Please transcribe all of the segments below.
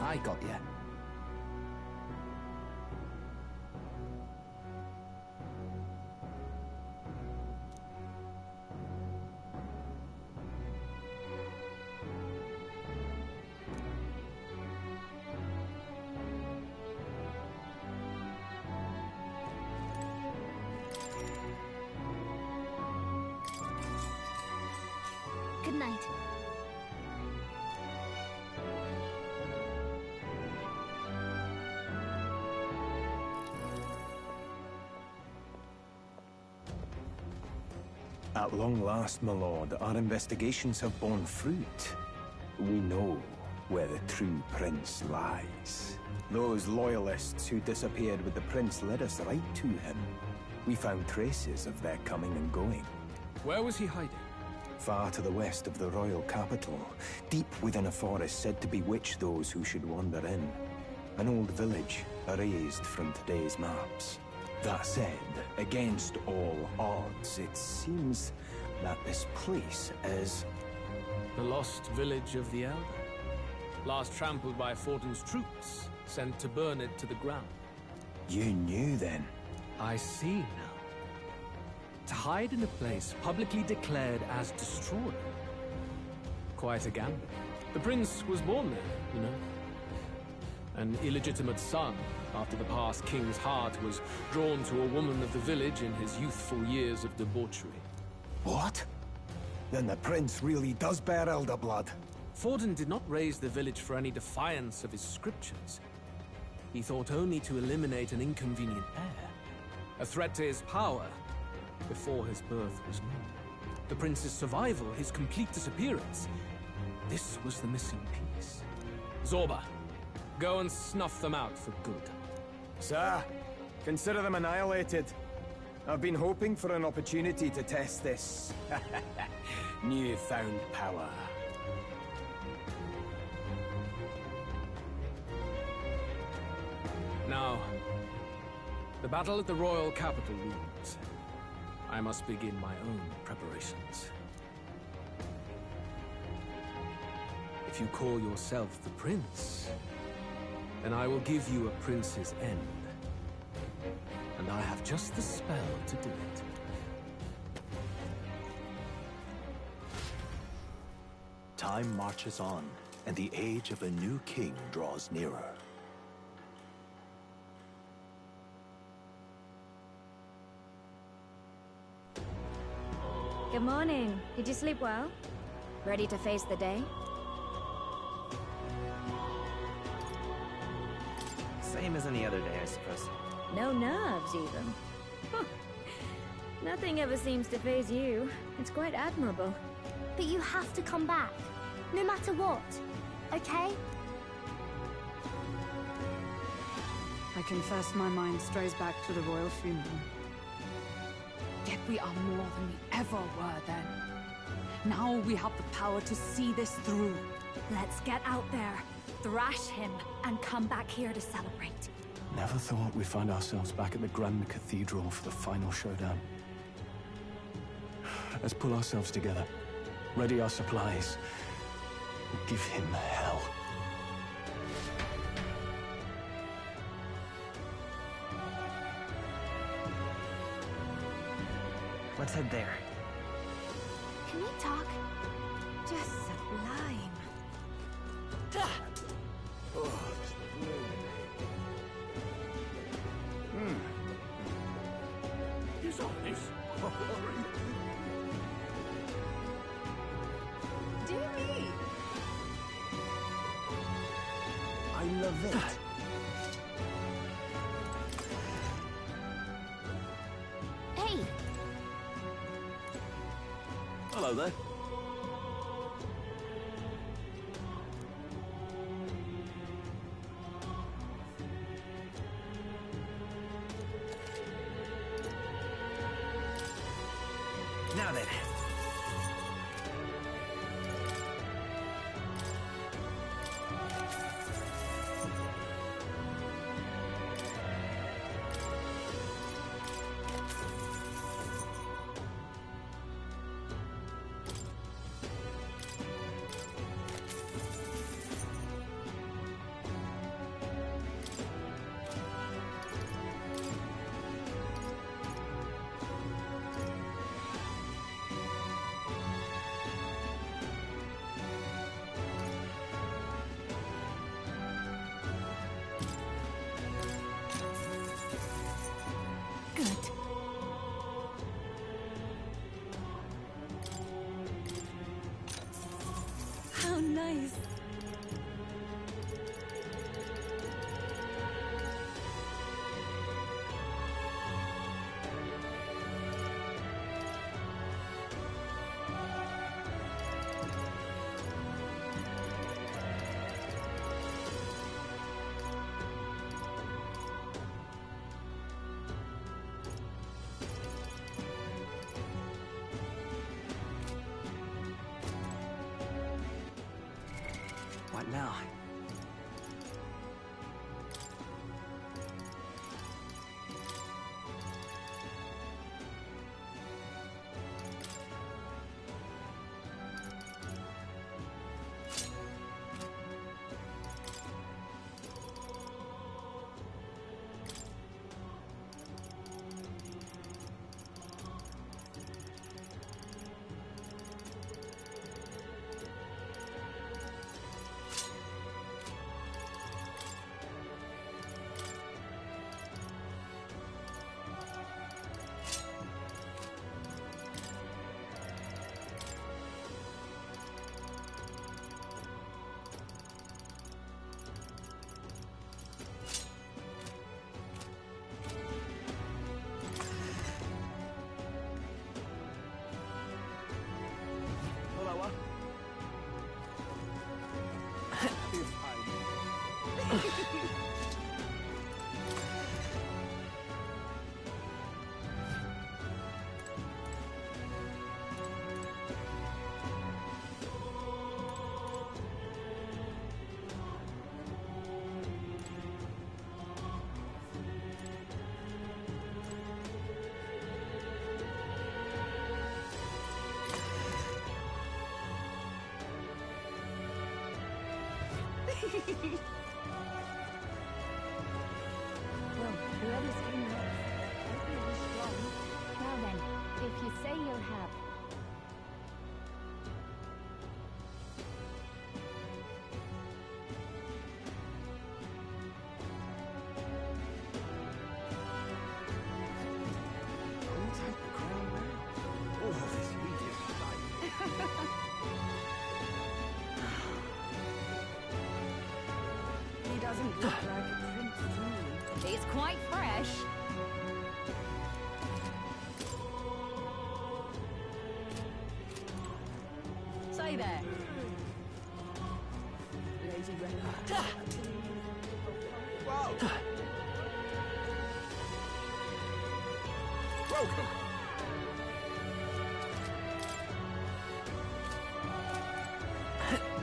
I got you. Good night. At long last, my lord, our investigations have borne fruit. We know where the true prince lies. Those loyalists who disappeared with the prince led us right to him. We found traces of their coming and going. Where was he hiding? Far to the west of the royal capital, deep within a forest said to bewitch those who should wander in. An old village, erased from today's maps. That said, against all odds, it seems that this place is... The lost village of the Elder. Last trampled by Fortin's troops, sent to burn it to the ground. You knew then? I see now. To hide in a place publicly declared as destroyed. Quite a gamble. The prince was born there, you know. An illegitimate son, after the past king's heart was drawn to a woman of the village in his youthful years of debauchery. What? Then the prince really does bear elder blood. Fortin did not raise the village for any defiance of his scriptures. He thought only to eliminate an inconvenient heir. A threat to his power before his birth was known. The prince's survival, his complete disappearance. This was the missing piece. Zorba, go and snuff them out for good. Sir, consider them annihilated. I've been hoping for an opportunity to test this newfound power. Now, the battle at the royal capital looms. I must begin my own preparations. If you call yourself the prince, then I will give you a prince's end. And I have just the spell to do it. Time marches on, and the age of a new king draws nearer. Good morning. Did you sleep well? Ready to face the day? Same as any other day, I suppose. No nerves, even. Huh. Nothing ever seems to faze you. It's quite admirable. But you have to come back, no matter what, okay? I confess my mind strays back to the royal funeral. Yet we are more than we ever were then. Now we have the power to see this through. Let's get out there, thrash him, and come back here to celebrate. Never thought we'd find ourselves back at the Grand Cathedral for the final showdown. Let's pull ourselves together, ready our supplies, and give him hell. Let's head there. Can we talk? Just sublime. His eyes. Dear me. I love it. Hey, Hello there. Now then. now. Well, whoever's came next, hope you're really strong. Now then, if you say you'll have... Who'll take the crown now? Oh, this idiot fight. He doesn't look like a prince to me. He's quite fresh. Say there. Lady Rella. Whoa! Welcome!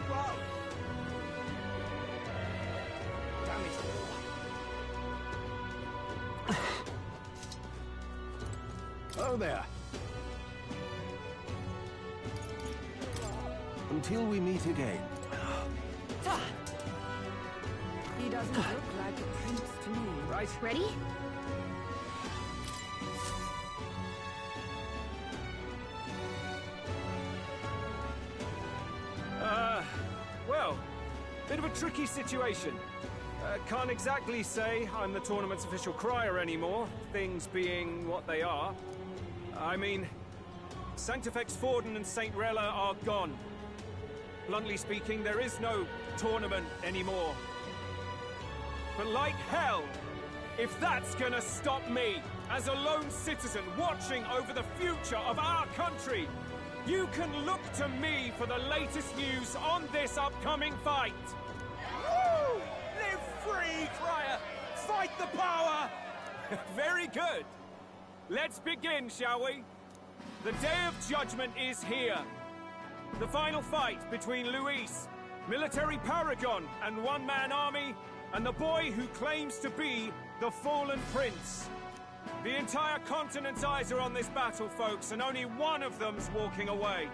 Whoa! Damn it all. Oh there. Until we meet again. He doesn't look like a prince to me. Right. Ready? Well, bit of a tricky situation. Can't exactly say I'm the tournament's official crier anymore, things being what they are. I mean, Sanctifex Forden and St. Rella are gone. Bluntly speaking, there is no tournament anymore. But like hell, if that's gonna stop me, as a lone citizen watching over the future of our country, you can look to me for the latest news on this upcoming fight. Woo! Live free, crier! Fight the power! Very good. Let's begin, shall we? The Day of Judgment is here. The final fight between Luis, military paragon and one-man army, and the boy who claims to be the fallen prince. The entire continent's eyes are on this battle, folks, and only one of them's walking away.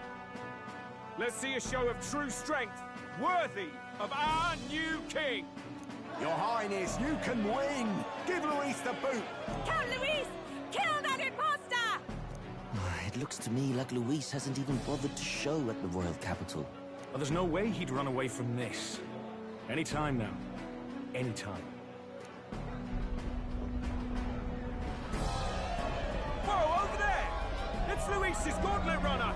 Let's see a show of true strength, worthy of our new king. Your Highness, you can win! Give Luis the boot! Count Luis! Kill that imposter! It looks to me like Luis hasn't even bothered to show at the royal capital. Well, there's no way he'd run away from this. Any time now. Any time. Whoa, over there! It's Luis's gauntlet runner!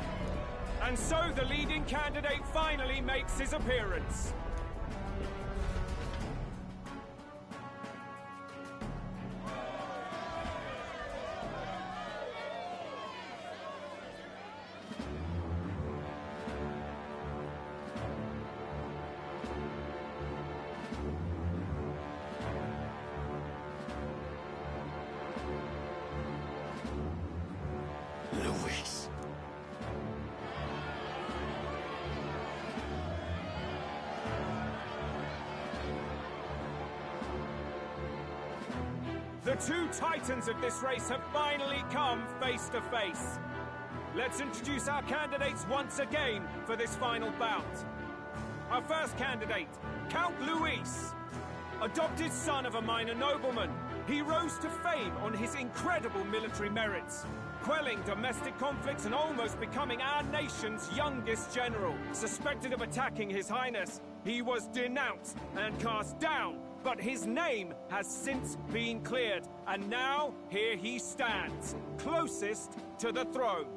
And so the leading candidate finally makes his appearance. The two titans of this race have finally come face to face. Let's introduce our candidates once again for this final bout. Our first candidate, Count Luis. Adopted son of a minor nobleman, he rose to fame on his incredible military merits, quelling domestic conflicts and almost becoming our nation's youngest general. Suspected of attacking His Highness, he was denounced and cast down, but his name has since been cleared, and now here he stands, closest to the throne.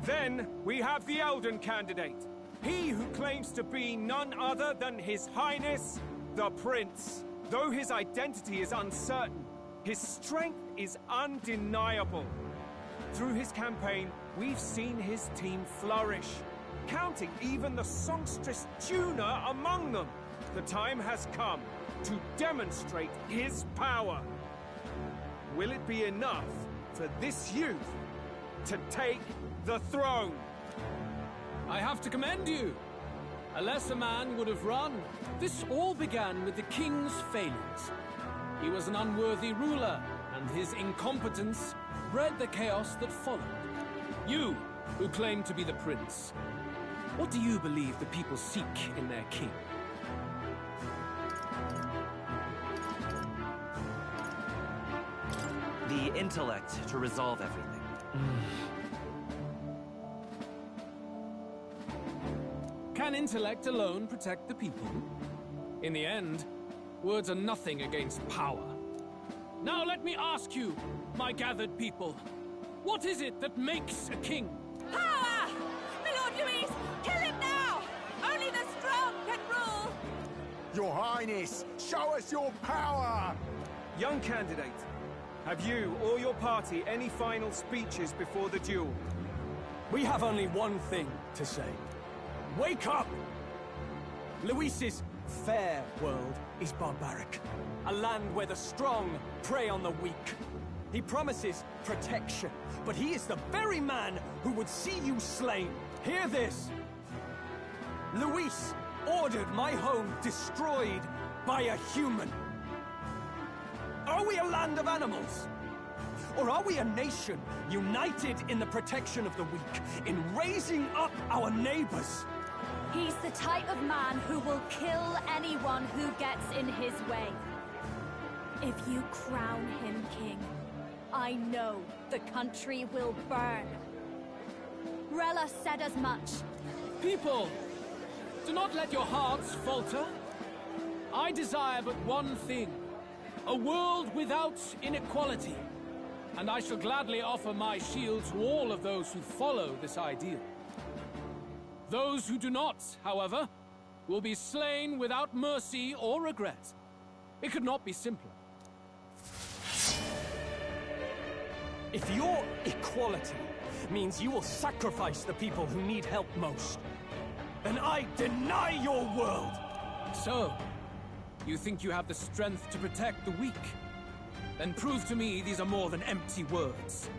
Then we have the Elden candidate, he who claims to be none other than His Highness, the Prince. Though his identity is uncertain, his strength is undeniable. Through his campaign, we've seen his team flourish, counting even the songstress Juna among them. The time has come to demonstrate his power. Will it be enough for this youth to take the throne? I have to commend you. A lesser man would have run. This all began with the king's failures. He was an unworthy ruler, and his incompetence bred the chaos that followed. You, who claim to be the prince, what do you believe the people seek in their king? The intellect to resolve everything. Can intellect alone protect the people? In the end, words are nothing against power. Now let me ask you, my gathered people, what is it that makes a king? Power! My Lord Luis, kill him now! Only the strong can rule! Your Highness, show us your power! Young candidate, have you or your party any final speeches before the duel? We have only one thing to say. Wake up! Luis's fair world is barbaric. A land where the strong prey on the weak. He promises protection, but he is the very man who would see you slain. Hear this! Luis ordered my home destroyed by a human. Are we a land of animals? Or are we a nation united in the protection of the weak, in raising up our neighbors? He's the type of man who will kill anyone who gets in his way. If you crown him king, I know the country will burn. Rella said as much. People, do not let your hearts falter. I desire but one thing, a world without inequality. And I shall gladly offer my shield to all of those who follow this ideal. Those who do not, however, will be slain without mercy or regret. It could not be simpler. If your equality means you will sacrifice the people who need help most, then I deny your world! So, you think you have the strength to protect the weak? Then prove to me these are more than empty words.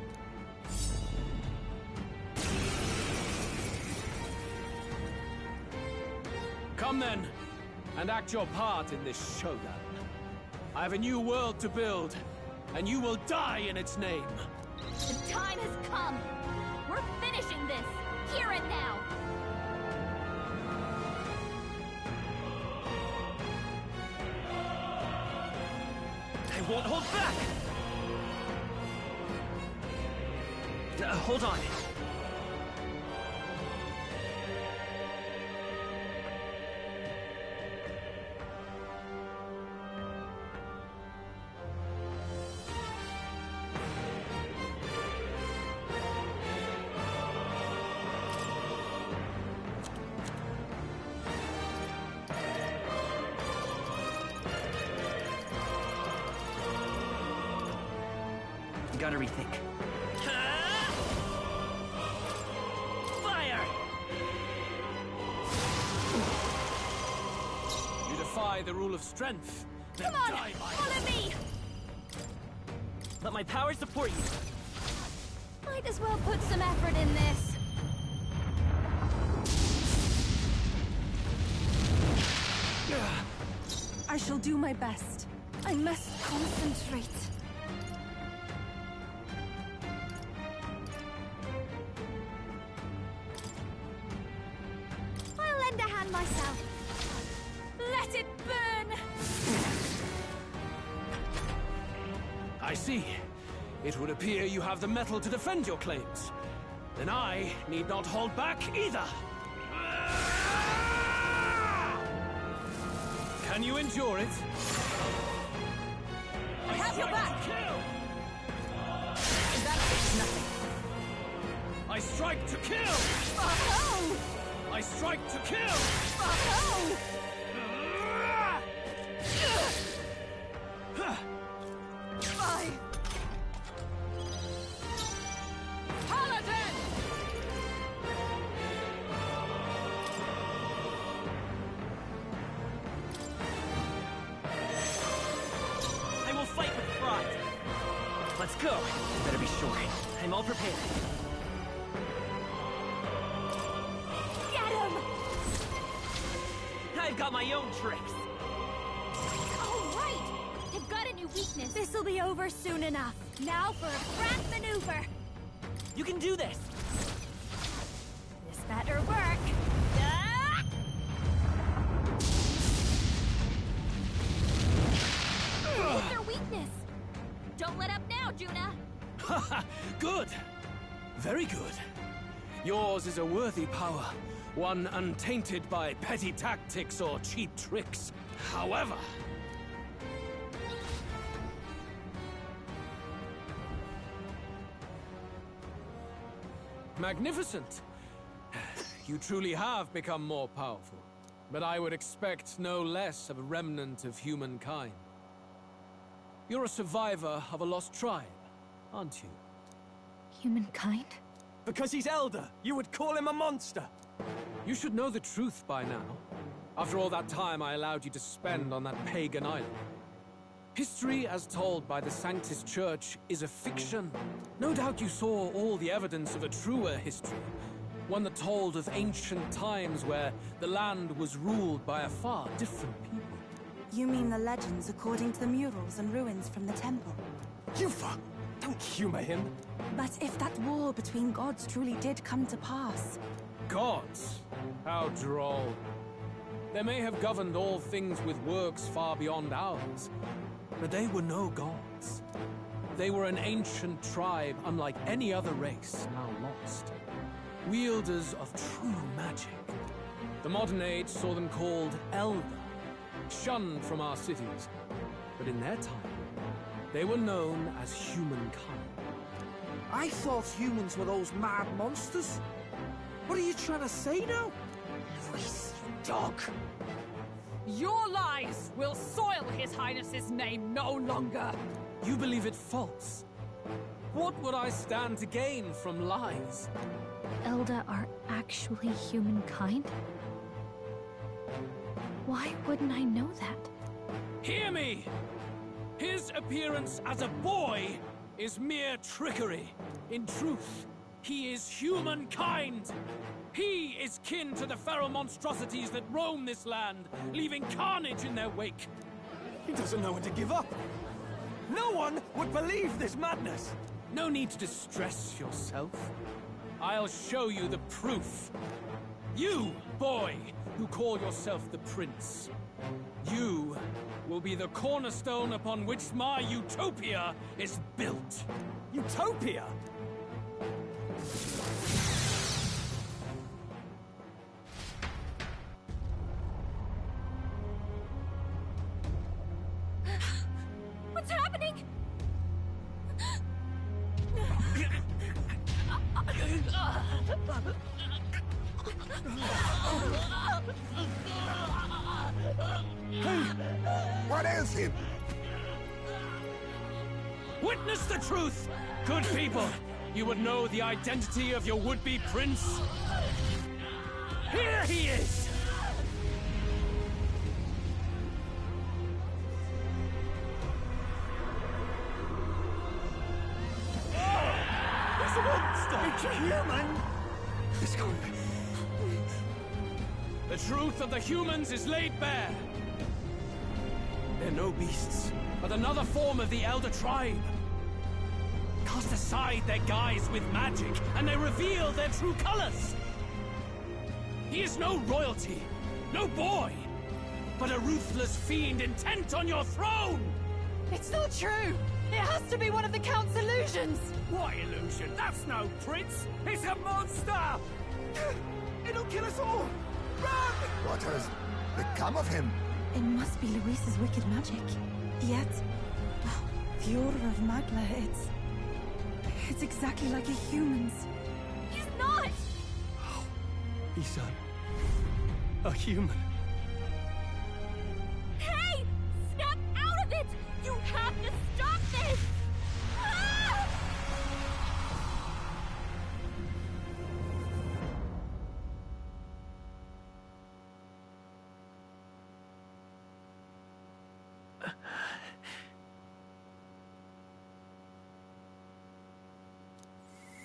Come then, and act your part in this showdown. I have a new world to build, and you will die in its name. The time has come. We're finishing this, here and now. I won't hold back! Hold on. Gotta rethink. Fire! You defy the rule of strength. Come on, follow me! Let my power support you. Might as well put some effort in this. I shall do my best. I must concentrate. I see. It would appear you have the metal to defend your claims. Then I need not hold back either. Can you endure it? I have your back! That takes nothing. I strike to kill! Oh! I strike to kill! Oh! Paladin! I will fight with pride. Let's go. Better be sure. I'm all prepared. Get him! I've got my own tricks. Oh, right! They've got a new weakness. This'll be over soon enough. Now for a grand maneuver. You can do this. This better work. Ah! It's their weakness. Don't let up now, Juna. Haha, good. Very good. Yours is a worthy power, one untainted by petty tactics or cheap tricks. However... Magnificent! You truly have become more powerful. But I would expect no less of a remnant of humankind. You're a survivor of a lost tribe, aren't you? Humankind? Because he's elder, you would call him a monster. You should know the truth by now. After all that time I allowed you to spend on that pagan island. History as told by the Sanctus Church is a fiction. No doubt you saw all the evidence of a truer history. One that told of ancient times where the land was ruled by a far different people. You mean the legends according to the murals and ruins from the temple? Yufa! Don't humor him. But if that war between gods truly did come to pass... Gods? How droll. They may have governed all things with works far beyond ours, but they were no gods. They were an ancient tribe unlike any other race now lost. Wielders of true magic. The modern age saw them called Elder, shunned from our cities. But in their time, they were known as humankind. I thought humans were those mad monsters. What are you trying to say now? Luis, you dog. Your lies will soil His Highness's name no longer. You believe it false. What would I stand to gain from lies? Elda are actually humankind? Why wouldn't I know that? Hear me! His appearance as a boy is mere trickery. In truth, he is humankind. He is kin to the feral monstrosities that roam this land, leaving carnage in their wake. He doesn't know when to give up. No one would believe this madness. No need to distress yourself. I'll show you the proof. You, boy, who call yourself the Prince. You will be the cornerstone upon which my utopia is built. Utopia? What's happening? What ails him? Witness the truth, good people. You would know the identity of your would-be prince. Here he is! He's a monster! It's a human! It's gone. The truth of the humans is laid bare. They're no beasts, but another form of the Elder Tribe. Cast aside their guise with magic, and they reveal their true colors. He is no royalty, no boy, but a ruthless fiend intent on your throne! It's not true! It has to be one of the Count's illusions! What illusion? That's no prince! It's a monster! It'll kill us all! Run! What has become of him? It must be Luis's wicked magic. Yet, oh, the aura of Magla, it's exactly like a human's. He's not! He's a human. Hey! Snap out of it! You have to stop this! Ah!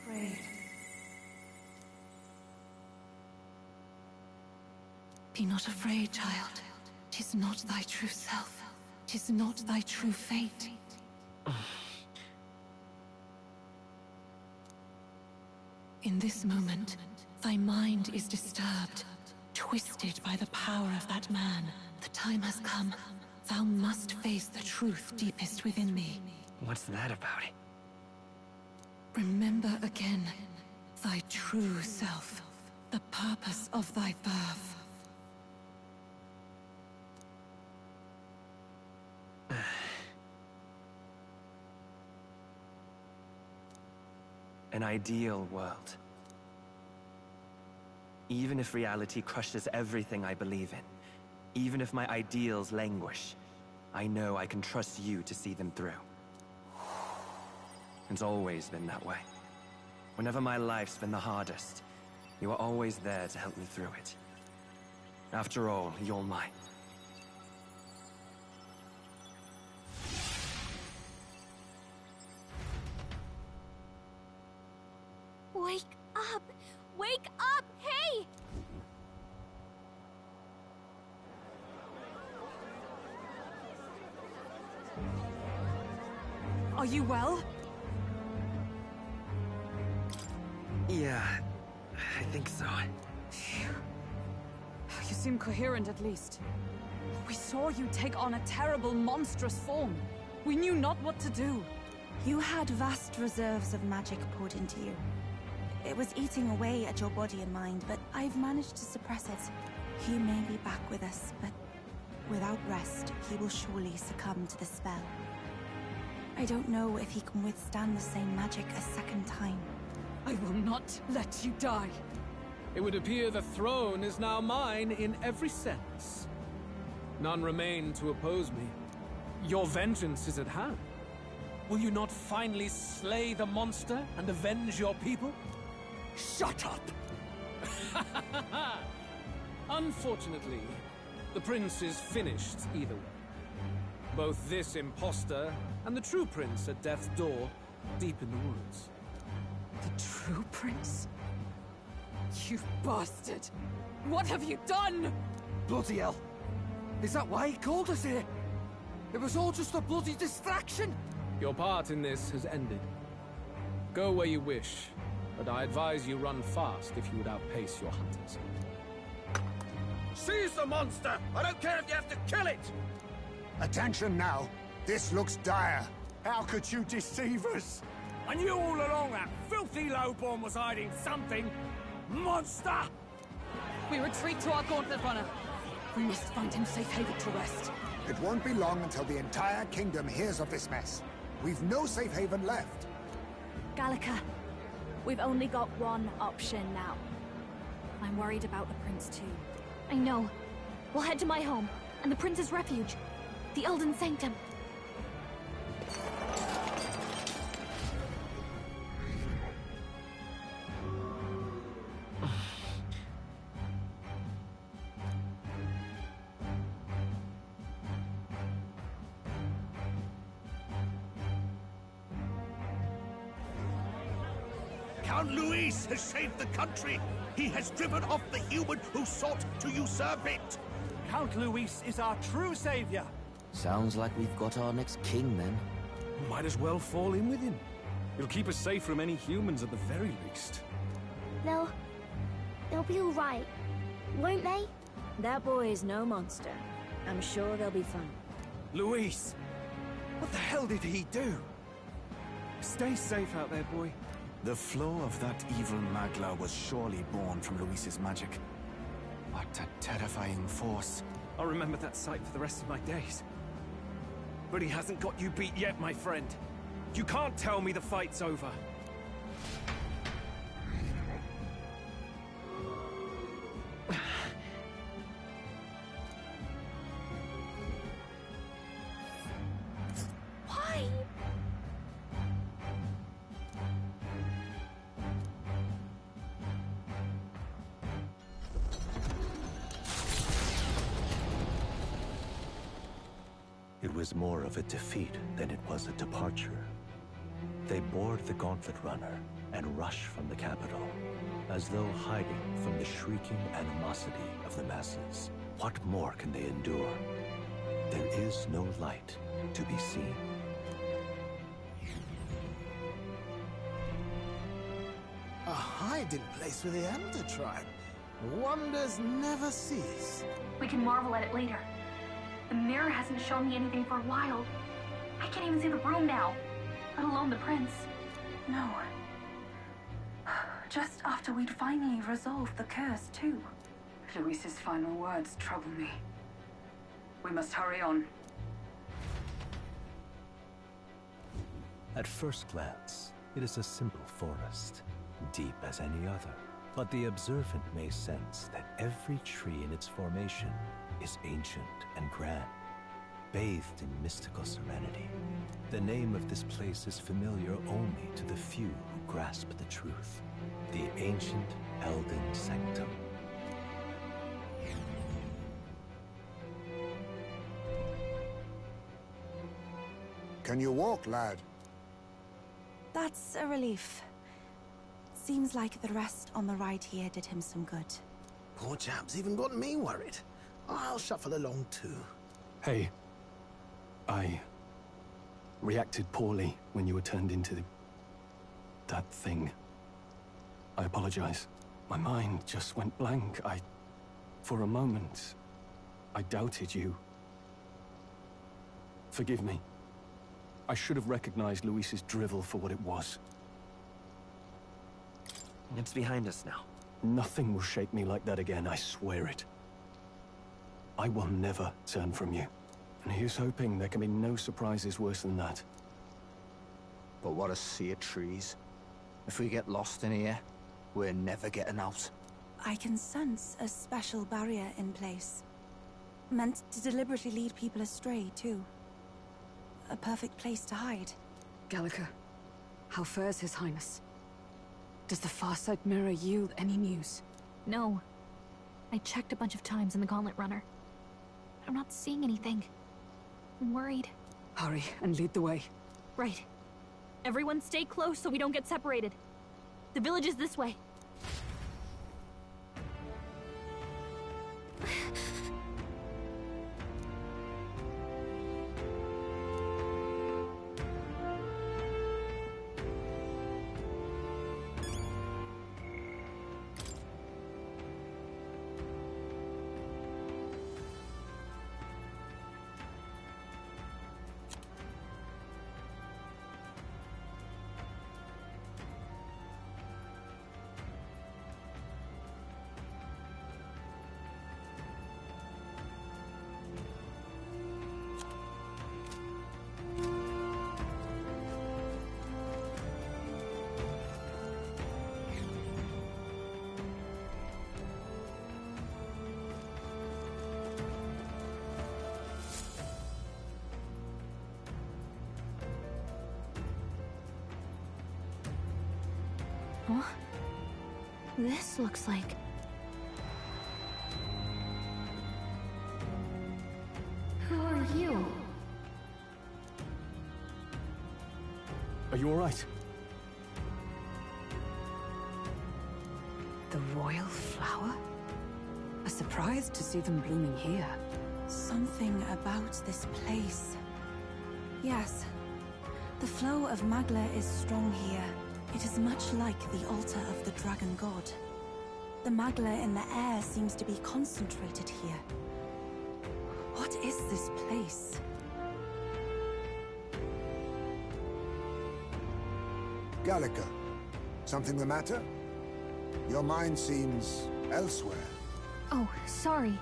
Afraid. Be not afraid, child. 'Tis not thy true self. 'Tis not thy true fate. In this moment, thy mind is disturbed, twisted by the power of that man. The time has come. Thou must face the truth deepest within thee. What's that about? Remember again thy true self, the purpose of thy birth. An ideal world. Even if reality crushes everything I believe in, even if my ideals languish, I know I can trust you to see them through. It's always been that way. Whenever my life's been the hardest, you are always there to help me through it. After all, you're mine. Wake up! Wake up! Hey! Are you well? Yeah, I think so. You seem coherent at least. We saw you take on a terrible, monstrous form. We knew not what to do. You had vast reserves of magic poured into you. It was eating away at your body and mind, but I've managed to suppress it. He may be back with us, but without rest, he will surely succumb to the spell. I don't know if he can withstand the same magic a second time. I will not let you die. It would appear the throne is now mine in every sense. None remain to oppose me. Your vengeance is at hand. Will you not finally slay the monster and avenge your people? Shut up! Unfortunately, the prince is finished either way. Both this imposter and the true prince at death's door, deep in the woods. The true prince? You bastard! What have you done? Bloody hell! Is that why he called us here? It was all just a bloody distraction! Your part in this has ended. Go where you wish, but I advise you run fast if you would outpace your hunters. Seize the monster! I don't care if you have to kill it! Attention now. This looks dire. How could you deceive us? I knew all along that filthy lowborn was hiding something! Monster! We retreat to our gauntlet runner. We must find him safe haven to rest. It won't be long until the entire kingdom hears of this mess. We've no safe haven left. Gallica, we've only got one option now. I'm worried about the prince too. I know. We'll head to my home, and the prince's refuge. The Elden Sanctum. Count Luis has saved the country. He has driven off the human who sought to usurp it. Count Luis is our true savior. Sounds like we've got our next king, then. Might as well fall in with him. It'll keep us safe from any humans at the very least. They'll be all right, won't they? That boy is no monster. I'm sure they'll be fine. Luis, What the hell did he do? Stay safe out there, boy. The flow of that evil Magla was surely born from Luis's magic. What a terrifying force. I'll remember that sight for the rest of my days. But he hasn't got you beat yet, my friend. You can't tell me the fight's over. Why? It was more of a defeat than it was a departure. They board the Gauntlet Runner and rush from the capital, as though hiding from the shrieking animosity of the masses. What more can they endure? There is no light to be seen. A hiding place for the Elder Tribe. Wonders never cease. We can marvel at it later. The mirror hasn't shown me anything for a while. I can't even see the room now, let alone the prince. No. Just after we'd finally resolved the curse, too. Luis's final words trouble me. We must hurry on. At first glance, it is a simple forest, deep as any other. But the observant may sense that every tree in its formation is ancient and grand, bathed in mystical serenity. The name of this place is familiar only to the few who grasp the truth. The ancient Elden Sanctum. Can you walk, lad? That's a relief. Seems like the rest on the ride here did him some good. Poor chap's even got me worried. I'll shuffle along too. Hey. I reacted poorly when you were turned into that thing. I apologize. My mind just went blank. For a moment, I doubted you. Forgive me. I should have recognized Luis's drivel for what it was. It's behind us now. Nothing will shake me like that again, I swear it. I will never turn from you. And here's hoping there can be no surprises worse than that. But what a sea of trees. If we get lost in here, we're never getting out. I can sense a special barrier in place. Meant to deliberately lead people astray, too. A perfect place to hide. Gallica, how fares His Highness? Does the Farsight mirror yield any news? No. I checked a bunch of times in the Gauntlet Runner. I'm not seeing anything. I'm worried. Hurry and lead the way. Right. Everyone stay close so we don't get separated. The village is this way. Huh? This looks like... Who are you? Are you all right? The royal flower? A surprise to see them blooming here. Something about this place. Yes. The flow of Magla is strong here. It is much like the altar of the dragon god. The Magla in the air seems to be concentrated here. What is this place? Gallica, something the matter? Your mind seems elsewhere. Oh, sorry.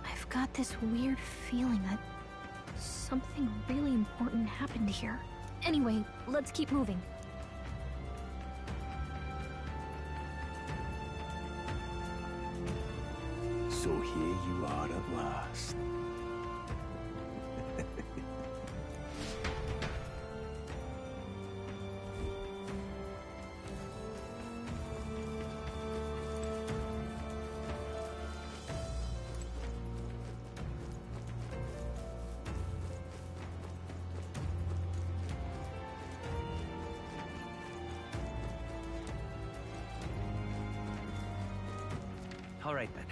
I've got this weird feeling that something really important happened here. Anyway, let's keep moving. So here you are at last. All right, then.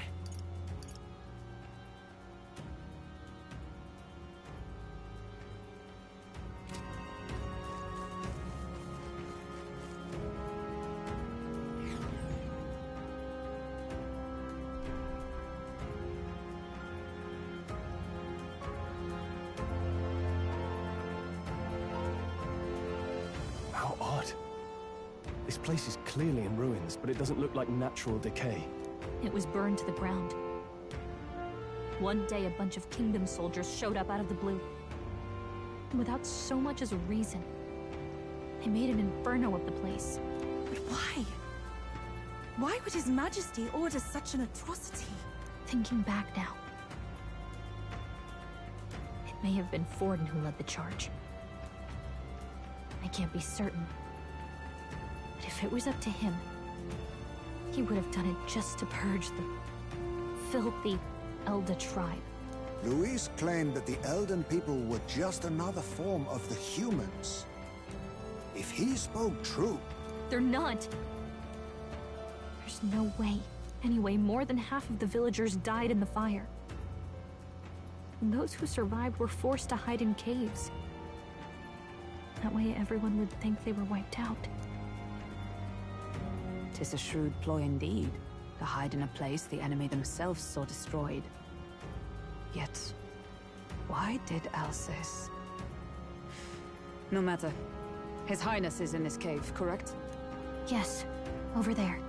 How odd. This place is clearly in ruins, but it doesn't look like natural decay. It was burned to the ground. One day, a bunch of Kingdom soldiers showed up out of the blue. Without so much as a reason. They made an inferno of the place. But why? Why would His Majesty order such an atrocity? Thinking back now, it may have been Forden who led the charge. I can't be certain. But if it was up to him, he would have done it just to purge the filthy Elder tribe. Luis claimed that the Elden people were just another form of the humans. If he spoke true... They're not! There's no way. Anyway, more than half of the villagers died in the fire. And those who survived were forced to hide in caves. That way everyone would think they were wiped out. 'Tis a shrewd ploy indeed, to hide in a place the enemy themselves saw destroyed. Yet, why did Alcest? No matter. His Highness is in this cave, correct? Yes, over there.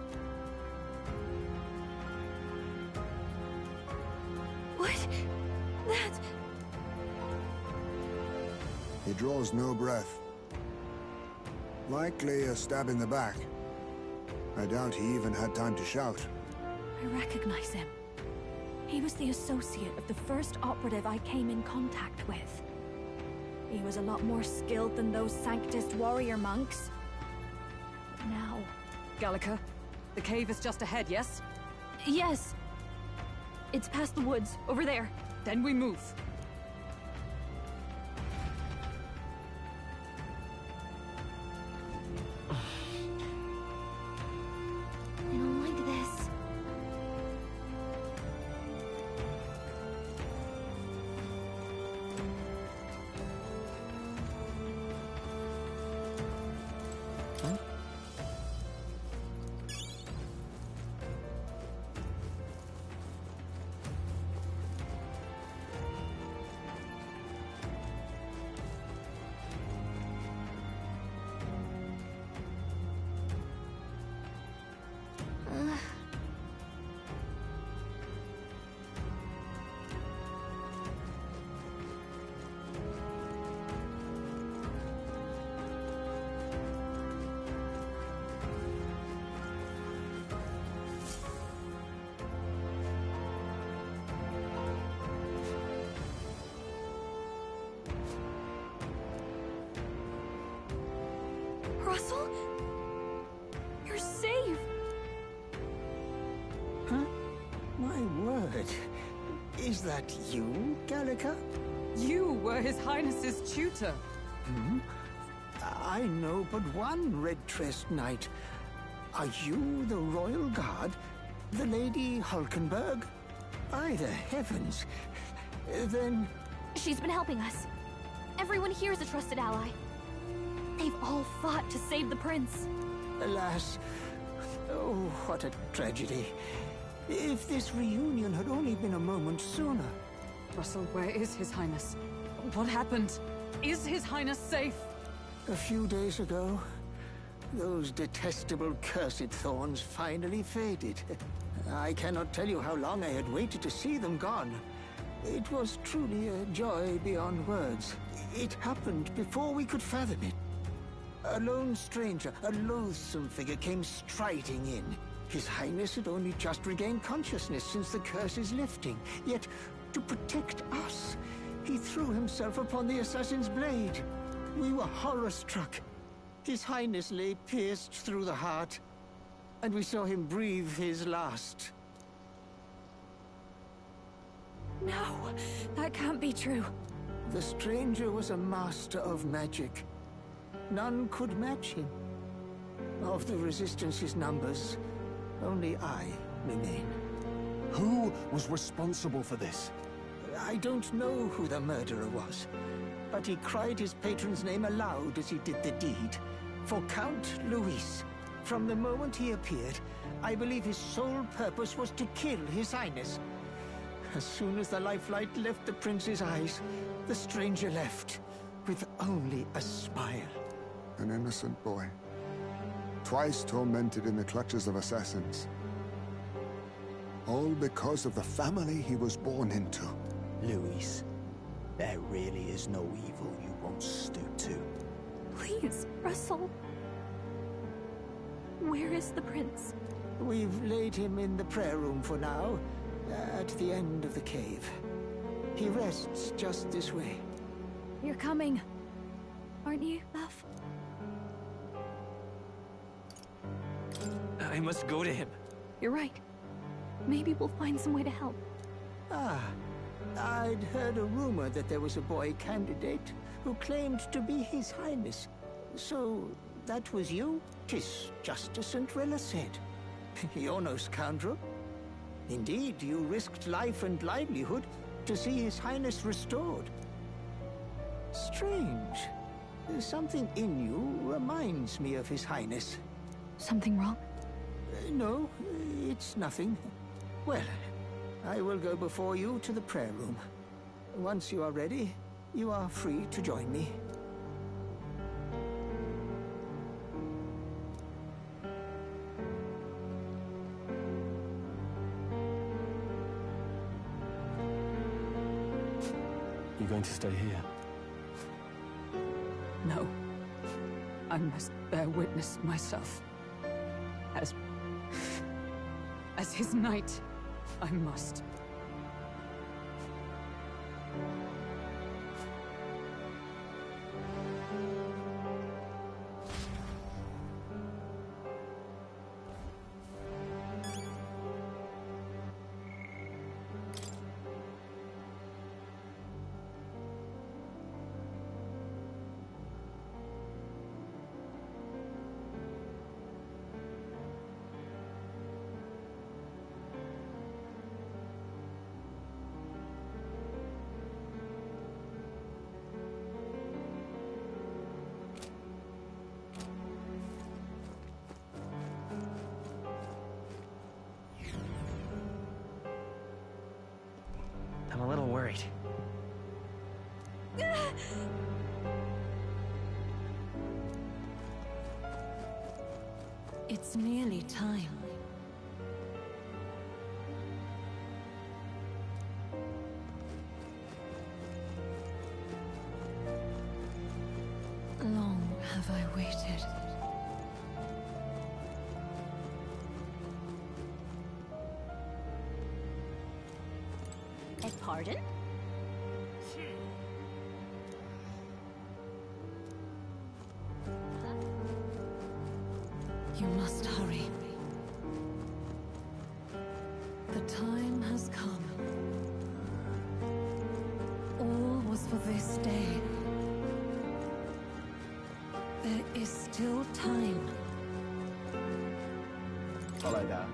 What? That... He draws no breath. Likely a stab in the back. I doubt he even had time to shout. I recognize him. He was the associate of the first operative I came in contact with. He was a lot more skilled than those Sanctist warrior monks. Now... Gallica, the cave is just ahead, yes? Yes! It's past the woods, over there. Then we move. I don't like this. Russell? You're safe! Huh? My word. Is that you, Gallica? You were His Highness's tutor. Hmm? I know but one red-tressed knight. Are you the Royal Guard? The Lady Hulkenberg? By the heavens. Then... She's been helping us. Everyone here is a trusted ally. They've all fought to save the prince. Alas. Oh, what a tragedy. If this reunion had only been a moment sooner. Russell, where is His Highness? What happened? Is His Highness safe? A few days ago, those detestable cursed thorns finally faded. I cannot tell you how long I had waited to see them gone. It was truly a joy beyond words. It happened before we could fathom it. A lone stranger, a loathsome figure, came striding in. His Highness had only just regained consciousness since the curse's lifting. Yet, to protect us, he threw himself upon the assassin's blade. We were horror-struck. His Highness lay pierced through the heart, and we saw him breathe his last. No, that can't be true. The stranger was a master of magic. None could match him. Of the Resistance's numbers, only I remain. Who was responsible for this? I don't know who the murderer was, but he cried his patron's name aloud as he did the deed. For Count Luis, from the moment he appeared, I believe his sole purpose was to kill His Highness. As soon as the lifelight left the prince's eyes, the stranger left, with only a smile. An innocent boy. Twice tormented in the clutches of assassins. All because of the family he was born into. Luis, there really is no evil you won't stoop to. Please, Russell. Where is the prince? We've laid him in the prayer room for now, at the end of the cave. He rests just this way. You're coming, aren't you, love? I must go to him. You're right. Maybe we'll find some way to help. Ah, I'd heard a rumor that there was a boy candidate who claimed to be His Highness. So, that was you? 'Tis just as St. Rilla said. You're no scoundrel. Indeed, you risked life and livelihood to see His Highness restored. Strange. Something in you reminds me of His Highness. Something wrong? No, it's nothing. Well, I will go before you to the prayer room. Once you are ready, you are free to join me. You going to stay here? No. I must bear witness myself. As his knight, I must. I'm a little worried. It's nearly time. Long have I waited. Beg pardon? You must hurry. The time has come. All was for this day. There is still time. Follow that.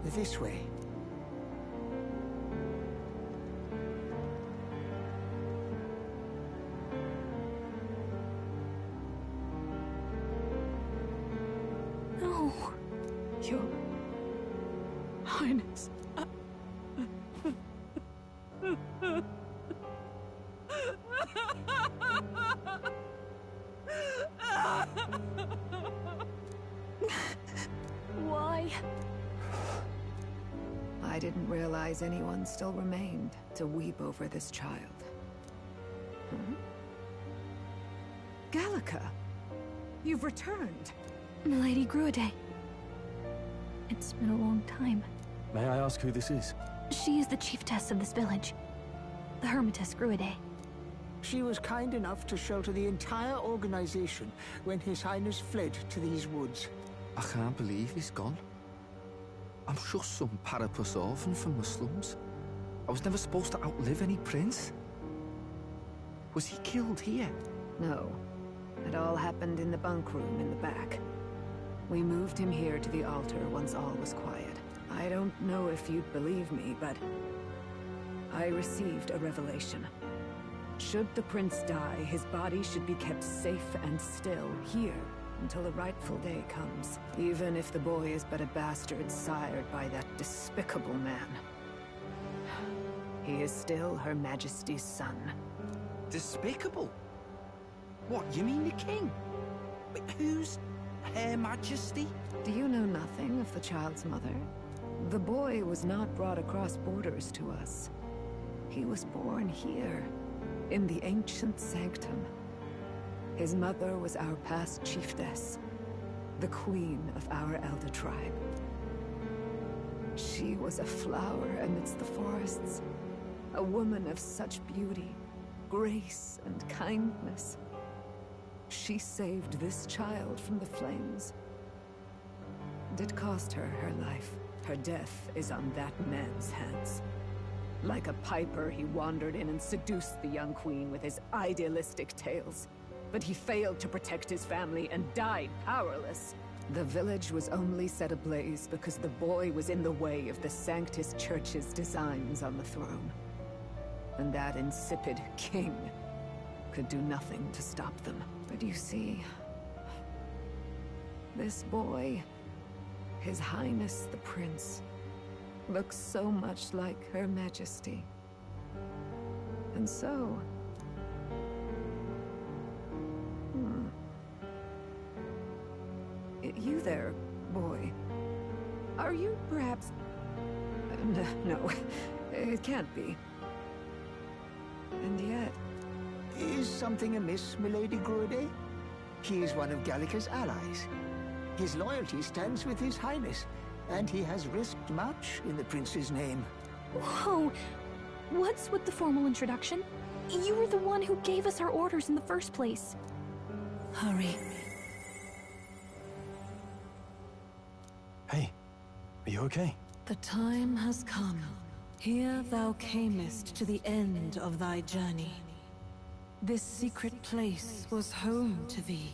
This way. No. Your Highness. Why? I didn't realize anyone still remained to weep over this child. Hmm? Gallica, you've returned. Milady Gruide. It's been a long time. May I ask who this is? She is the chiefess of this village. The Hermitess Gruide. She was kind enough to shelter the entire organization when His Highness fled to these woods. I can't believe he's gone. I'm just some parapus orphan from the slums. I was never supposed to outlive any prince. Was he killed here? No. It all happened in the bunk room in the back. We moved him here to the altar once all was quiet. I don't know if you'd believe me, but I received a revelation. Should the prince die, his body should be kept safe and still here until the rightful day comes, even if the boy is but a bastard sired by that despicable man. He is still Her Majesty's son. Despicable? What, you mean the king? Wait, who's Her Majesty? Do you know nothing of the child's mother? The boy was not brought across borders to us. He was born here, in the ancient sanctum. His mother was our past chiefess, the queen of our elder tribe. She was a flower amidst the forests, a woman of such beauty, grace, and kindness. She saved this child from the flames. And it cost her her life. Her death is on that man's hands. Like a piper, he wandered in and seduced the young queen with his idealistic tales. But he failed to protect his family and died powerless. The village was only set ablaze because the boy was in the way of the Sanctus Church's designs on the throne. And that insipid king could do nothing to stop them. But you see, this boy, His Highness the Prince, looks so much like Her Majesty. And so... You there, boy. Are you perhaps... No, it can't be. And yet... Is something amiss, Milady Gruide? He is one of Gallica's allies. His loyalty stands with His Highness, and he has risked much in the prince's name. Whoa! What's with the formal introduction? You were the one who gave us our orders in the first place. Hurry. Hey, are you okay? The time has come. Here thou camest to the end of thy journey. This secret place was home to thee.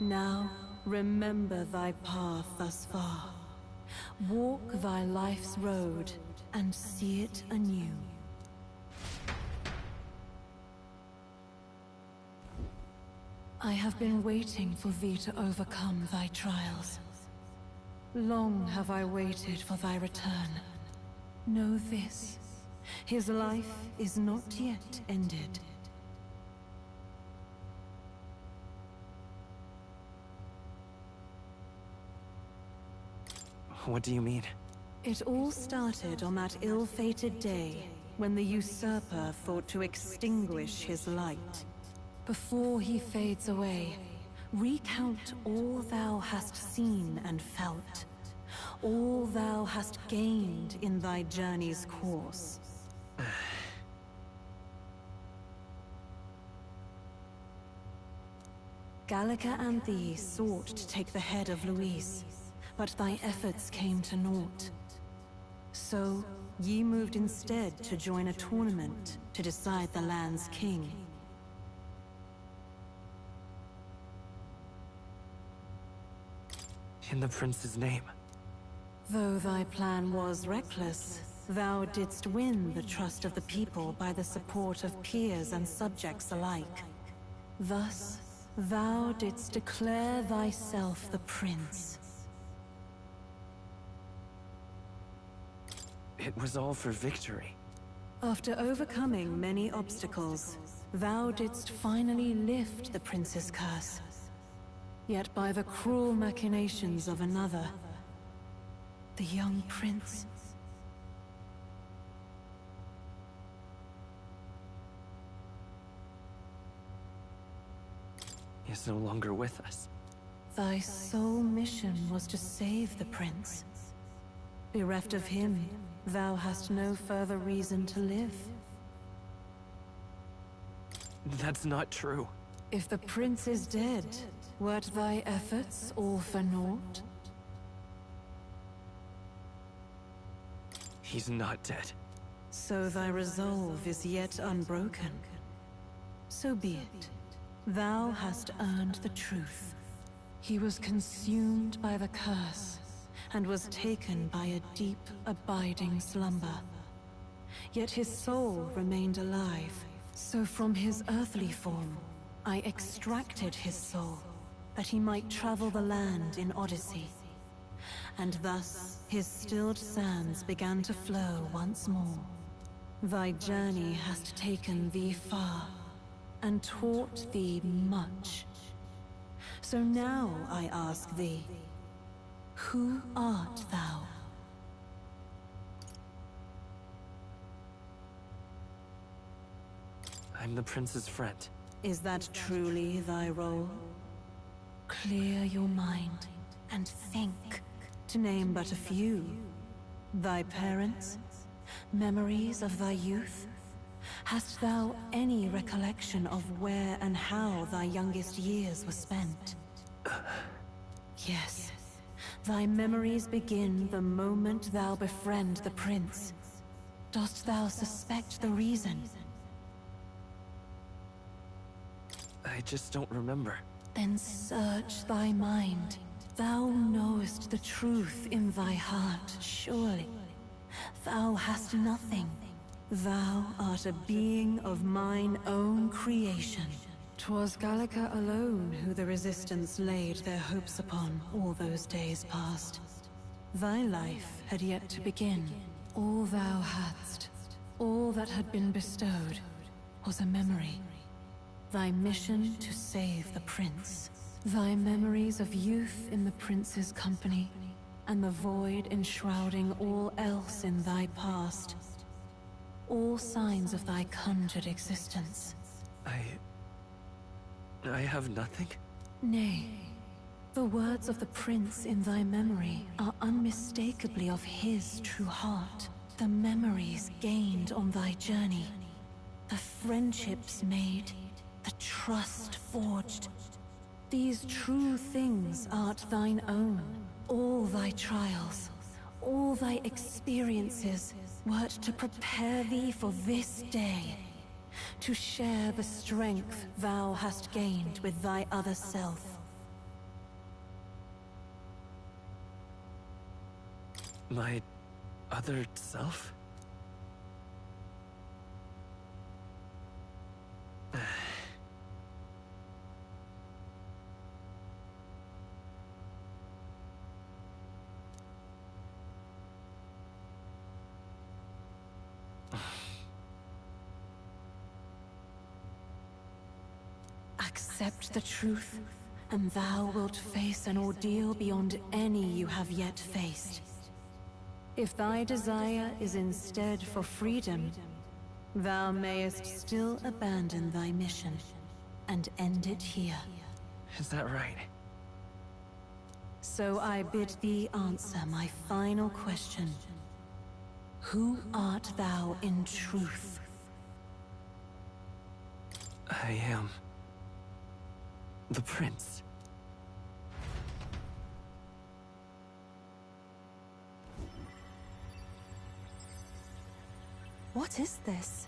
Now, remember thy path thus far. Walk thy life's road and see it anew. I have been waiting for thee to overcome thy trials. Long have I waited for thy return. Know this, his life is not yet ended. What do you mean? It all started on that ill-fated day when the usurper thought to extinguish his light. Before he fades away, recount all thou hast seen and felt, all thou hast gained in thy journey's course. Gallica and thee sought to take the head of Luis, but thy efforts came to naught. So, ye moved instead to join a tournament to decide the land's king. In the prince's name. Though thy plan was reckless, thou didst win the trust of the people by the support of peers and subjects alike. Thus, thou didst declare thyself the prince. It was all for victory. After overcoming many obstacles, thou didst finally lift the prince's curse. Yet by the cruel machinations of another, the young prince... He is no longer with us. Thy sole mission was to save the prince. Bereft of him, thou hast no further reason to live. That's not true. If the prince is dead, wert thy efforts all for naught? He's not dead. So thy resolve is yet unbroken. So be it. Thou hast earned the truth. He was consumed by the curse, and was taken by a deep, abiding slumber. Yet his soul remained alive, so from his earthly form, I extracted his soul, that he might travel the land in Odyssey. And thus, his stilled sands began to flow once more. Thy journey hast taken thee far, and taught thee much. So now I ask thee, who art thou? I'm the prince's friend. Is that truly thy role? Clear your mind and think, to name but a few. Thy parents, memories of thy youth? Hast thou any recollection of where and how thy youngest years were spent? Yes. Thy memories begin the moment thou befriend the prince. Dost thou suspect the reason? I just don't remember. Then search thy mind. Thou knowest the truth in thy heart, surely. Thou hast nothing. Thou art a being of mine own creation. 'Twas Gallica alone who the Resistance laid their hopes upon all those days past. Thy life had yet to begin. All thou hadst, all that had been bestowed, was a memory. Thy mission to save the prince. Thy memories of youth in the prince's company, and the void enshrouding all else in thy past. All signs of thy conjured existence. I have nothing? Nay. The words of the prince in thy memory are unmistakably of his true heart. The memories gained on thy journey. The friendships made. The trust forged. These true things art thine own. All thy trials, all thy experiences, wert to prepare thee for this day. To share the strength thou hast gained with thy other self. My other self? Accept the truth, and thou wilt face an ordeal beyond any you have yet faced. If thy desire is instead for freedom, thou mayest still abandon thy mission, and end it here. Is that right? So I bid thee answer my final question. Who art thou in truth? I am... the prince. What is this?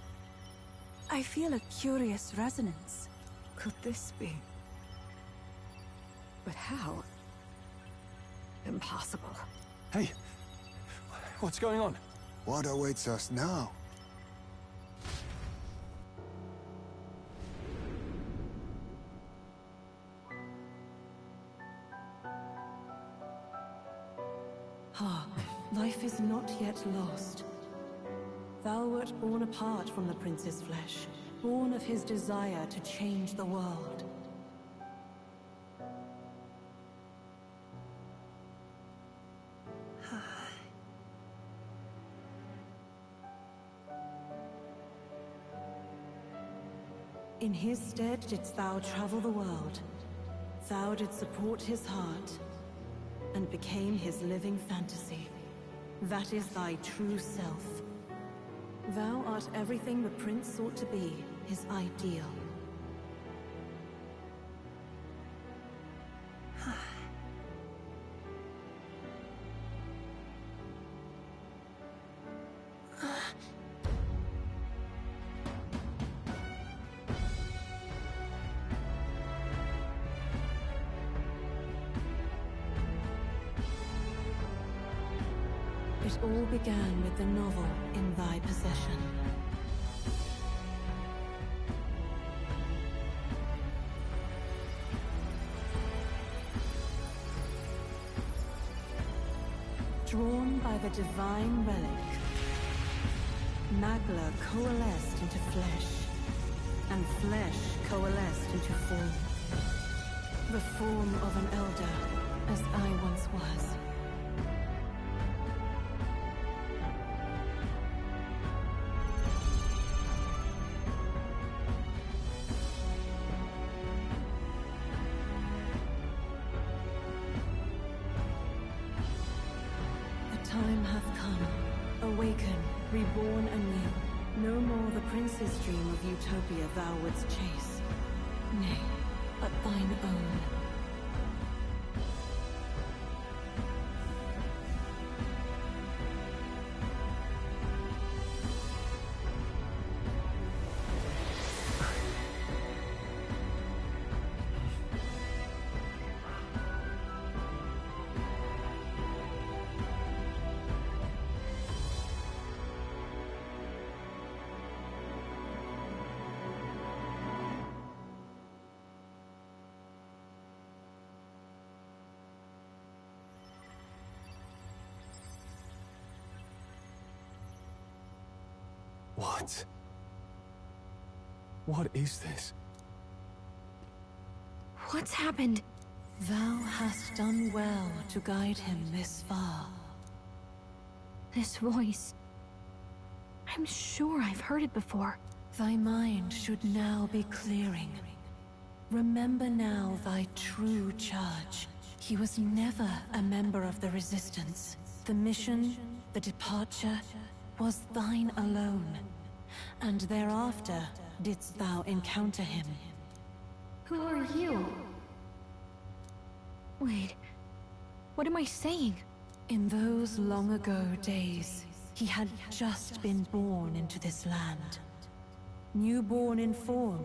I feel a curious resonance. Could this be? But how? Impossible. Hey, What's going on? What awaits us now? Hark, life is not yet lost. Thou wert born apart from the prince's flesh, born of his desire to change the world. In his stead didst thou travel the world. Thou didst support his heart, and became his living fantasy. That is thy true self. Thou art everything the prince sought to be, his ideal. It all began with the novel in thy possession. Drawn by the divine relic, Magla coalesced into flesh, and flesh coalesced into form. The form of an elder, as I once was. Time hath come. Awaken, reborn anew. No more the prince's dream of utopia thou wouldst chase. Nay, but thine own. What? What is this? What's happened? Thou hast done well to guide him this far. This voice. I'm sure I've heard it before. Thy mind should now be clearing. Remember now thy true charge. He was never a member of the Resistance. The mission, the departure, was thine alone. And thereafter didst thou encounter him. Who are you? Wait, what am I saying? In those long ago days, he had just been born into this land. Newborn in form,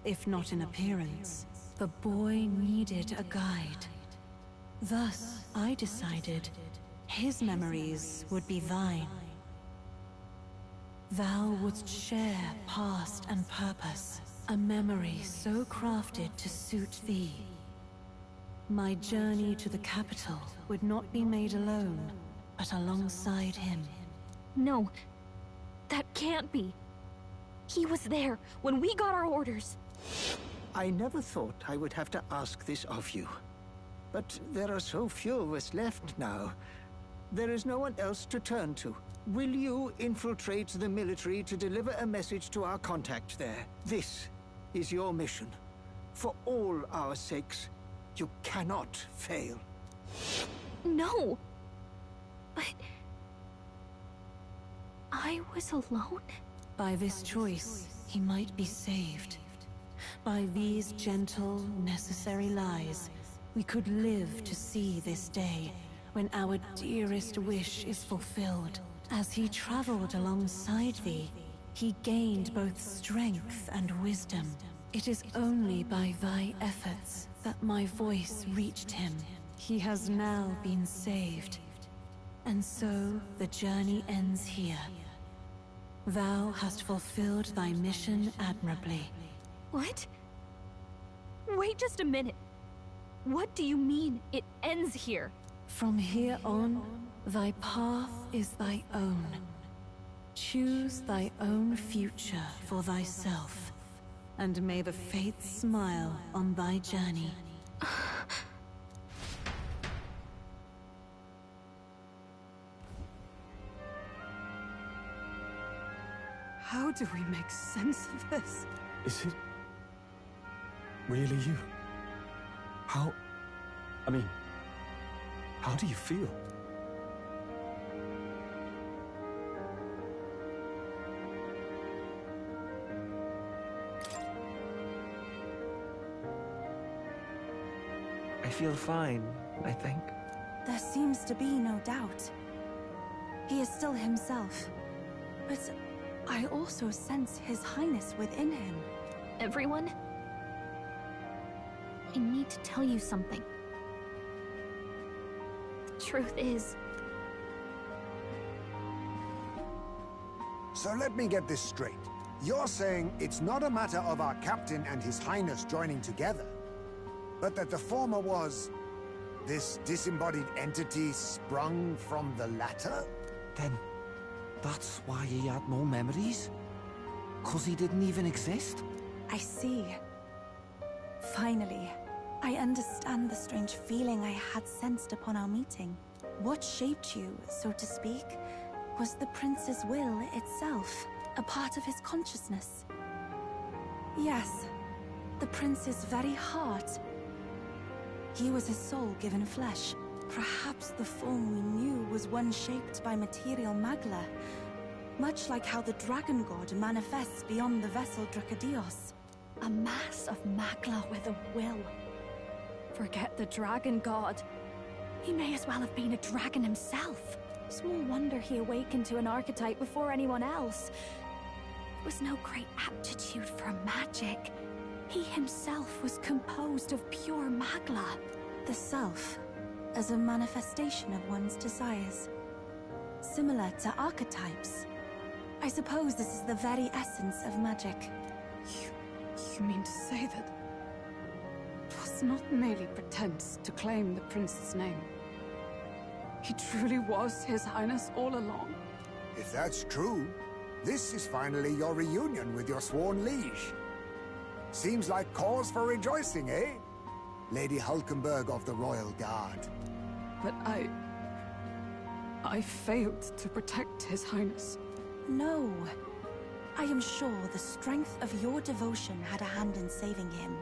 if not in appearance, the boy needed a guide. Thus, I decided his memories would be thine. Thou wouldst share past and purpose, a memory so crafted to suit thee. My journey to the capital would not be made alone, but alongside him. No, that can't be. He was there when we got our orders. I never thought I would have to ask this of you. But there are so few of us left now. There is no one else to turn to. Will you infiltrate the military to deliver a message to our contact there? This is your mission. For all our sakes, you cannot fail. No! But... I was alone? By this choice, he might be saved. By these gentle, necessary lies, we could live to see this day, when our dearest wish is fulfilled. As he traveled alongside thee, he gained both strength and wisdom. It is only by thy efforts that my voice reached him. He has now been saved, And so, the journey ends here. Thou hast fulfilled thy mission admirably. What? Wait just a minute. What do you mean, it ends here? From here on, thy path is thy own. Choose thy own future for thyself, and may the fates smile on thy journey. How do we make sense of this? Is it really you? How do you feel? I feel fine, I think. There seems to be no doubt. He is still himself. But I also sense His Highness within him. Everyone? I need to tell you something. The truth is... So let me get this straight. You're saying it's not a matter of our captain and His Highness joining together, but that the former was this disembodied entity sprung from the latter? Then that's why he had no memories? 'Cause he didn't even exist? I see. Finally, I understand the strange feeling I had sensed upon our meeting. What shaped you, so to speak, was the prince's will itself, a part of his consciousness. Yes, the prince's very heart. He was his soul given flesh. Perhaps the form we knew was one shaped by material magla, much like how the dragon god manifests beyond the vessel Dracadios. A mass of magla with a will. Forget the dragon god. He may as well have been a dragon himself. Small wonder he awakened to an archetype before anyone else. There was no great aptitude for magic. He himself was composed of pure magla. The self, as a manifestation of one's desires. Similar to archetypes. I suppose this is the very essence of magic. You mean to say that... it was not merely pretense to claim the prince's name? He truly was His Highness all along? If that's true, this is finally your reunion with your sworn liege. Seems like cause for rejoicing, eh? Lady Hulkenberg of the Royal Guard. But I failed to protect His Highness. No. I am sure the strength of your devotion had a hand in saving him.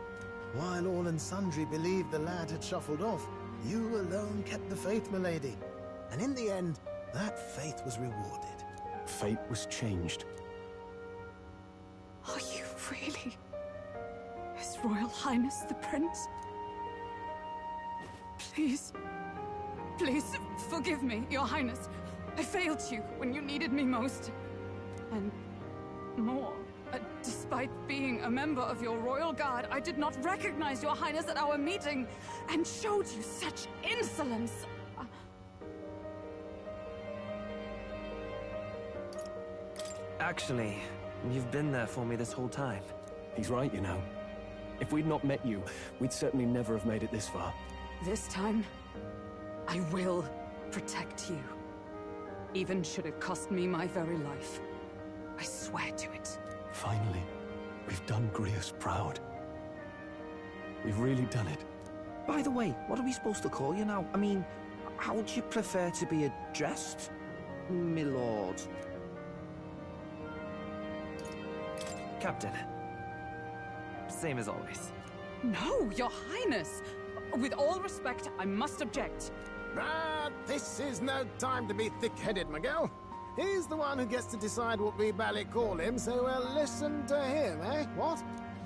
While all and sundry believed the lad had shuffled off, you alone kept the faith, milady. And in the end, that faith was rewarded. Fate was changed. Are you really His Royal Highness the Prince? Please, please, forgive me, Your Highness. I failed you when you needed me most. And more, despite being a member of your Royal Guard, I did not recognize Your Highness at our meeting, and showed you such insolence. Actually, you've been there for me this whole time. He's right, you know. If we'd not met you, we'd certainly never have made it this far. This time, I will protect you. Even should it cost me my very life. I swear to it. Finally, we've done Grius proud. We've really done it. By the way, what are we supposed to call you now? I mean, how would you prefer to be addressed, my lord? Captain. Same as always. No, Your Highness! With all respect, I must object. But this is no time to be thick-headed, Miguel. He's the one who gets to decide what we bally call him, so we'll listen to him, eh? What?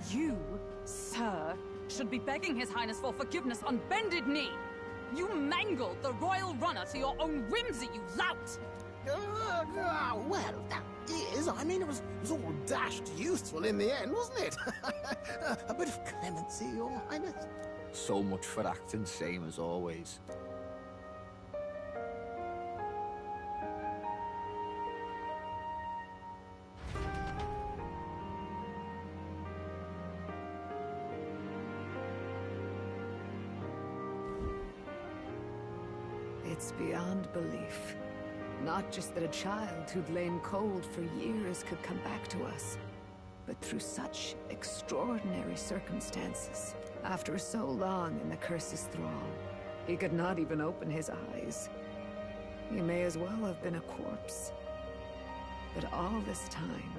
You, sir, should be begging His Highness for forgiveness on bended knee. You mangled the royal runner to your own whimsy, you lout! Well, that is, I mean, it was all dashed useful in the end, wasn't it? A bit of clemency, Your Highness. So much for acting same as always. It's beyond belief. Not just that a child who'd lain cold for years could come back to us, but through such extraordinary circumstances. After so long in the curse's thrall, he could not even open his eyes. He may as well have been a corpse. But all this time,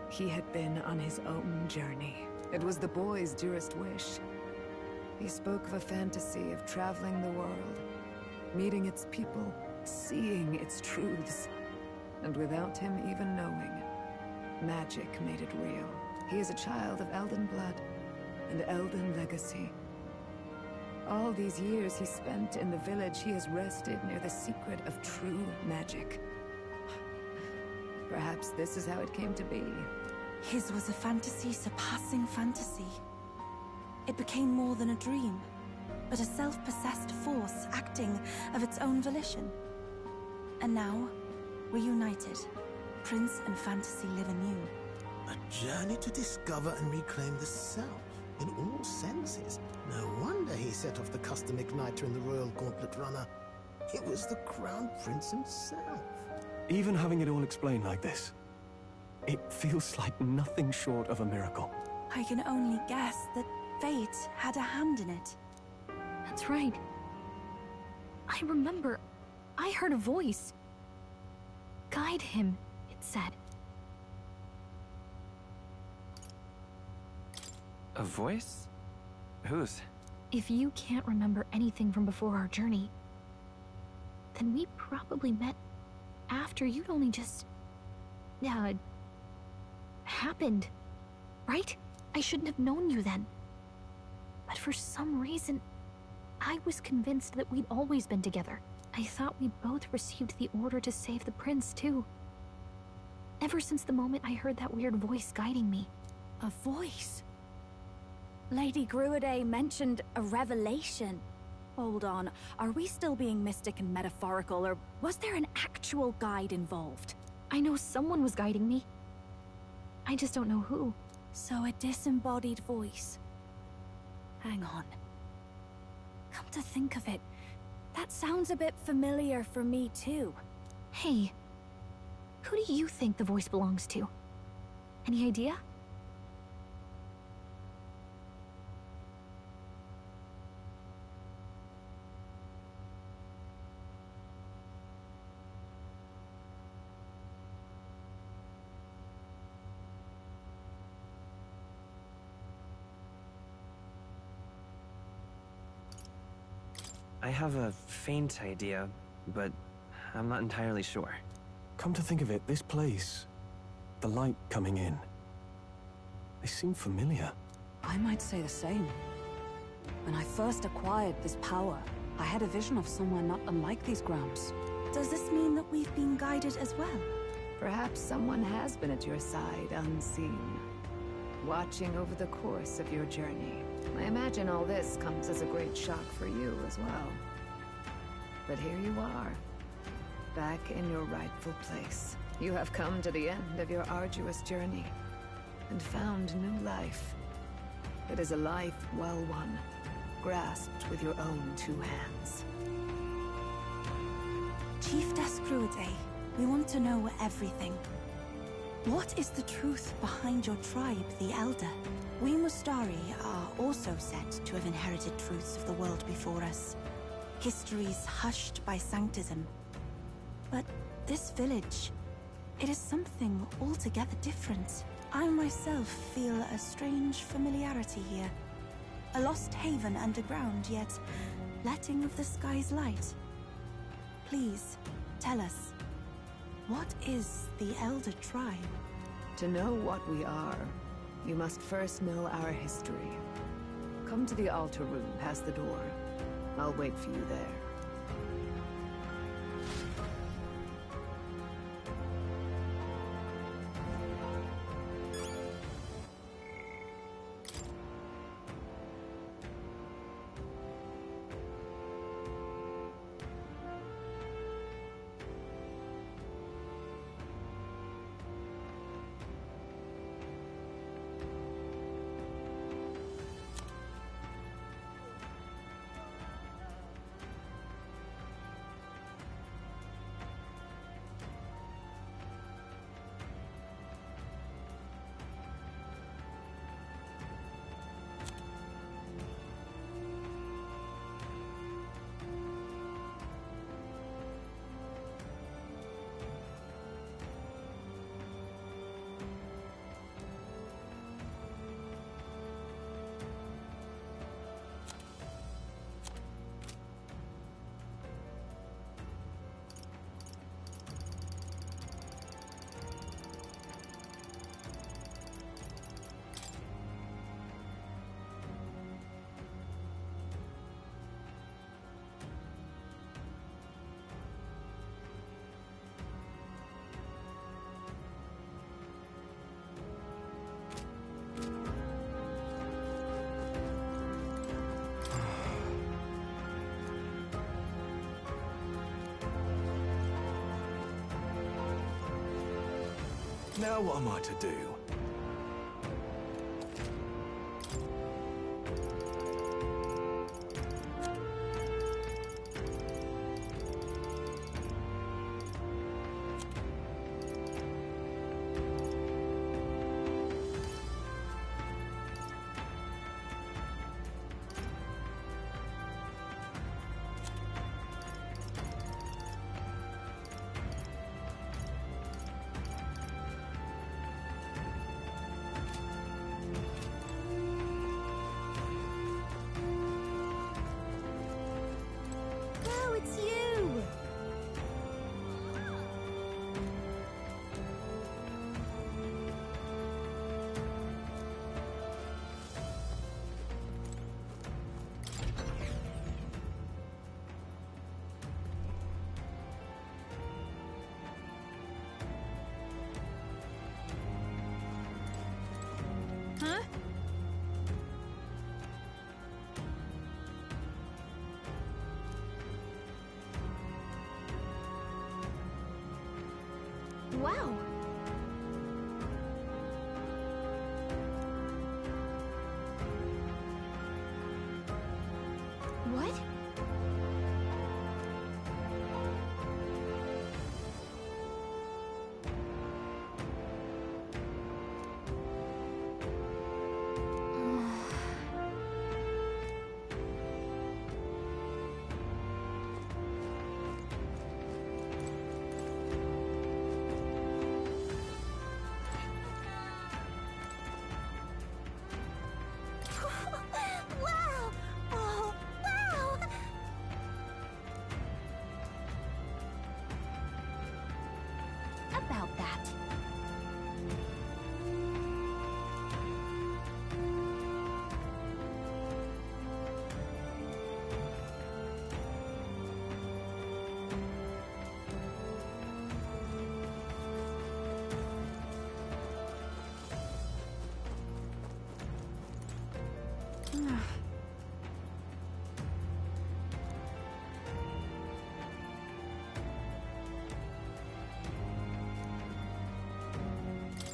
he had been on his own journey. It was the boy's dearest wish. He spoke of a fantasy of traveling the world, meeting its people, seeing its truths. And without him even knowing, magic made it real. He is a child of Elden blood and Elden legacy. All these years he spent in the village, he has rested near the secret of true magic. Perhaps this is how it came to be. His was a fantasy surpassing fantasy. It became more than a dream, but a self-possessed force acting of its own volition. And now, reunited, Prince and fantasy live anew. A journey to discover and reclaim the self, in all senses. No wonder he set off the custom igniter in the Royal Gauntlet Runner. It was the Crown Prince himself. Even having it all explained like this, it feels like nothing short of a miracle. I can only guess that fate had a hand in it. That's right. I remember, I heard a voice. Guide him, it said. A voice? Whose? If you can't remember anything from before our journey, then we probably met after you'd only just... happened, right? I shouldn't have known you then. But for some reason, I was convinced that we'd always been together. I thought we both received the order to save the prince, too. Ever since the moment I heard that weird voice guiding me. A voice? Lady Gruaday mentioned a revelation. Hold on, are we still being mystic and metaphorical, or was there an actual guide involved? I know someone was guiding me. I just don't know who. So a disembodied voice. Hang on. Come to think of it, that sounds a bit familiar for me too. Hey, who do you think the voice belongs to? Any idea? I have a faint idea, but I'm not entirely sure. Come to think of it, this place, the light coming in, they seem familiar. I might say the same. When I first acquired this power, I had a vision of somewhere not unlike these grounds. Does this mean that we've been guided as well? Perhaps someone has been at your side unseen, watching over the course of your journey. I imagine all this comes as a great shock for you as well. But here you are, back in your rightful place. You have come to the end of your arduous journey, and found new life. It is a life well won, grasped with your own two hands. Chiefess Gruaday, we want to know everything. What is the truth behind your tribe, the Elder? We Mustari are also said to have inherited truths of the world before us. Histories hushed by sanctism. But this village, it is something altogether different. I myself feel a strange familiarity here. A lost haven underground, yet letting of the sky's light. Please, tell us, what is the Elder Tribe? To know what we are, you must first know our history. Come to the altar room past the door. I'll wait for you there. Now what am I to do? Oh, it's you! Huh? Wow. What? Wow! Oh, wow! About that.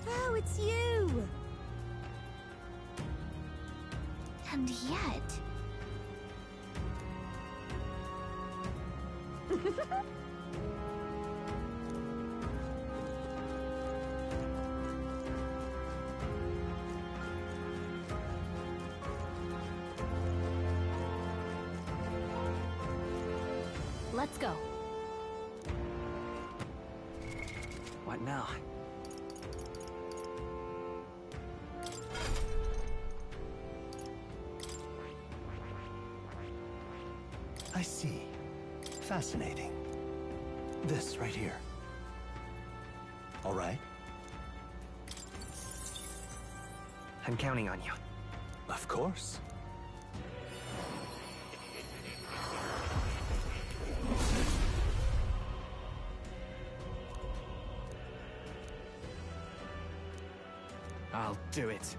Oh, it's you! And yet... Let's go. What now? I see. Fascinating. This right here. All right? I'm counting on you. Of course. I'll do it.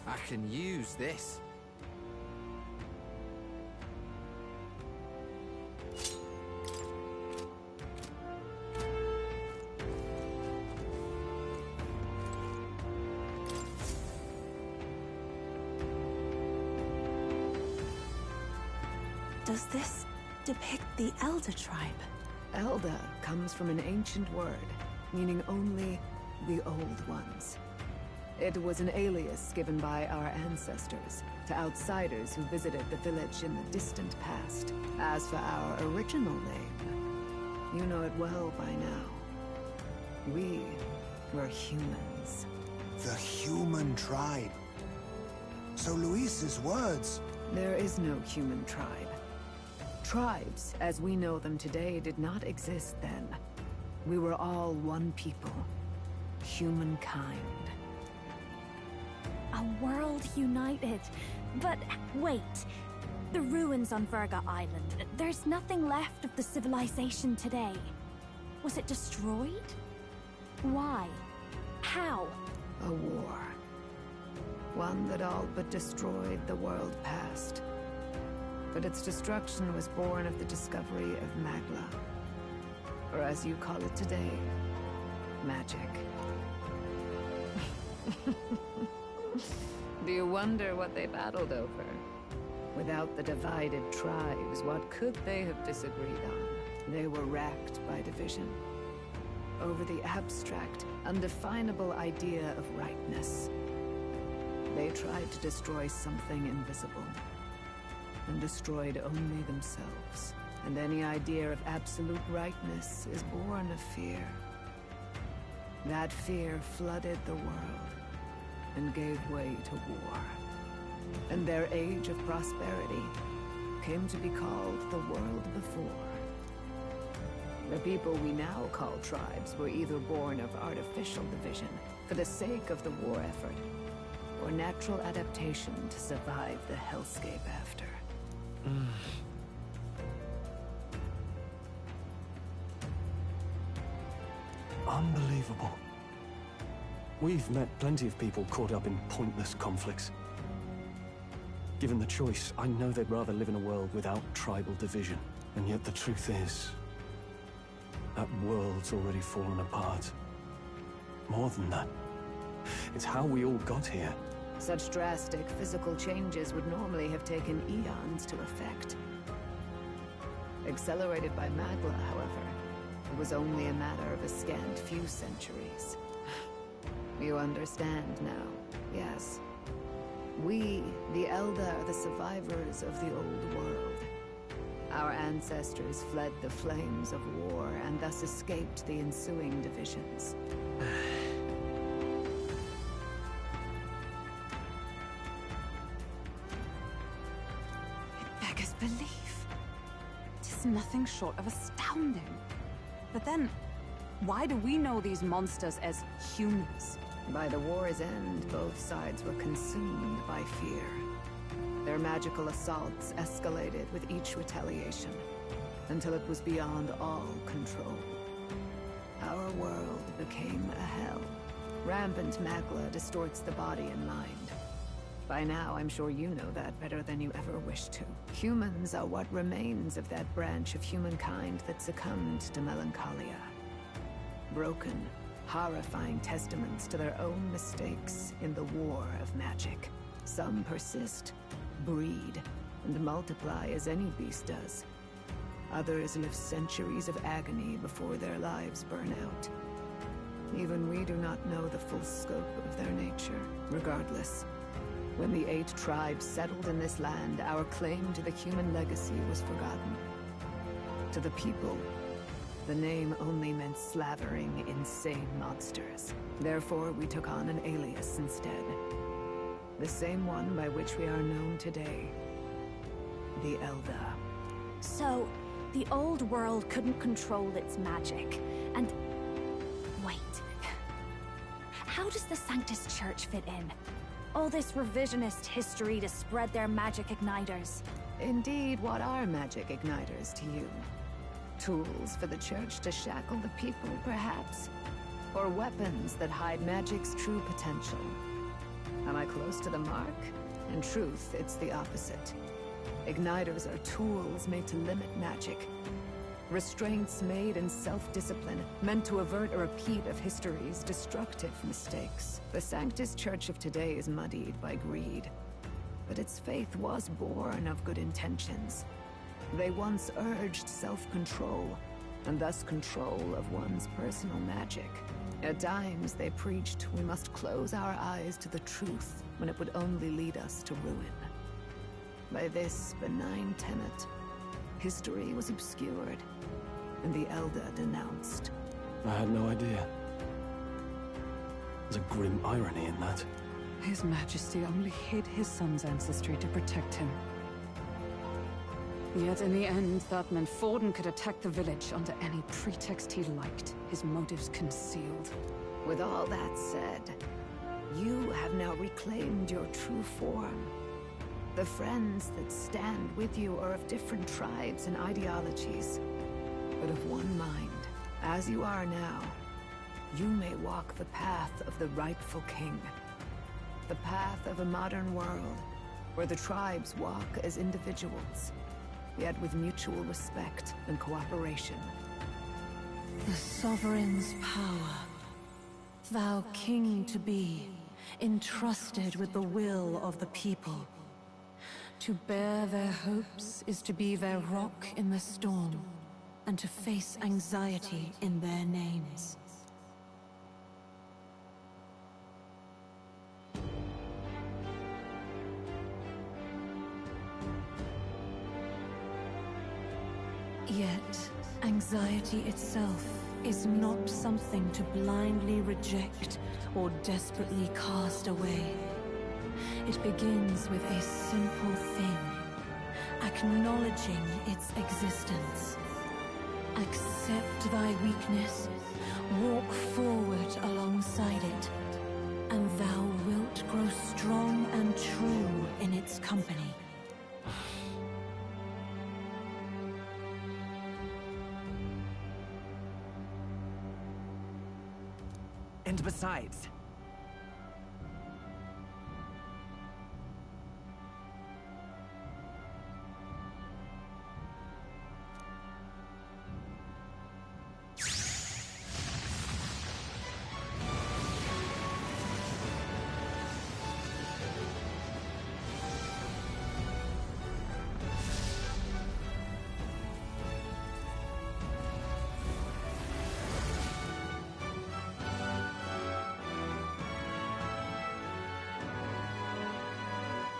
I can use this. Does this depict the Elder tribe? Elder comes from an ancient word, meaning only the Old Ones. It was an alias given by our ancestors to outsiders who visited the village in the distant past. As for our original name, you know it well by now. We were humans. The human tribe. So Luis's words... There is no human tribe. Tribes, as we know them today, did not exist then. We were all one people. Humankind. A world united. But wait. The ruins on Virga Island. There's nothing left of the civilization today. Was it destroyed? Why? How? A war. One that all but destroyed the world past. But its destruction was born of the discovery of Magla. Or as you call it today, magic. Do you wonder what they battled over? Without the divided tribes, what could they have disagreed on? They were racked by division. Over the abstract, undefinable idea of rightness. They tried to destroy something invisible, and destroyed only themselves. And any idea of absolute rightness is born of fear. That fear flooded the world, and gave way to war. And their age of prosperity came to be called the world before. The people we now call tribes were either born of artificial division for the sake of the war effort, or natural adaptation to survive the hellscape after. Unbelievable. We've met plenty of people caught up in pointless conflicts. Given the choice, I know they'd rather live in a world without tribal division. And yet the truth is, that world's already fallen apart. More than that, it's how we all got here. Such drastic physical changes would normally have taken eons to effect. Accelerated by Magla, however, it was only a matter of a scant few centuries. You understand now, yes. We, the Elder, are the survivors of the old world. Our ancestors fled the flames of war and thus escaped the ensuing divisions. It beggars belief. Tis nothing short of astounding. But then, why do we know these monsters as humans? By the war's end, both sides were consumed by fear. Their magical assaults escalated with each retaliation, until it was beyond all control. Our world became a hell. Rampant Magla distorts the body and mind. By now, I'm sure you know that better than you ever wished to. Humans are what remains of that branch of humankind that succumbed to melancholia. Broken, horrifying testaments to their own mistakes in the war of magic. Some persist, breed, and multiply as any beast does. Others live centuries of agony before their lives burn out. Even we do not know the full scope of their nature. Regardless, when the 8 tribes settled in this land, our claim to the human legacy was forgotten. To the people, the name only meant slavering, insane monsters. Therefore, we took on an alias instead. The same one by which we are known today. The Elder. So, the old world couldn't control its magic, and... Wait. How does the Sanctus Church fit in? All this revisionist history to spread their magic igniters. Indeed, what are magic igniters to you? Tools for the Church to shackle the people, perhaps? Or weapons that hide magic's true potential? Am I close to the mark? In truth, it's the opposite. Igniters are tools made to limit magic. Restraints made in self-discipline, meant to avert a repeat of history's destructive mistakes. The Sanctus Church of today is muddied by greed, but its faith was born of good intentions. They once urged self-control, and thus control of one's personal magic. At times, they preached we must close our eyes to the truth when it would only lead us to ruin. By this benign tenet, history was obscured, and the Elder denounced. I had no idea. There's a grim irony in that. His Majesty only hid his son's ancestry to protect him. Yet in the end, that meant Forden could attack the village under any pretext he liked, his motives concealed. With all that said, you have now reclaimed your true form. The friends that stand with you are of different tribes and ideologies, but of one mind. As you are now, you may walk the path of the rightful king. The path of a modern world, where the tribes walk as individuals, yet with mutual respect and cooperation. The Sovereign's power. Thou king to be, entrusted with the will of the people. To bear their hopes is to be their rock in the storm, and to face anxiety in their names. Yet, anxiety itself is not something to blindly reject or desperately cast away. It begins with a simple thing, acknowledging its existence. Accept thy weakness, walk forward alongside it, and thou wilt grow strong and true in its company. And besides...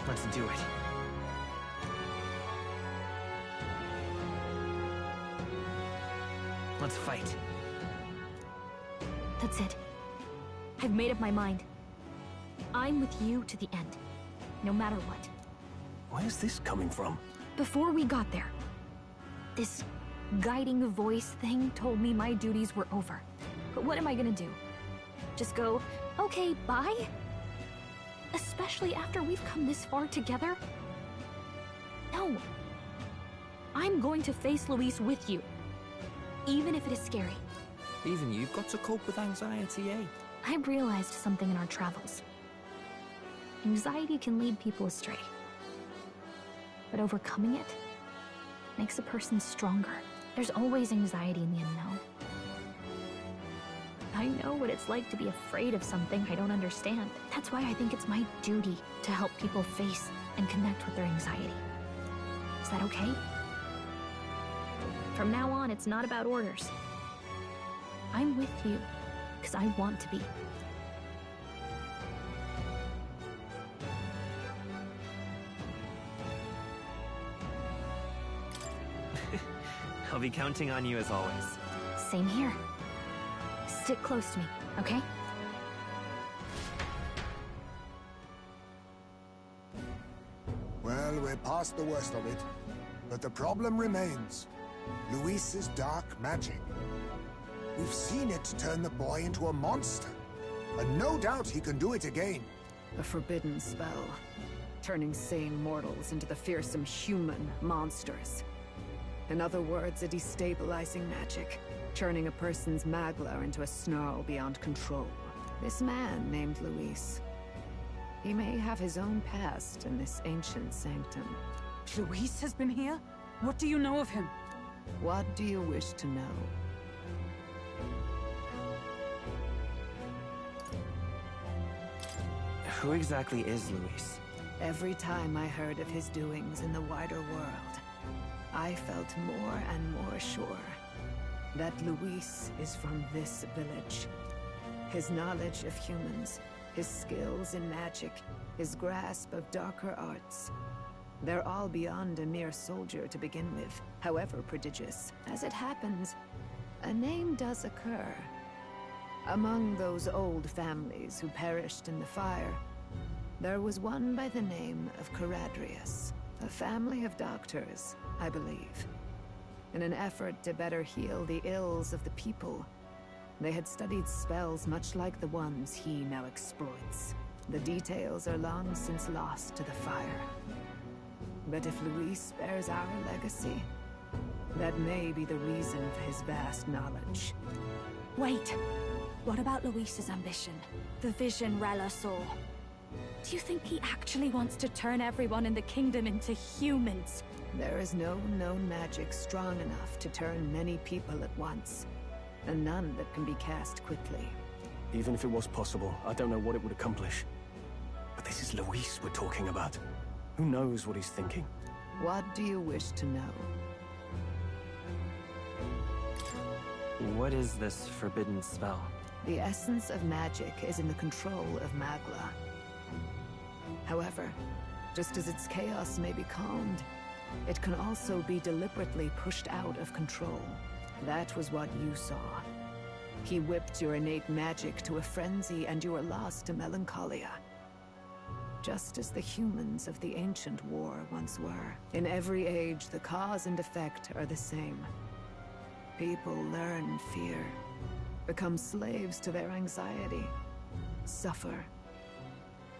Let's do it. Let's fight. That's it. I've made up my mind. I'm with you to the end, no matter what. Where's this coming from? Before we got there, this guiding voice thing told me my duties were over. But what am I gonna do? Just go, okay, bye? Especially after we've come this far together? No. I'm going to face Luis with you. Even if it is scary. Even you've got to cope with anxiety, eh? I realized something in our travels. Anxiety can lead people astray. But overcoming it makes a person stronger. There's always anxiety in the unknown. I know what it's like to be afraid of something I don't understand. That's why I think it's my duty to help people face and connect with their anxiety. Is that okay? From now on, it's not about orders. I'm with you, because I want to be. I'll be counting on you as always. Same here. Stick close to me, okay? Well, we're past the worst of it. But the problem remains. Luis's dark magic. We've seen it turn the boy into a monster. And no doubt he can do it again. A forbidden spell. Turning sane mortals into the fearsome human monsters. In other words, a destabilizing magic. Turning a person's magla into a snarl beyond control. This man named Luis. He may have his own past in this ancient sanctum. Luis has been here? What do you know of him? What do you wish to know? Who exactly is Luis? Every time I heard of his doings in the wider world, I felt more and more sure that Luis is from this village. His knowledge of humans, his skills in magic, his grasp of darker arts. They're all beyond a mere soldier to begin with, however prodigious. As it happens, a name does occur. Among those old families who perished in the fire, there was one by the name of Caradrius, a family of doctors, I believe. In an effort to better heal the ills of the people, they had studied spells much like the ones he now exploits. The details are long since lost to the fire. But if Luis bears our legacy, that may be the reason for his vast knowledge. Wait! What about Luis's ambition? The vision Rella saw? Do you think he actually wants to turn everyone in the kingdom into humans? There is no known magic strong enough to turn many people at once. and none that can be cast quickly. Even if it was possible, I don't know what it would accomplish. But this is Luis we're talking about. Who knows what he's thinking? What do you wish to know? What is this forbidden spell? The essence of magic is in the control of Magla. However, just as its chaos may be calmed, it can also be deliberately pushed out of control. That was what you saw. He whipped your innate magic to a frenzy and you were lost to melancholia. Just as the humans of the ancient war once were. In every age, the cause and effect are the same. People learn fear, become slaves to their anxiety, suffer,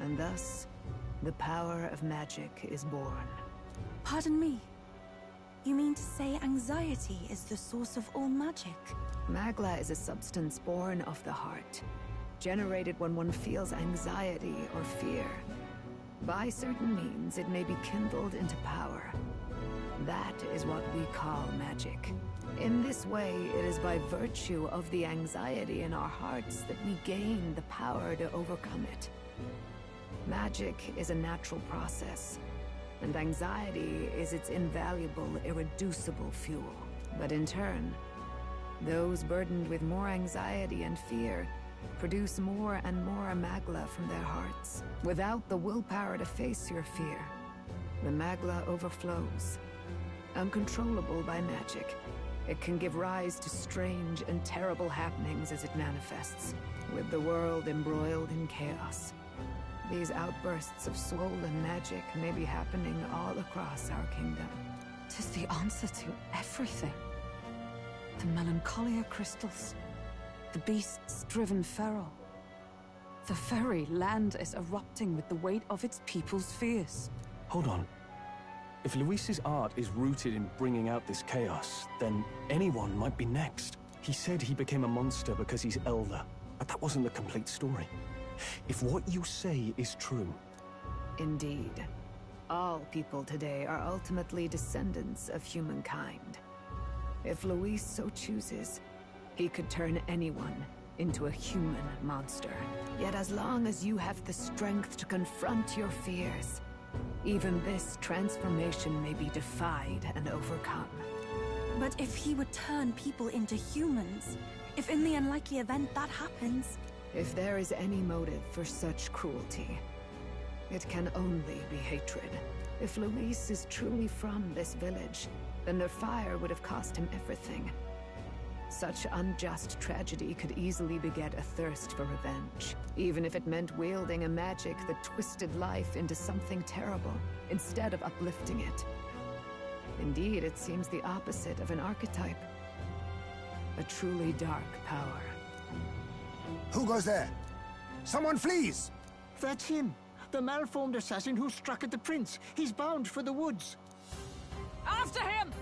and thus, the power of magic is born. Pardon me. You mean to say anxiety is the source of all magic? Magla is a substance born of the heart, generated when one feels anxiety or fear. By certain means, it may be kindled into power. That is what we call magic. In this way, it is by virtue of the anxiety in our hearts that we gain the power to overcome it. Magic is a natural process, and anxiety is its invaluable, irreducible fuel. But in turn, those burdened with more anxiety and fear produce more and more Magla from their hearts. Without the willpower to face your fear, the Magla overflows. Uncontrollable by magic, it can give rise to strange and terrible happenings as it manifests, with the world embroiled in chaos. These outbursts of swollen magic may be happening all across our kingdom. 'Tis the answer to everything. The melancholia crystals, the beasts driven feral. The very land is erupting with the weight of its people's fears. Hold on. If Luis's art is rooted in bringing out this chaos, then anyone might be next. He said he became a monster because he's elder, but that wasn't the complete story. If what you say is true... Indeed. All people today are ultimately descendants of humankind. If Luis so chooses, he could turn anyone into a human monster. Yet as long as you have the strength to confront your fears, even this transformation may be defied and overcome. But if he would turn people into humans, if in the unlikely event that happens... If there is any motive for such cruelty, it can only be hatred. If Luis is truly from this village, then their fire would have cost him everything. Such unjust tragedy could easily beget a thirst for revenge, even if it meant wielding a magic that twisted life into something terrible, instead of uplifting it. Indeed, it seems the opposite of an archetype. A truly dark power. Who goes there? Someone flees! That's him. The malformed assassin who struck at the prince. He's bound for the woods. After him!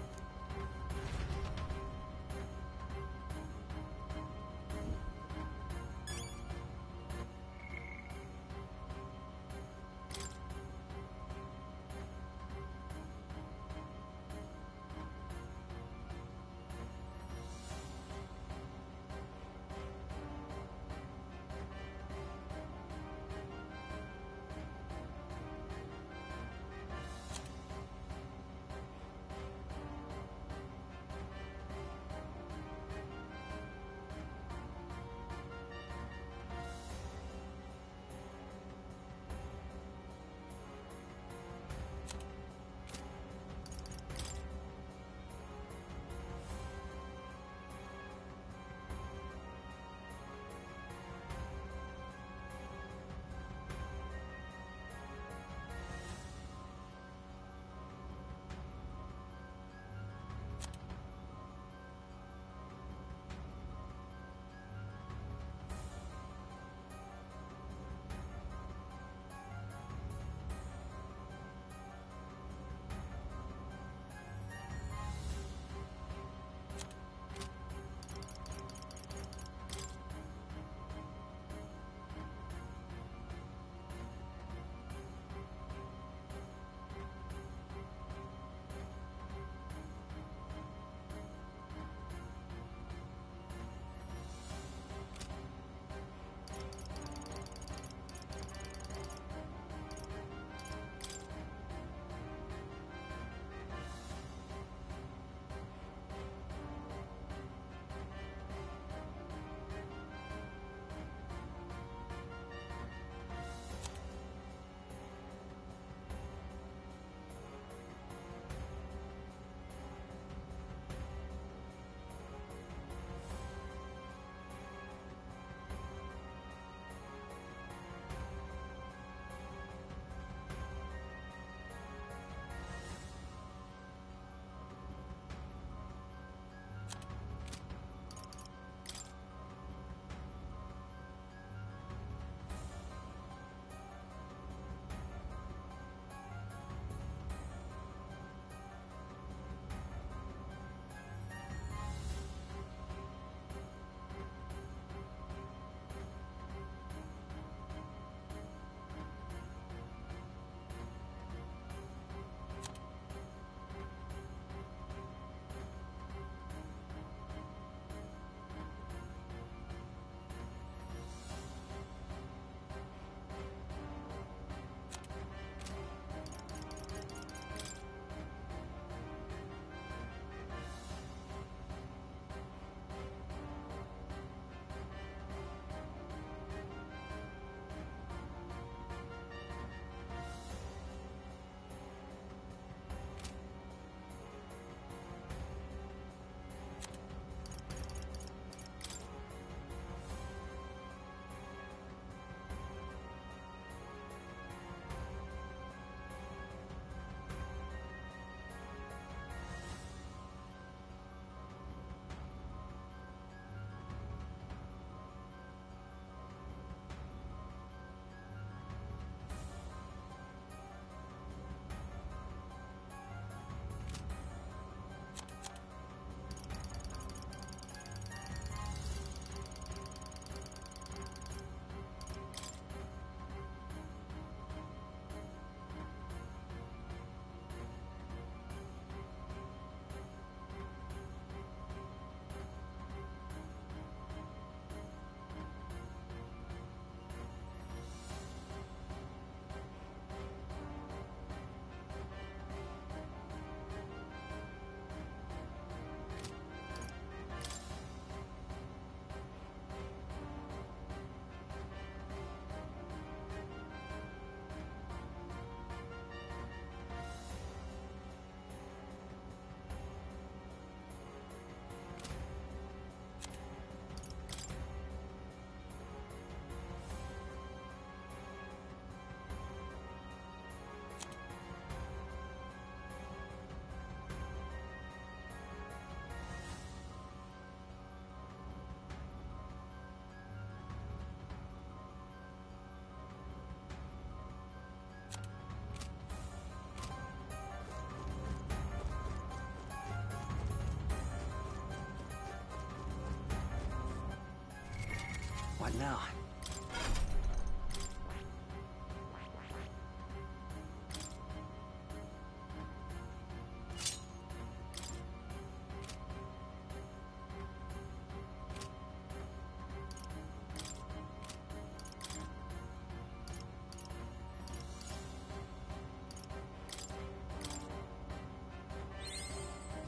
What now?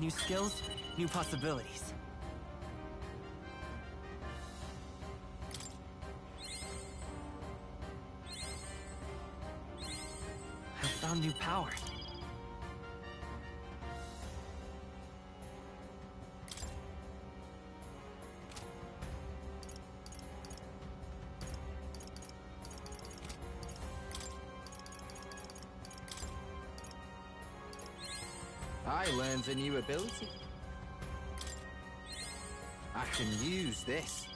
New skills, new possibilities. I found new power. I learned a new ability. I can use this.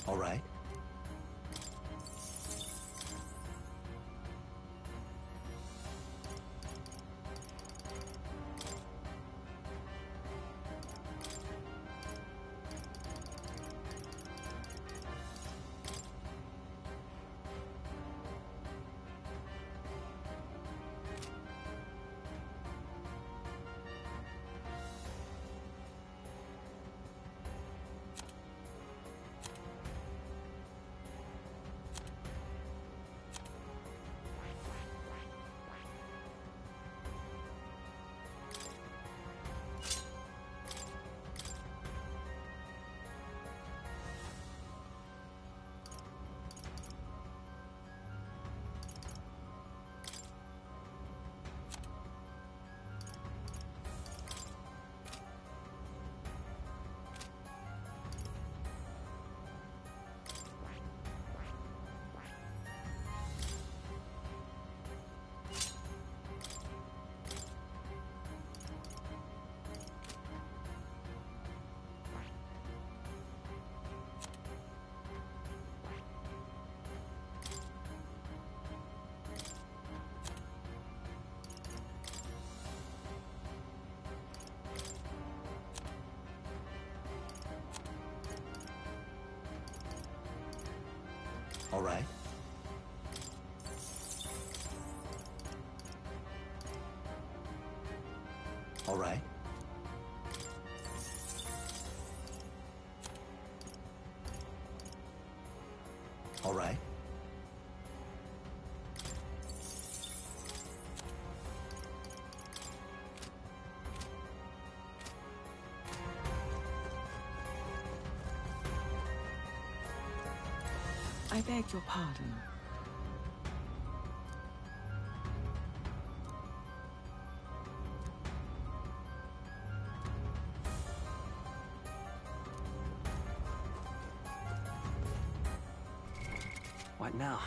All right. All right. All right. All right. I beg your pardon. What now?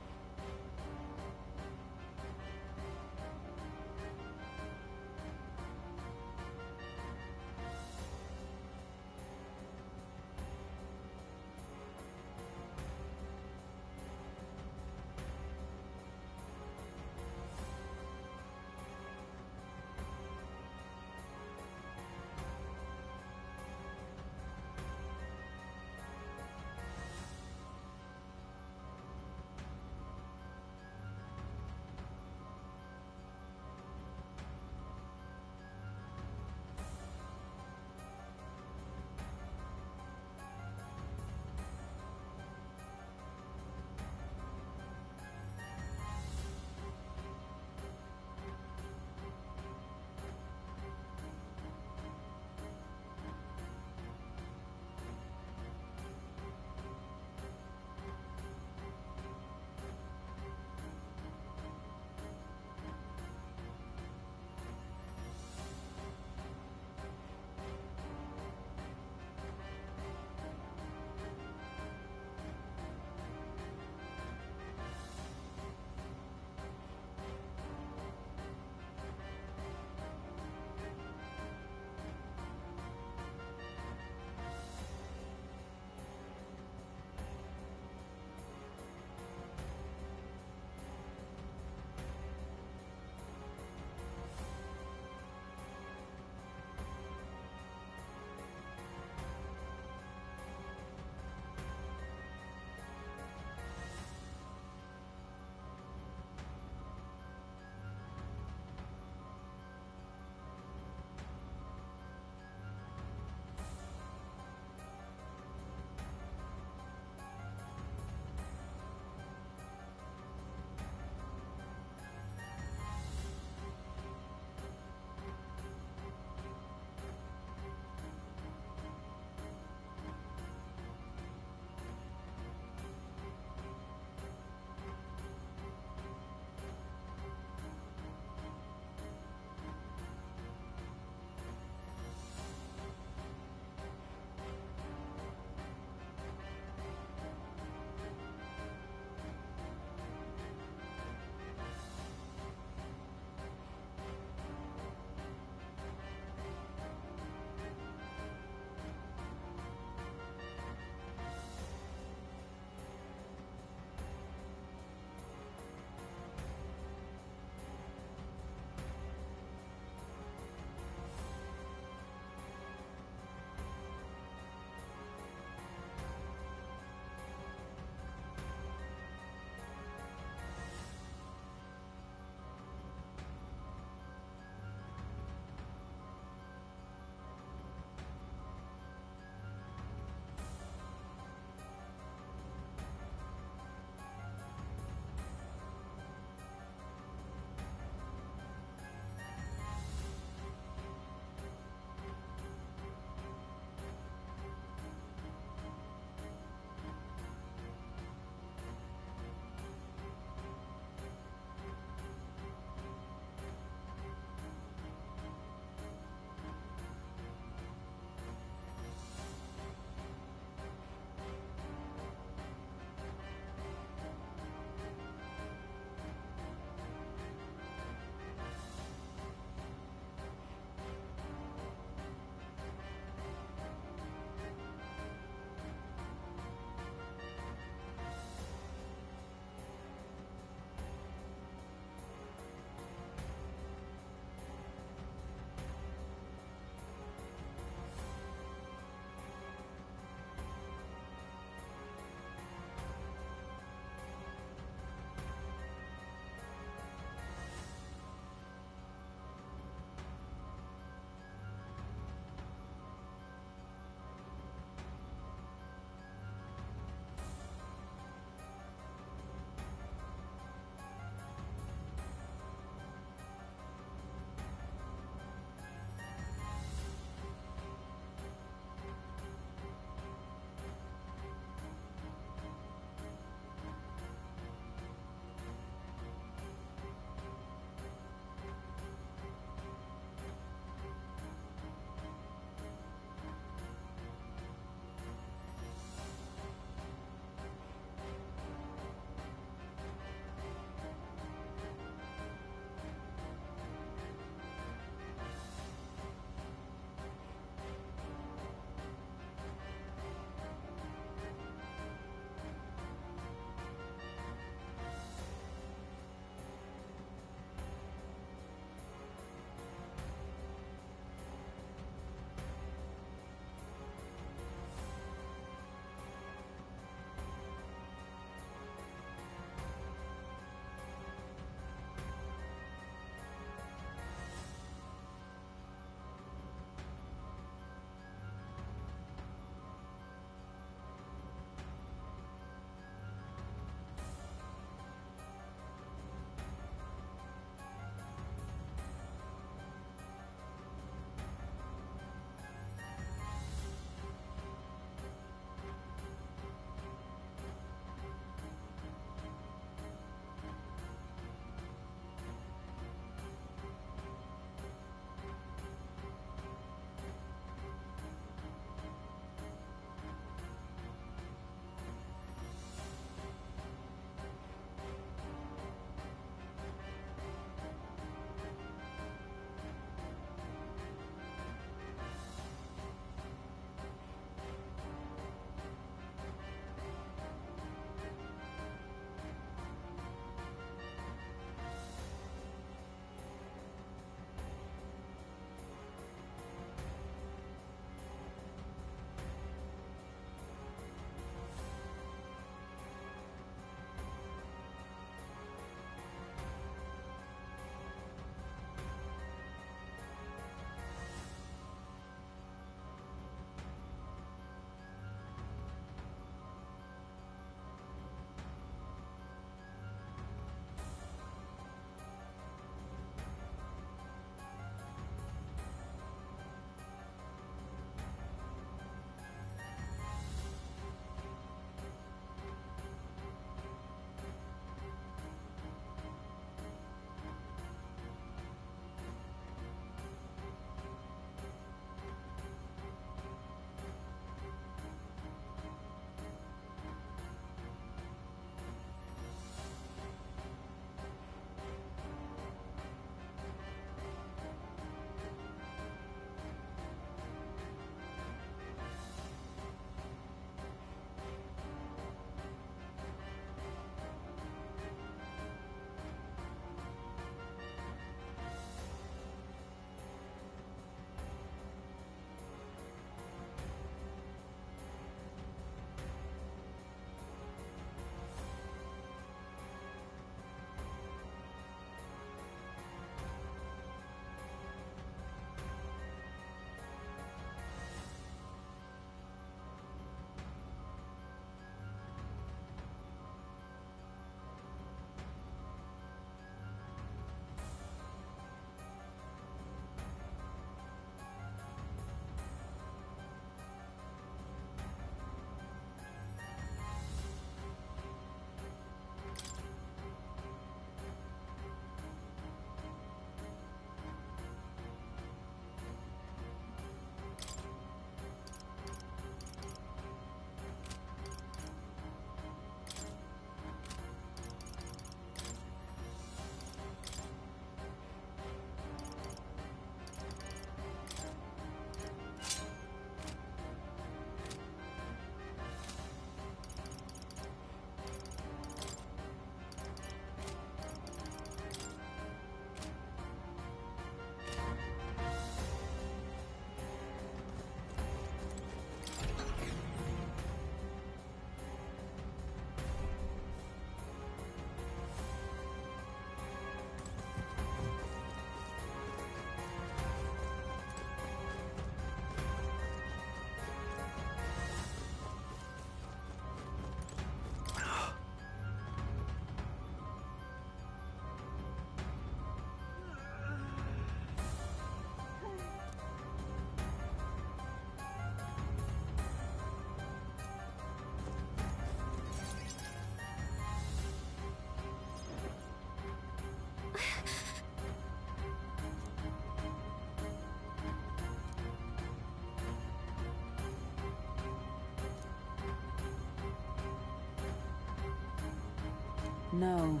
No.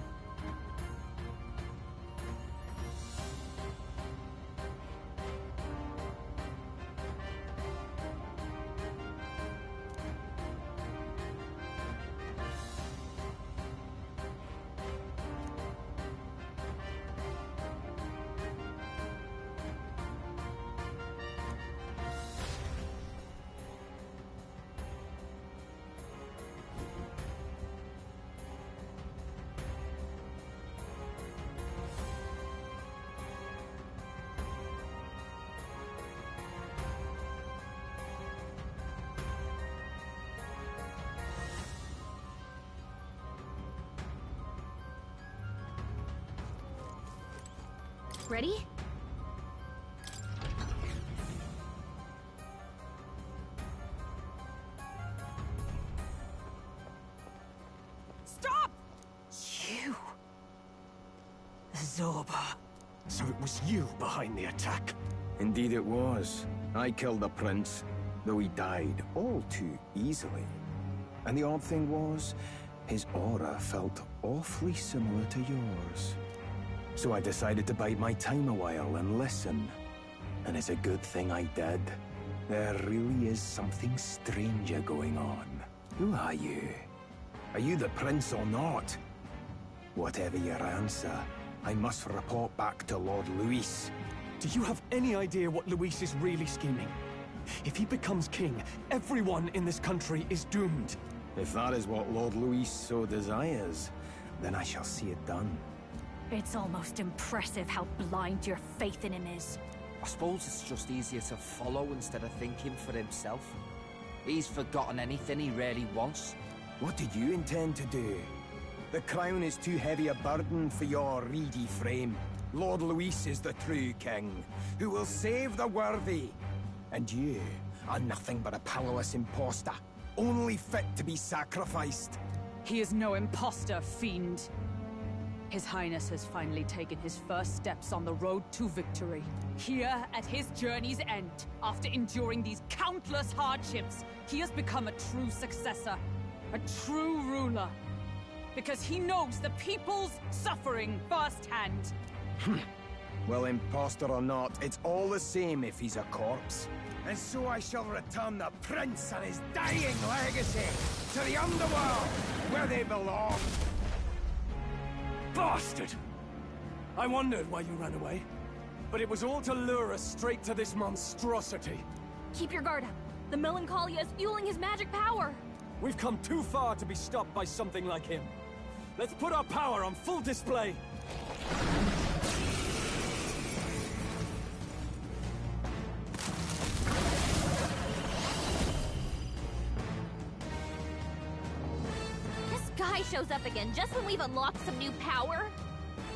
Ready? Stop! You! Zorba. So it was you behind the attack? Indeed it was. I killed the prince, though he died all too easily. And the odd thing was, his aura felt awfully similar to yours. So I decided to bide my time a while and listen. And it's a good thing I did. There really is something stranger going on. Who are you? Are you the prince or not? Whatever your answer, I must report back to Lord Luis. Do you have any idea what Luis is really scheming? If he becomes king, everyone in this country is doomed. If that is what Lord Luis so desires, then I shall see it done. It's almost impressive how blind your faith in him is. I suppose it's just easier to follow instead of thinking for himself. He's forgotten anything he really wants. What did you intend to do? The crown is too heavy a burden for your reedy frame. Lord Luis is the true king, who will save the worthy. And you are nothing but a powerless imposter, only fit to be sacrificed. He is no imposter, fiend. His Highness has finally taken his first steps on the road to victory. Here, at his journey's end, after enduring these countless hardships, he has become a true successor, a true ruler. Because he knows the people's suffering firsthand. Well, imposter or not, it's all the same if he's a corpse. And so I shall return the prince and his dying legacy to the underworld, where they belong. Bastard! I wondered why you ran away, but it was all to lure us straight to this monstrosity. Keep your guard up. The Melancholia is fueling his magic power. We've come too far to be stopped by something like him. Let's put our power on full display. This guy shows up again just when we've unlocked some new power.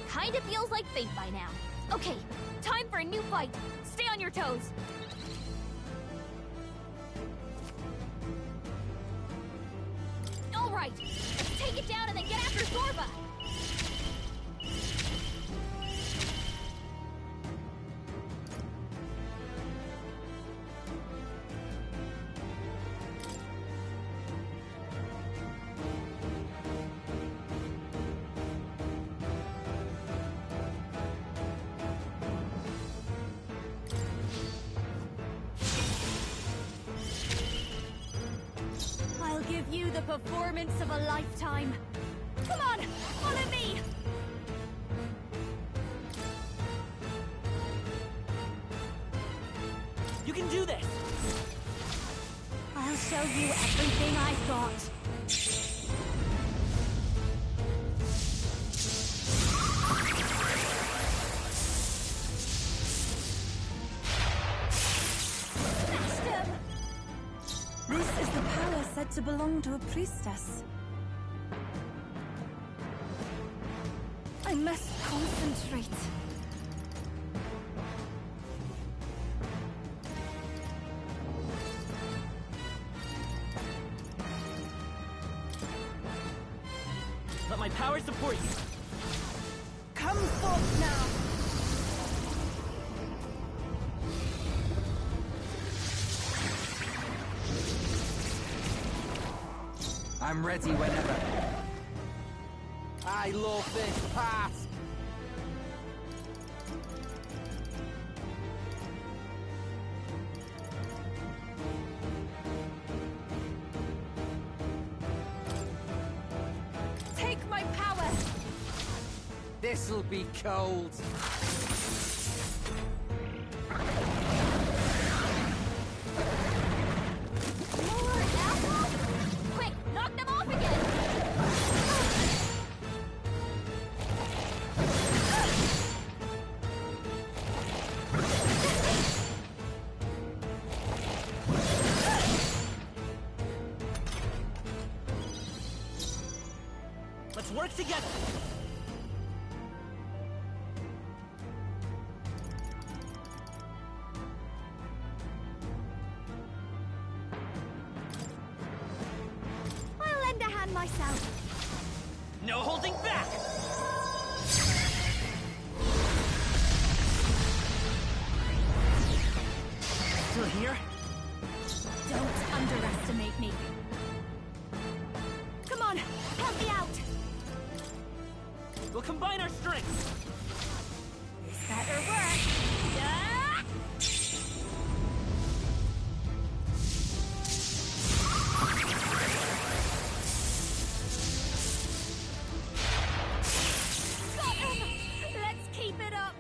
Kinda feels like fate by now. Okay, time for a new fight. Stay on your toes. All right, let's take it down and then get after Zorba. I'll give you the performance of a lifetime. Come on, follow me! You can do this! I'll show you everything I've got. This is the power said to belong to a priestess. I must concentrate. Let my power support you! Come forth now! I'm ready whenever. I love this part! Take my power! This'll be cold. More apples? Quick, knock them off again! Let's work together! I'll lend a hand myself. No holding back! Still here? Don't underestimate me. Come on, help me out. We'll combine our strengths! This better work. Yeah! Got him! Let's keep it up.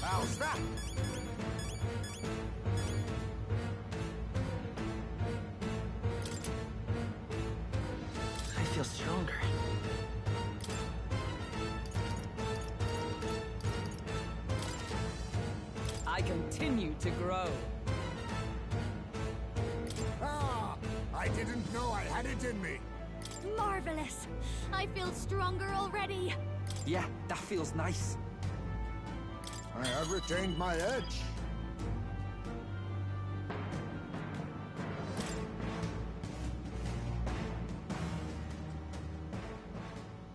How's that? I feel stronger. I continue to grow. Ah! I didn't know I had it in me. Marvelous. I feel stronger already. Yeah, that feels nice. I have retained my edge.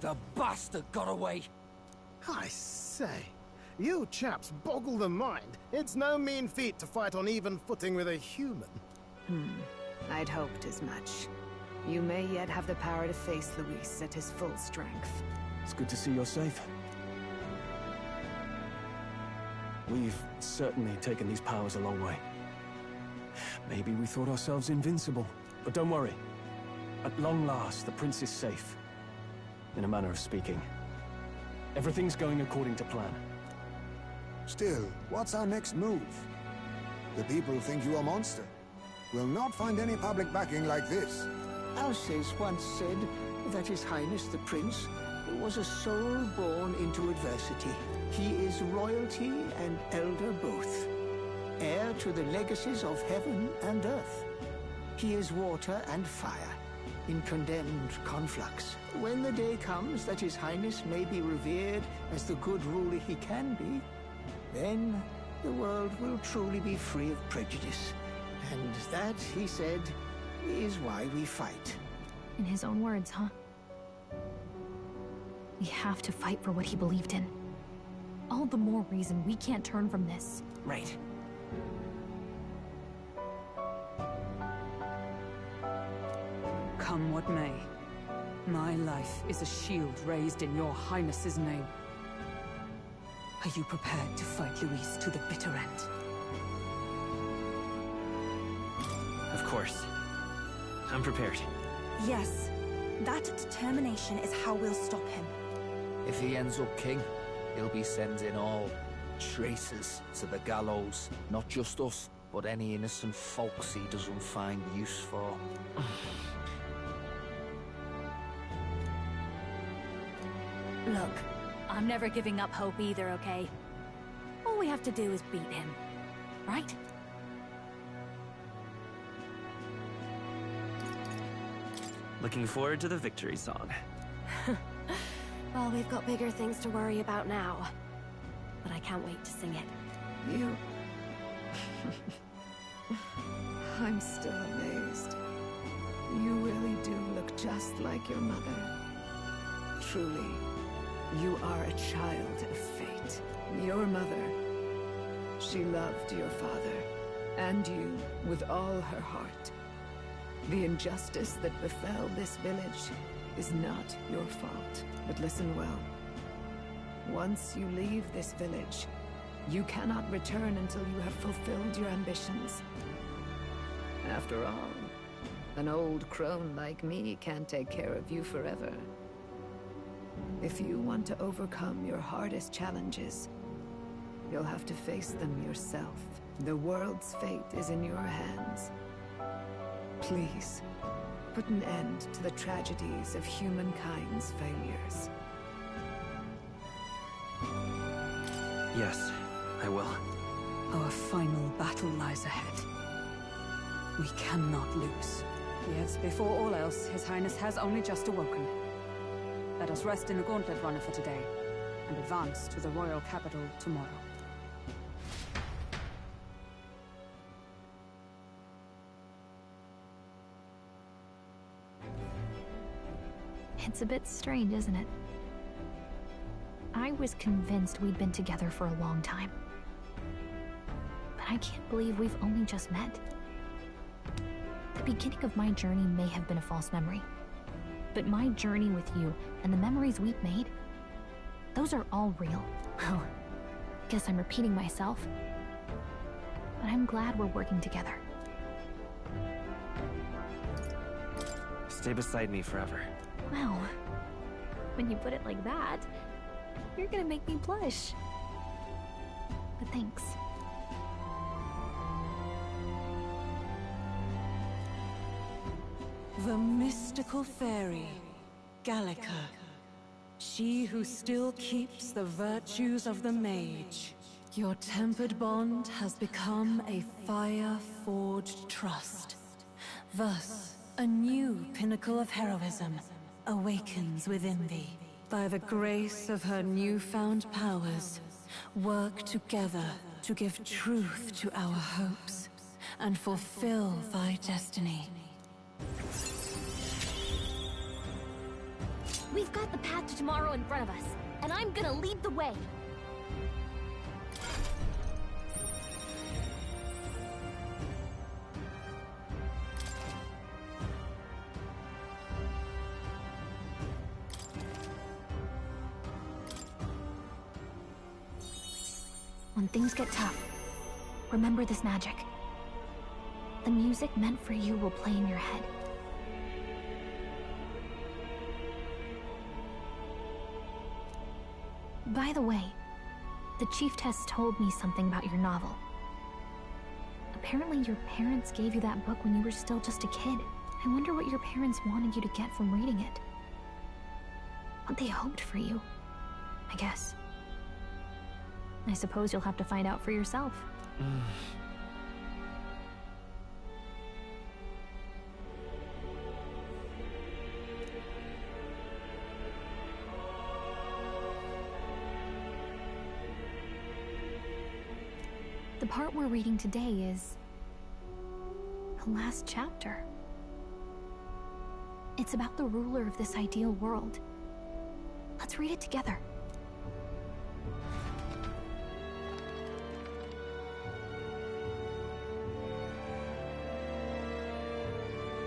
The bastard got away. I say, you chaps boggle the mind. It's no mean feat to fight on even footing with a human. I'd hoped as much. You may yet have the power to face Luis at his full strength. It's good to see you're safe. We've certainly taken these powers a long way. Maybe we thought ourselves invincible, but don't worry. At long last, the prince is safe. In a manner of speaking. Everything's going according to plan. Still, what's our next move? The people think you a monster. We'll not find any public backing like this. Alces once said that His Highness the Prince was a soul born into adversity. He is royalty and elder both, heir to the legacies of heaven and earth. He is water and fire, in condemned conflux. When the day comes that His Highness may be revered as the good ruler he can be, then the world will truly be free of prejudice. And that, he said, is why we fight. In his own words, huh? We have to fight for what he believed in. All the more reason we can't turn from this. Right. Come what may, my life is a shield raised in your highness's name. Are you prepared to fight Luis to the bitter end? Of course. I'm prepared. Yes, that determination is how we'll stop him. If he ends up king, he'll be sending all traitors to the gallows. Not just us, but any innocent folks he doesn't find use for. Look, I'm never giving up hope either, okay? All we have to do is beat him, right? Looking forward to the victory song. Well, we've got bigger things to worry about now. But I can't wait to sing it. You... I'm still amazed. You really do look just like your mother. Truly, You are a child of fate. Your mother, she loved your father, and you with all her heart. The injustice that befell this village is not your fault. But listen well. Once you leave this village, you cannot return until you have fulfilled your ambitions. After all, an old crone like me can't take care of you forever. If you want to overcome your hardest challenges, you'll have to face them yourself. The world's fate is in your hands. Please, put an end to the tragedies of humankind's failures. Yes, I will. Our final battle lies ahead. We cannot lose. Yes, before all else, His Highness has only just awoken. Let us rest in the Gauntlet Runner for today, and advance to the royal capital tomorrow. It's a bit strange, isn't it? I was convinced we'd been together for a long time. But I can't believe we've only just met. The beginning of my journey may have been a false memory. But my journey with you and the memories we've made, those are all real. Oh, guess I'm repeating myself. But I'm glad we're working together. Stay beside me forever. Well, when you put it like that, you're gonna make me blush. But thanks. The mystical fairy, Gallica. She who still keeps the virtues of the mage. Your tempered bond has become a fire-forged trust. Thus, a new pinnacle of heroism awakens within thee. By the grace of her newfound powers, work together to give truth to our hopes and fulfill thy destiny. We've got the path to tomorrow in front of us, and I'm gonna lead the way. When things get tough, remember this magic. The music meant for you will play in your head. By the way, the Chieftess told me something about your novel. Apparently your parents gave you that book when you were still just a kid. I wonder what your parents wanted you to get from reading it. What they hoped for you, I guess. I suppose you'll have to find out for yourself. The part we're reading today is the last chapter. It's about the ruler of this ideal world. Let's read it together.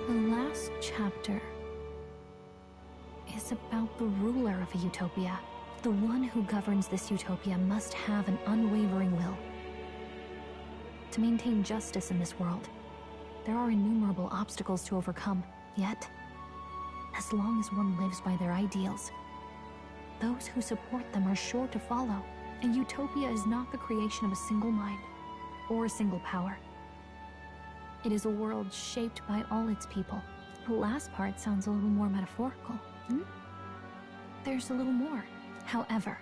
The last chapter is about the ruler of a utopia. The one who governs this utopia must have an unwavering will. To maintain justice in this world, there are innumerable obstacles to overcome. Yet, as long as one lives by their ideals, those who support them are sure to follow. A utopia is not the creation of a single mind or a single power. It is a world shaped by all its people. The last part sounds a little more metaphorical. There's a little more. However,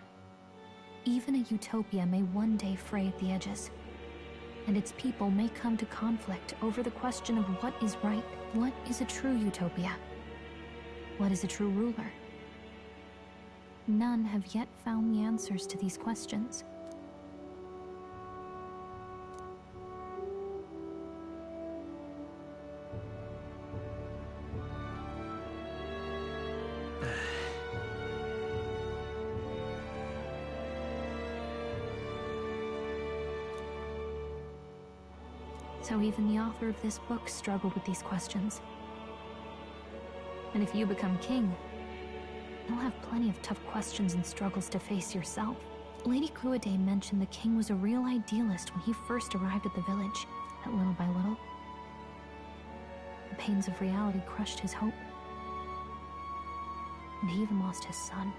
even a utopia may one day fray at the edges, and its people may come to conflict over the question of what is right. What is a true utopia? What is a true ruler? None have yet found the answers to these questions. So even the author of this book struggled with these questions. And if you become king, you'll have plenty of tough questions and struggles to face yourself. Lady Cruaday mentioned the king was a real idealist when he first arrived at the village, that little by little, the pains of reality crushed his hope. And he even lost his son.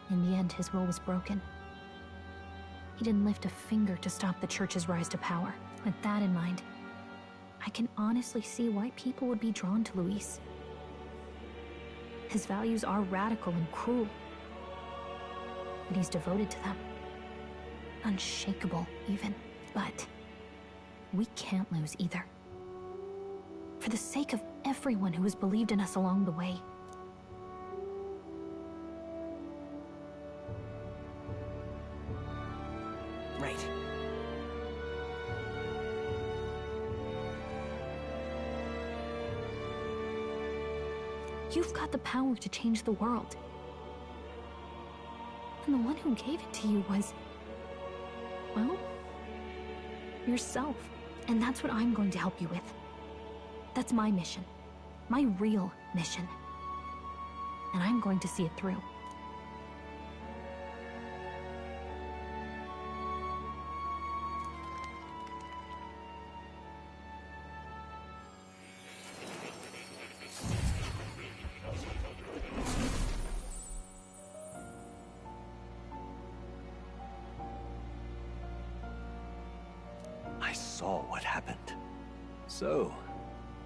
In the end, his will was broken. He didn't lift a finger to stop the church's rise to power. With that in mind, I can honestly see why people would be drawn to Luis. His values are radical and cruel, but he's devoted to them. Unshakable, even. But we can't lose either. For the sake of everyone who has believed in us along the way. Right. You've got the power to change the world. And the one who gave it to you was, well, yourself. And that's what I'm going to help you with. That's my mission. My real mission. And I'm going to see it through. I saw what happened. So,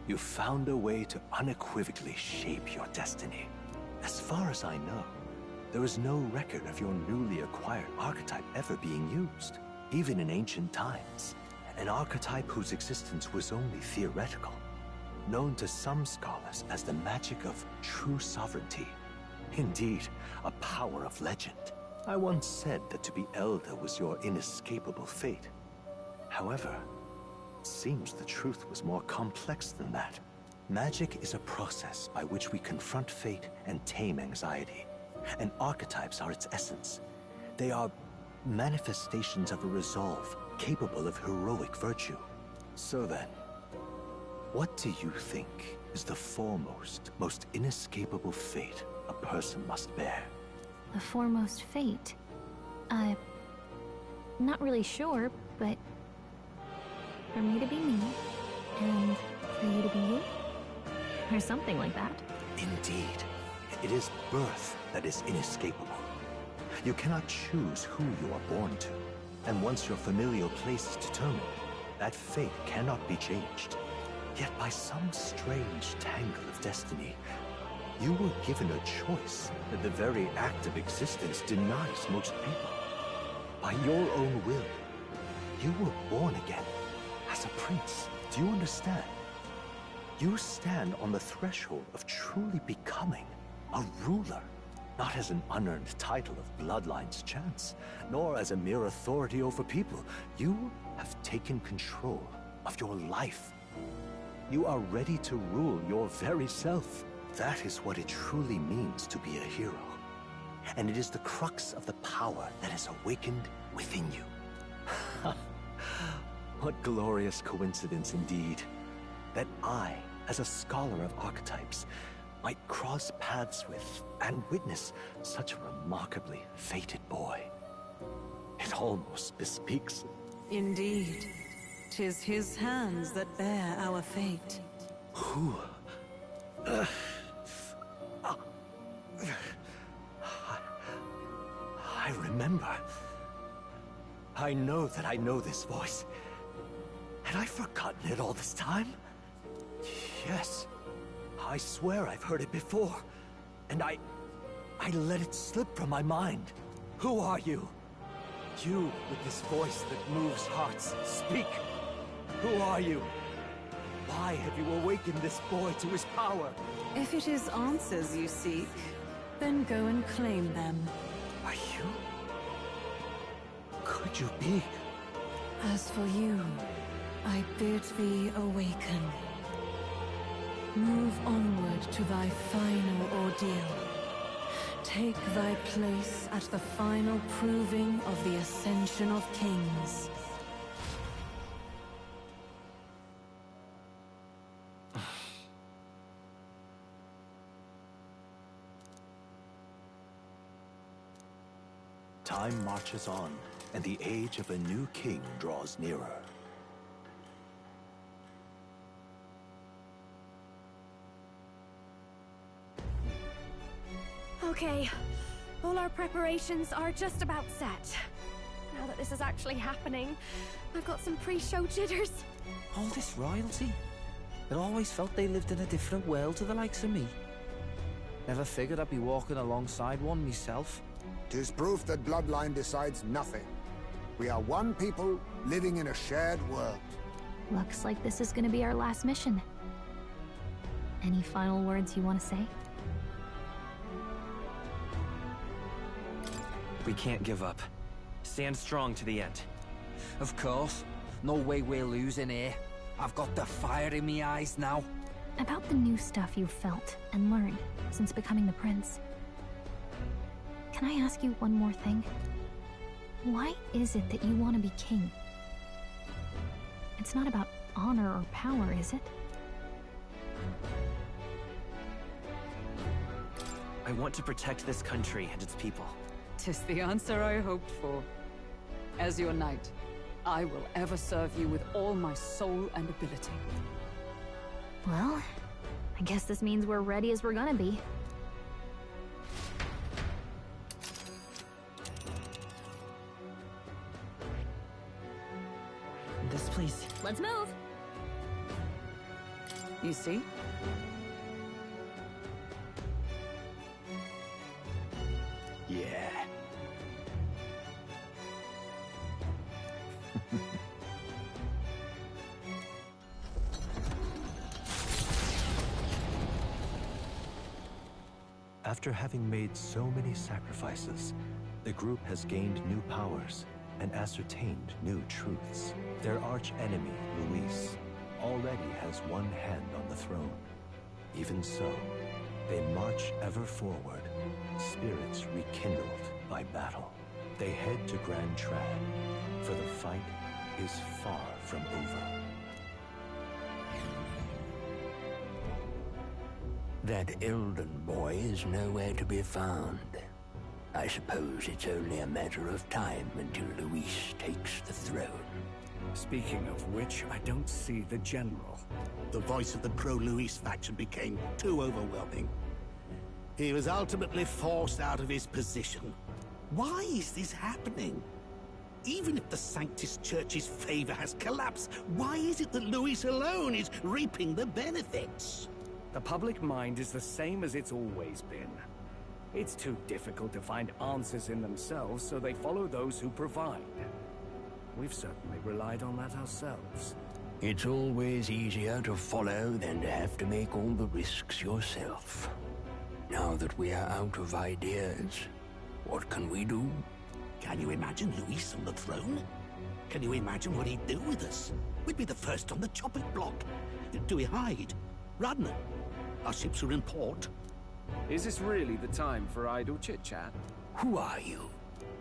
you found a way to unequivocally shape your destiny. As far as I know, there is no record of your newly acquired archetype ever being used, even in ancient times. An archetype whose existence was only theoretical, known to some scholars as the magic of true sovereignty. Indeed, a power of legend. I once said that to be elder was your inescapable fate. However, it seems the truth was more complex than that. Magic is a process by which we confront fate and tame anxiety. And archetypes are its essence. They are manifestations of a resolve capable of heroic virtue. So then, what do you think is the foremost, most inescapable fate a person must bear? The foremost fate? Not really sure, but for me to be me, and for you to be you? Or something like that. Indeed. It is birth that is inescapable. You cannot choose who you are born to. And once your familial place is determined, that fate cannot be changed. Yet by some strange tangle of destiny, you were given a choice that the very act of existence denies most people. By your own will, you were born again. As a prince, do you understand? You stand on the threshold of truly becoming a ruler, not as an unearned title of bloodline's chance, nor as a mere authority over people. You have taken control of your life. You are ready to rule your very self. That is what it truly means to be a hero. And it is the crux of the power that is awakened within you. What glorious coincidence indeed, that I, as a scholar of archetypes, might cross paths with and witness such a remarkably fated boy. It almost bespeaks... Indeed. 'Tis his hands that bear our fate. Who? I remember. I know that I know this voice. Had I forgotten it all this time? Yes. I swear I've heard it before. And I let it slip from my mind. Who are you? You with this voice that moves hearts. Speak. Who are you? Why have you awakened this boy to his power? If it is answers you seek, then go and claim them. Are you? Could you be? As for you, I bid thee awaken. Move onward to thy final ordeal. Take thy place at the final proving of the Ascension of Kings. Time marches on, and the age of a new king draws nearer. Okay, all our preparations are just about set. Now that this is actually happening, I've got some pre-show jitters. All this royalty? I always felt they lived in a different world to the likes of me. Never figured I'd be walking alongside one myself. 'Tis proof that bloodline decides nothing. We are one people living in a shared world. Looks like this is gonna be our last mission. Any final words you want to say? We can't give up. Stand strong to the end. Of course. No way we're losing here. I've got the fire in me eyes now. About the new stuff you've felt and learned since becoming the prince. Can I ask you one more thing? Why is it that you want to be king? It's not about honor or power, is it? I want to protect this country and its people. 'Tis the answer I hoped for. As your knight, I will ever serve you with all my soul and ability. Well, I guess this means we're ready as we're gonna be. This place. Let's move. You see? Yeah. After having made so many sacrifices, the group has gained new powers and ascertained new truths. Their arch-enemy, Luis, already has one hand on the throne. Even so, they march ever forward, spirits rekindled by battle. They head to Grand Trad, for the fight is far from over. That Elden boy is nowhere to be found. I suppose it's only a matter of time until Luis takes the throne. Speaking of which, I don't see the general. The voice of the pro-Luis faction became too overwhelming. He was ultimately forced out of his position. Why is this happening? Even if the Sanctus Church's favor has collapsed, why is it that Luis alone is reaping the benefits? The public mind is the same as it's always been. It's too difficult to find answers in themselves, so they follow those who provide. We've certainly relied on that ourselves. It's always easier to follow than to have to make all the risks yourself. Now that we are out of ideas, what can we do? Can you imagine Luis on the throne? Can you imagine what he'd do with us? We'd be the first on the chopping block. Do we hide? Run? Our ships are in port. Is this really the time for idle chit-chat? Who are you?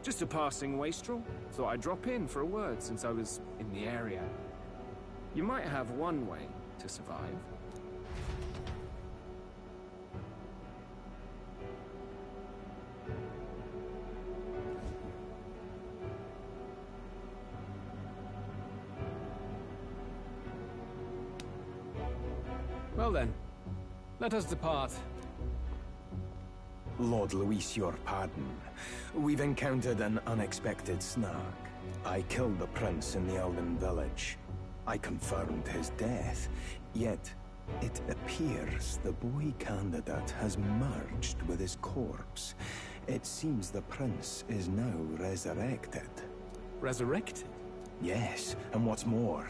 Just a passing wastrel. Thought I'd drop in for a word since I was in the area. You might have one way to survive. Well then, let us depart. Lord Luis, your pardon. We've encountered an unexpected snag. I killed the prince in the Elden village. I confirmed his death, yet it appears the boy candidate has merged with his corpse. It seems the prince is now resurrected. Resurrected? Yes, and what's more,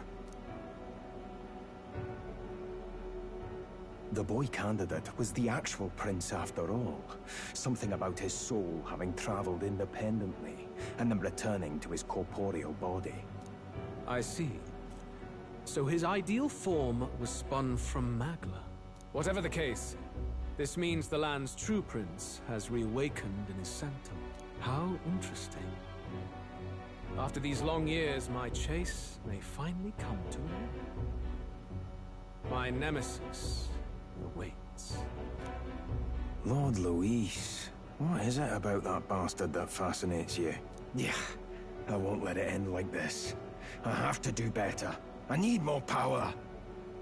the boy candidate was the actual prince after all. Something about his soul having traveled independently, and then returning to his corporeal body. I see. So his ideal form was spun from Magla. Whatever the case, this means the land's true prince has reawakened in his sanctum. How interesting. After these long years, my chase may finally come to an end. My nemesis awaits. Lord Luis, what is it about that bastard that fascinates you? Yeah, I won't let it end like this. I have to do better. I need more power.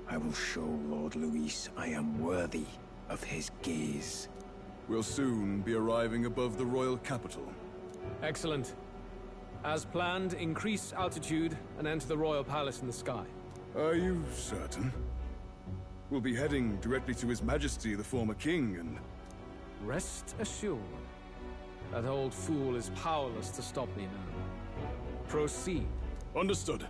I will show Lord Luis I am worthy of his gaze. We'll soon be arriving above the royal capital. Excellent. As planned, increase altitude and enter the royal palace in the sky. Are you certain? We'll be heading directly to His Majesty, the former king, and... Rest assured, that old fool is powerless to stop me now. Proceed. Understood.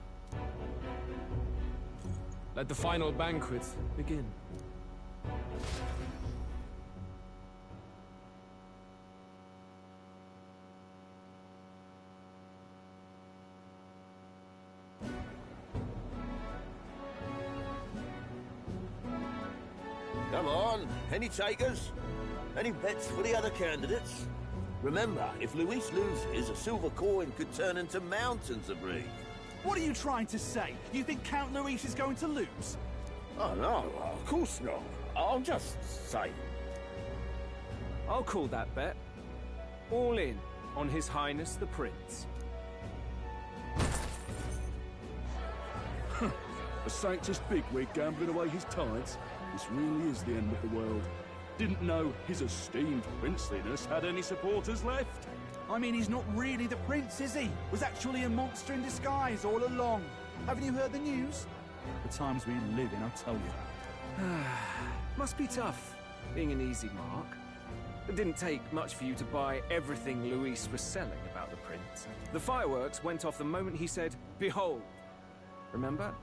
Let the final banquet begin. Come on, any takers? Any bets for the other candidates? Remember, if Luis loses, a silver coin could turn into mountains of Reeve. What are you trying to say? You think Count Luis is going to lose? Oh, no, of course not. I'm just saying. I'll call that bet. All in on His Highness the Prince. A Sanctus bigwig gambling away his tides? This really is the end of the world. Didn't know his esteemed princeliness had any supporters left. I mean, he's not really the prince, is he? Was actually a monster in disguise all along. Haven't you heard the news? The times we live in, I'll tell you. Must be tough, being an easy mark. It didn't take much for you to buy everything Luis was selling about the prince. The fireworks went off the moment he said, "Behold." Remember?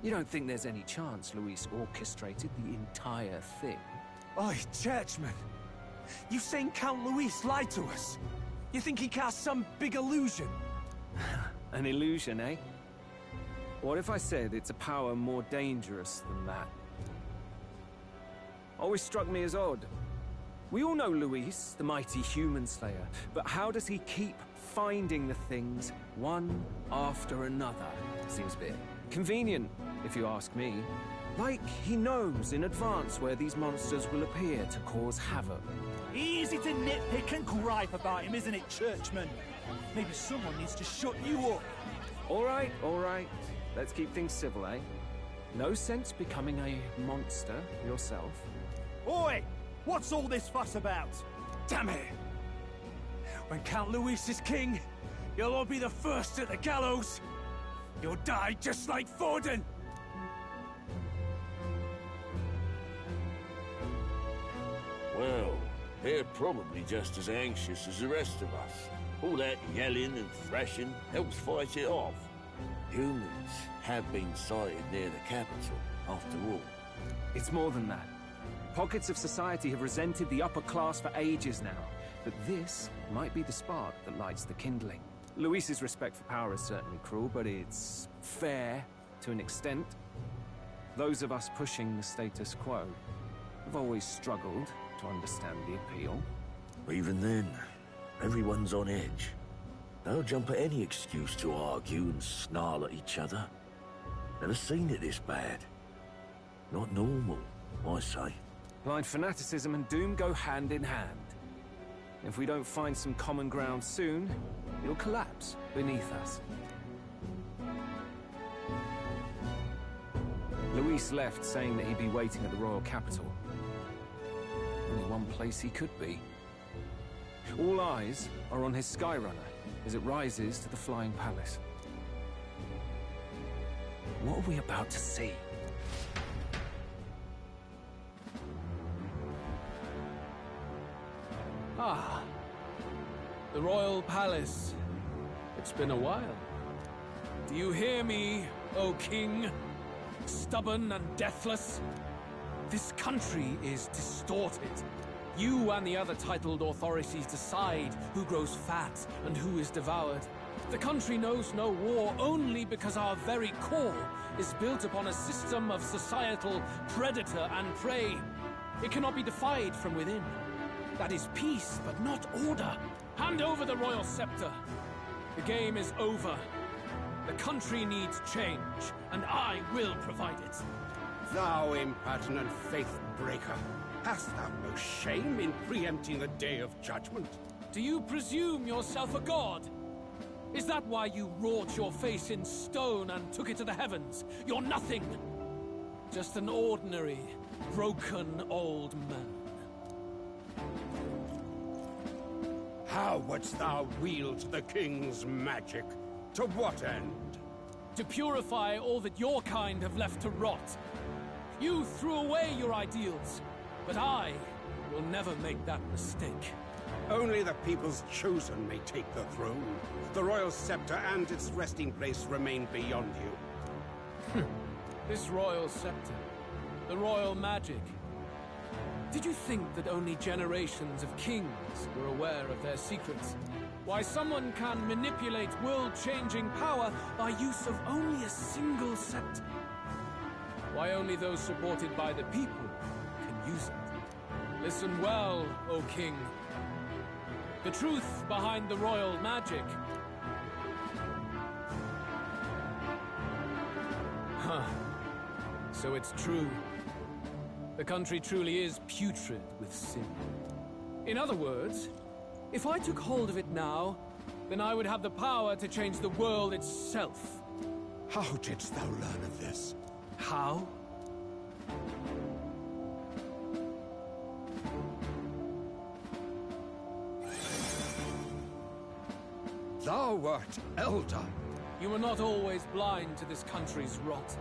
You don't think there's any chance Luis orchestrated the entire thing? Oi, churchman! You saying Count Luis lied to us? You think he cast some big illusion? An illusion, eh? What if I said it's a power more dangerous than that? Always struck me as odd. We all know Luis, the mighty human slayer, but how does he keep finding the things one after another? Seems a bit convenient, if you ask me. Like he knows in advance where these monsters will appear to cause havoc. Easy to nitpick and gripe about him, isn't it, churchman? Maybe someone needs to shut you up. All right. Let's keep things civil, eh? No sense becoming a monster yourself. Oi! What's all this fuss about? Damn it! When Count Luis is king, you'll all be the first at the gallows. You'll die just like Forden. Well, they're probably just as anxious as the rest of us. All that yelling and thrashing helps fight it off. Humans have been sighted near the capital, after all. It's more than that. Pockets of society have resented the upper class for ages now, but this might be the spark that lights the kindling. Luis's respect for power is certainly cruel, but it's fair to an extent. Those of us pushing the status quo have always struggled to understand the appeal. Even then, everyone's on edge. They'll jump at any excuse to argue and snarl at each other. Never seen it this bad. Not normal, I say. Blind fanaticism and doom go hand in hand. If we don't find some common ground soon, it'll collapse beneath us. Luis left saying that he'd be waiting at the royal capital. Only one place he could be. All eyes are on his Skyrunner as it rises to the flying palace. What are we about to see? Ah, the royal palace. It's been a while. Do you hear me, O king? Stubborn and deathless? This country is distorted. You and the other titled authorities decide who grows fat and who is devoured. The country knows no war only because our very core is built upon a system of societal predator and prey. It cannot be defied from within. That is peace, but not order. Hand over the royal scepter. The game is over. The country needs change, and I will provide it. Thou impertinent faith-breaker, hast thou no shame in preempting the day of judgment? Do you presume yourself a god? Is that why you wrought your face in stone and took it to the heavens? You're nothing! Just an ordinary, broken old man. How wouldst thou wield the king's magic? To what end? To purify all that your kind have left to rot. You threw away your ideals, but I will never make that mistake. Only the people's chosen may take the throne. The royal scepter and its resting place remain beyond you. This royal scepter, the royal magic. Did you think that only generations of kings were aware of their secrets? Why someone can manipulate world-changing power by use of only a single scepter? Why only those supported by the people can use it? Listen well, O king. The truth behind the royal magic. Huh. So it's true. The country truly is putrid with sin. In other words, if I took hold of it now, then I would have the power to change the world itself. How didst thou learn of this? How? Thou art elder. You were not always blind to this country's rot.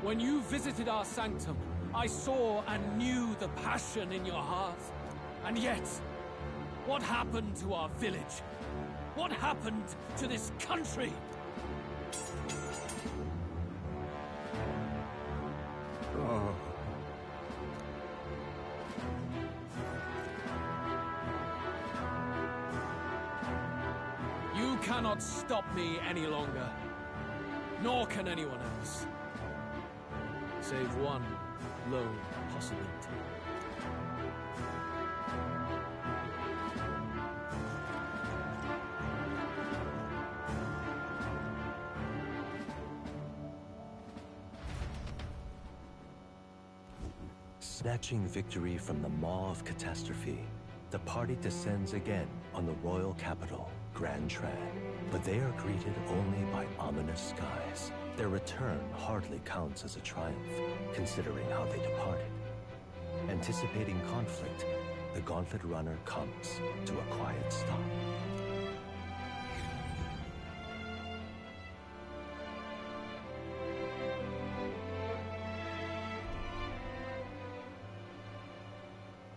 When you visited our sanctum, I saw and knew the passion in your heart. And yet, what happened to our village? What happened to this country? Oh. You cannot stop me any longer. Nor can anyone else. Save one lone possibility. Snatching victory from the maw of catastrophe, the party descends again on the royal capital, Grand Tran. But they are greeted only by ominous skies. Their return hardly counts as a triumph, considering how they departed. Anticipating conflict, the Gauntlet Runner comes to a quiet stop.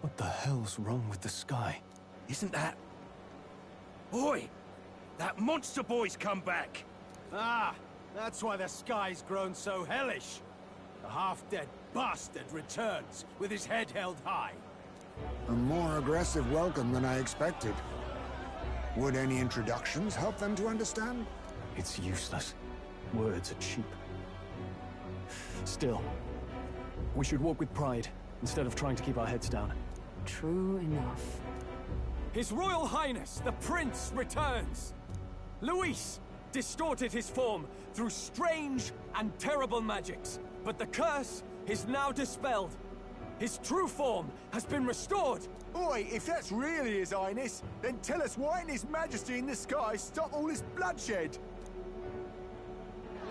What the hell's wrong with the sky? Isn't that... Oi! That monster boy's come back! Ah, that's why the sky's grown so hellish. The half-dead bastard returns with his head held high. A more aggressive welcome than I expected. Would any introductions help them to understand? It's useless. Words are cheap. Still, we should walk with pride instead of trying to keep our heads down. True enough. His Royal Highness, the Prince, returns! Luis distorted his form through strange and terrible magics, but the curse is now dispelled. His true form has been restored! Oi, if that's really His Highness, then tell us why in His Majesty in the sky stop all this bloodshed?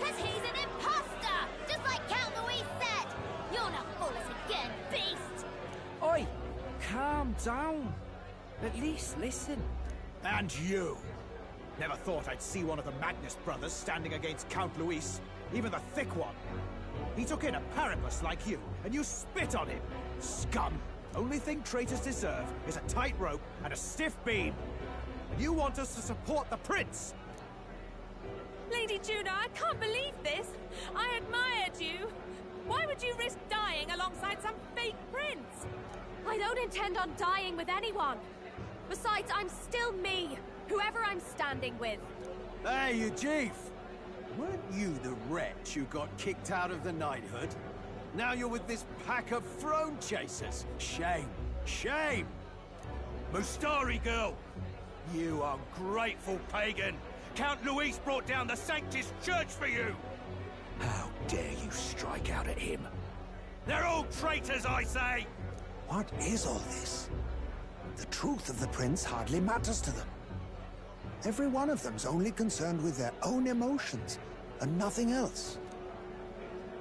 'Cause he's an imposter! Just like Count Luis said! You'll not fool us again, beast! Oi! Calm down. At least listen. And you! Never thought I'd see one of the Magnus brothers standing against Count Luis, even the thick one. He took in a Paribus like you, and you spit on him! Scum! Only thing traitors deserve is a tight rope and a stiff beam. And you want us to support the prince! Lady Juno, I can't believe this! I admired you! Why would you risk dying alongside some fake prince? I don't intend on dying with anyone. Besides, I'm still me, whoever I'm standing with. Hey, you chief! Weren't you the wretch who got kicked out of the knighthood? Now you're with this pack of throne chasers. Shame. Shame! Mustari girl! You ungrateful pagan! Count Luis brought down the Sanctus Church for you! How dare you strike out at him? They're all traitors, I say! What is all this? The truth of the prince hardly matters to them. Every one of them's only concerned with their own emotions, and nothing else.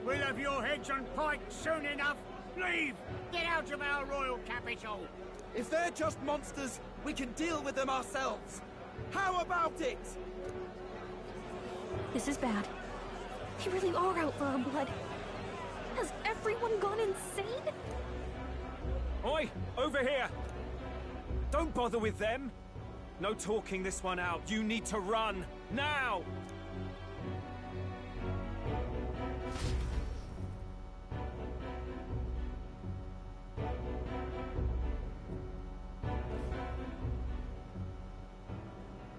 We'll have your heads on pike soon enough. Leave! Get out of our royal capital! If they're just monsters, we can deal with them ourselves. How about it? This is bad. They really are out for our blood. Has everyone gone insane? Oi! Over here! Don't bother with them! No talking this one out. You need to run! Now!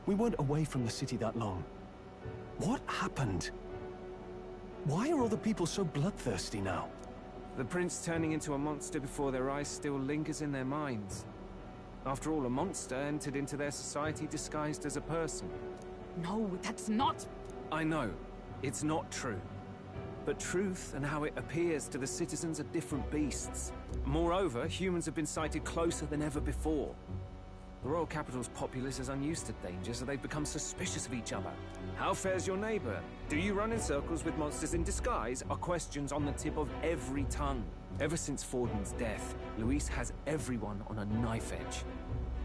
We weren't away from the city that long. What happened? Why are all the people so bloodthirsty now? The prince turning into a monster before their eyes still lingers in their minds. After all, a monster entered into their society disguised as a person. No, that's not... I know, it's not true. But truth and how it appears to the citizens are different beasts. Moreover, humans have been sighted closer than ever before. The royal capital's populace is unused to danger, so they've become suspicious of each other. How fares your neighbor? Do you run in circles with monsters in disguise? Are questions on the tip of every tongue. Ever since Forden's death, Luis has everyone on a knife edge.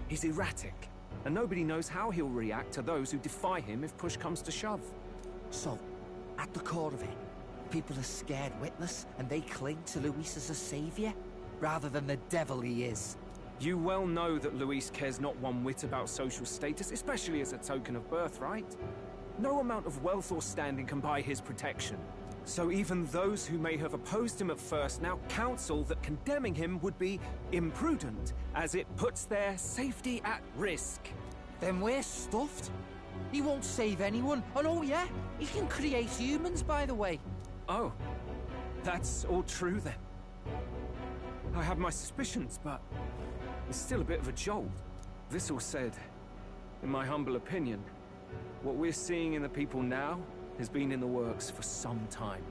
He's erratic, and nobody knows how he'll react to those who defy him if push comes to shove. So, at the core of it, people are scared witless, and they cling to Luis as a savior, rather than the devil he is. You well know that Luis cares not one whit about social status, especially as a token of birthright. No amount of wealth or standing can buy his protection. So even those who may have opposed him at first now counsel that condemning him would be imprudent, as it puts their safety at risk. Then we're stuffed. He won't save anyone, and oh yeah, he can create humans, by the way. Oh, that's all true then. I have my suspicions, but it's still a bit of a jolt. This all said, in my humble opinion, what we're seeing in the people now has been in the works for some time.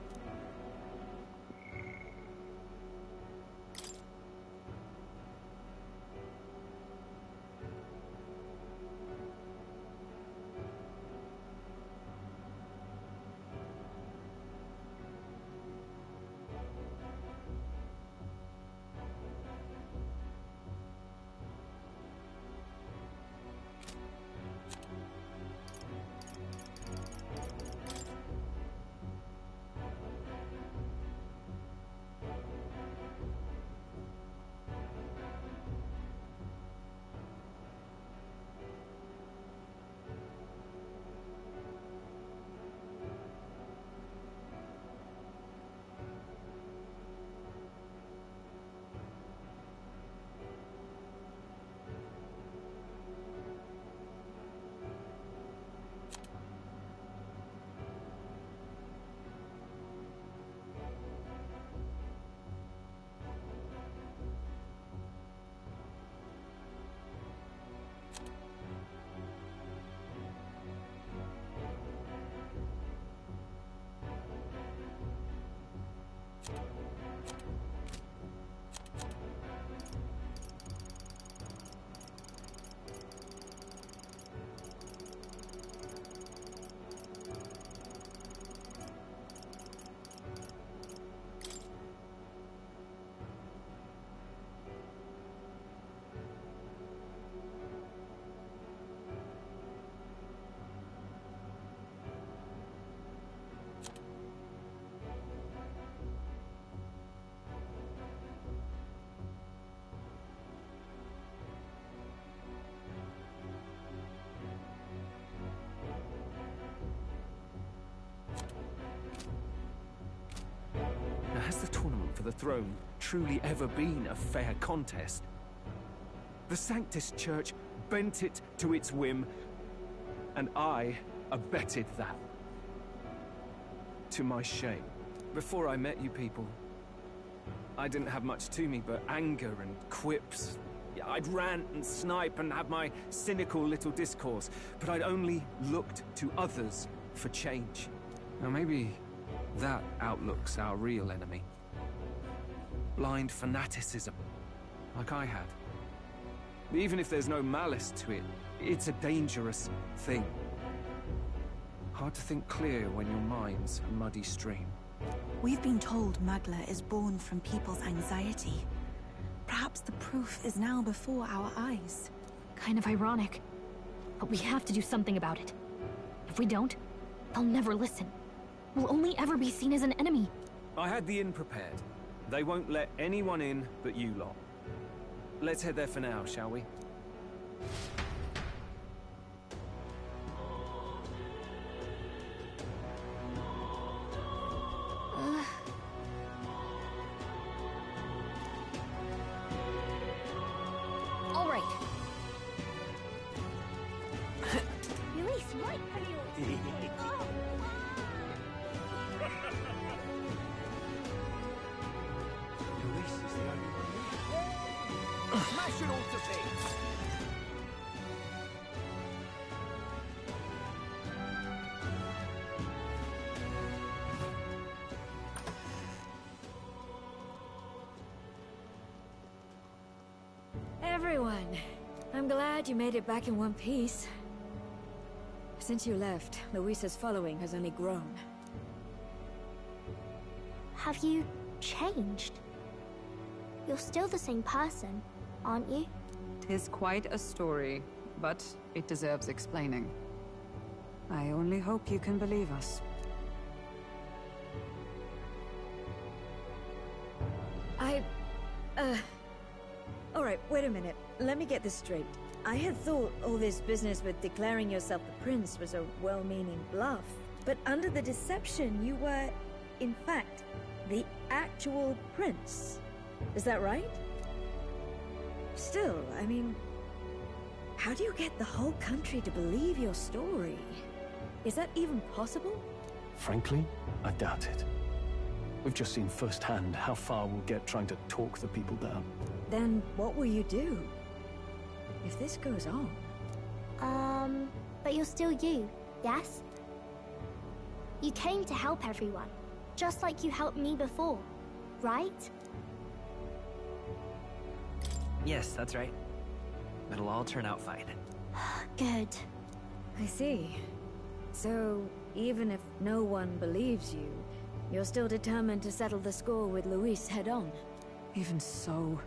Has the tournament for the throne truly ever been a fair contest? The Sanctus Church bent it to its whim, and I abetted that. To my shame. Before I met you people, I didn't have much to me but anger and quips. I'd rant and snipe and have my cynical little discourse, but I'd only looked to others for change. Now maybe that outlook's our real enemy. Blind fanaticism, like I had. Even if there's no malice to it, It's a dangerous thing. Hard to think clear when your mind's a muddy stream. We've been told Magla is born from people's anxiety. Perhaps the proof is now before our eyes. Kind of ironic. But we have to do something about it. If we don't, they'll never listen. We'll only ever be seen as an enemy. I had the inn prepared. They won't let anyone in but you lot. Let's head there for now, shall we? All right. Luis, right for you. Luis is the only one. Smash it all to bits! Everyone, I'm glad you made it back in one piece. Since you left, Luis's following has only grown. Have you changed? You're still the same person, aren't you? 'Tis quite a story, but it deserves explaining. I only hope you can believe us. Alright, wait a minute. Let me get this straight. I had thought all this business with declaring yourself the prince was a well-meaning bluff. But under the deception, you were, in fact, the actual prince. Is that right? Still, I mean, how do you get the whole country to believe your story? Is that even possible? Frankly, I doubt it. We've just seen firsthand how far we'll get trying to talk the people down. Then what will you do? If this goes on? But you're still you, yes? You came to help everyone, just like you helped me before, right? Yes, that's right. It'll all turn out fine. Good. I see. So, even if no one believes you, you're still determined to settle the score with Luis head-on? Even so,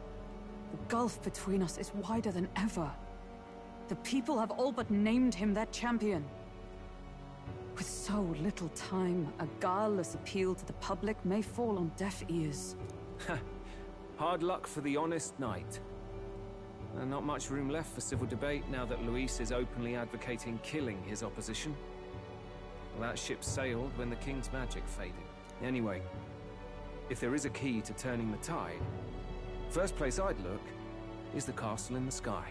the gulf between us is wider than ever. The people have all but named him their champion. With so little time, a guileless appeal to the public may fall on deaf ears. Hard luck for the honest knight. And not much room left for civil debate now that Luis is openly advocating killing his opposition. Well, that ship sailed when the king's magic faded. Anyway, if there is a key to turning the tide, first place I'd look is the castle in the sky.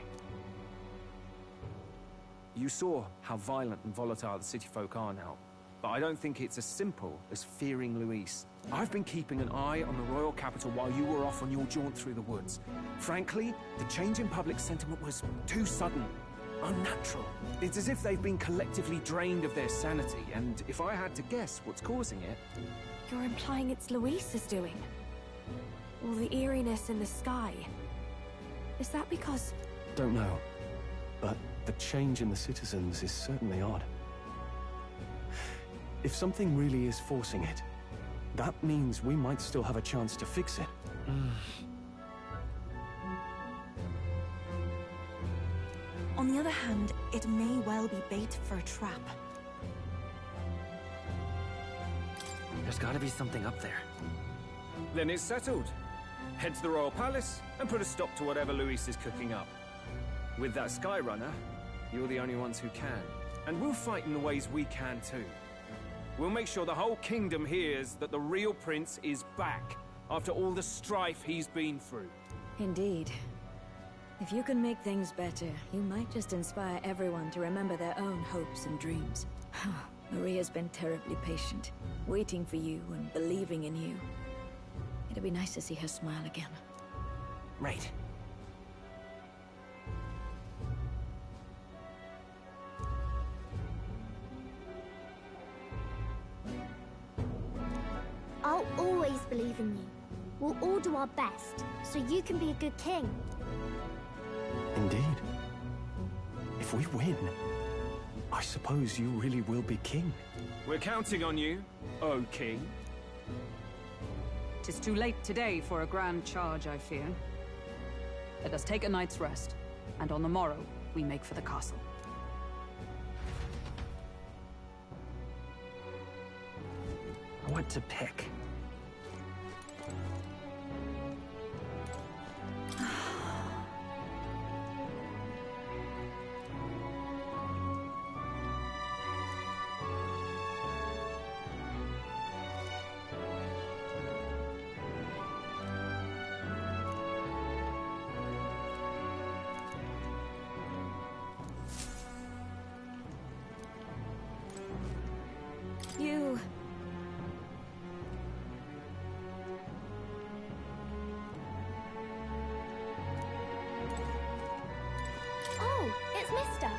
You saw how violent and volatile the city folk are now, but I don't think it's as simple as fearing Luis. I've been keeping an eye on the royal capital while you were off on your jaunt through the woods. Frankly, the change in public sentiment was too sudden, unnatural. It's as if they've been collectively drained of their sanity, and if I had to guess what's causing it... You're implying it's Luis's doing? All the eeriness in the sky. Is that because... Don't know, but the change in the citizens is certainly odd. If something really is forcing it, that means we might still have a chance to fix it. On the other hand, it may well be bait for a trap. There's gotta be something up there. Then it's settled. Head to the royal palace and put a stop to whatever Luis is cooking up. With that Skyrunner, you're the only ones who can. And we'll fight in the ways we can too. We'll make sure the whole kingdom hears that the real prince is back after all the strife he's been through. Indeed. If you can make things better, you might just inspire everyone to remember their own hopes and dreams. Maria's been terribly patient, waiting for you and believing in you. It'd be nice to see her smile again. Right. I'll always believe in you. We'll all do our best, so you can be a good king. Indeed. If If we win, I suppose you really will be king. We're counting on you, O King. 'Tis too late today for a grand charge, I fear. Let us take a night's rest, and on the morrow, we make for the castle. What to pick? You... Oh, it's Mister.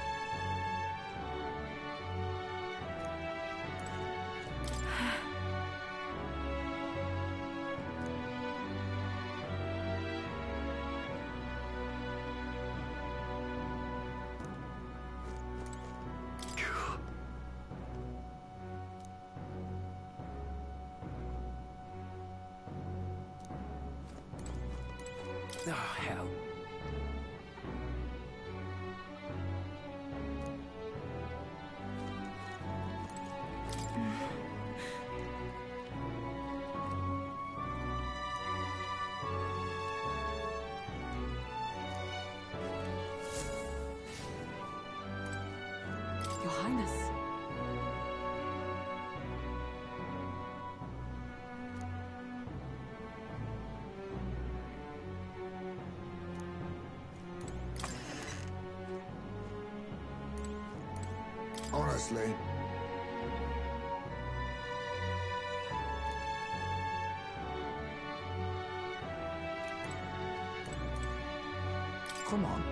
Oh, hell. Your Highness. Honestly. Come on.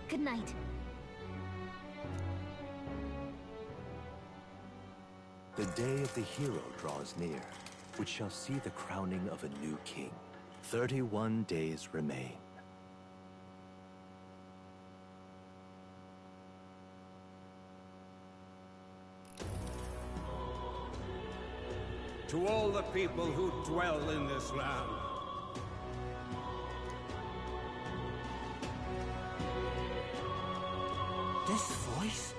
Good night. The day of the hero draws near, which shall see the crowning of a new king. 31 days remain. To all the people who dwell in this land, This voice?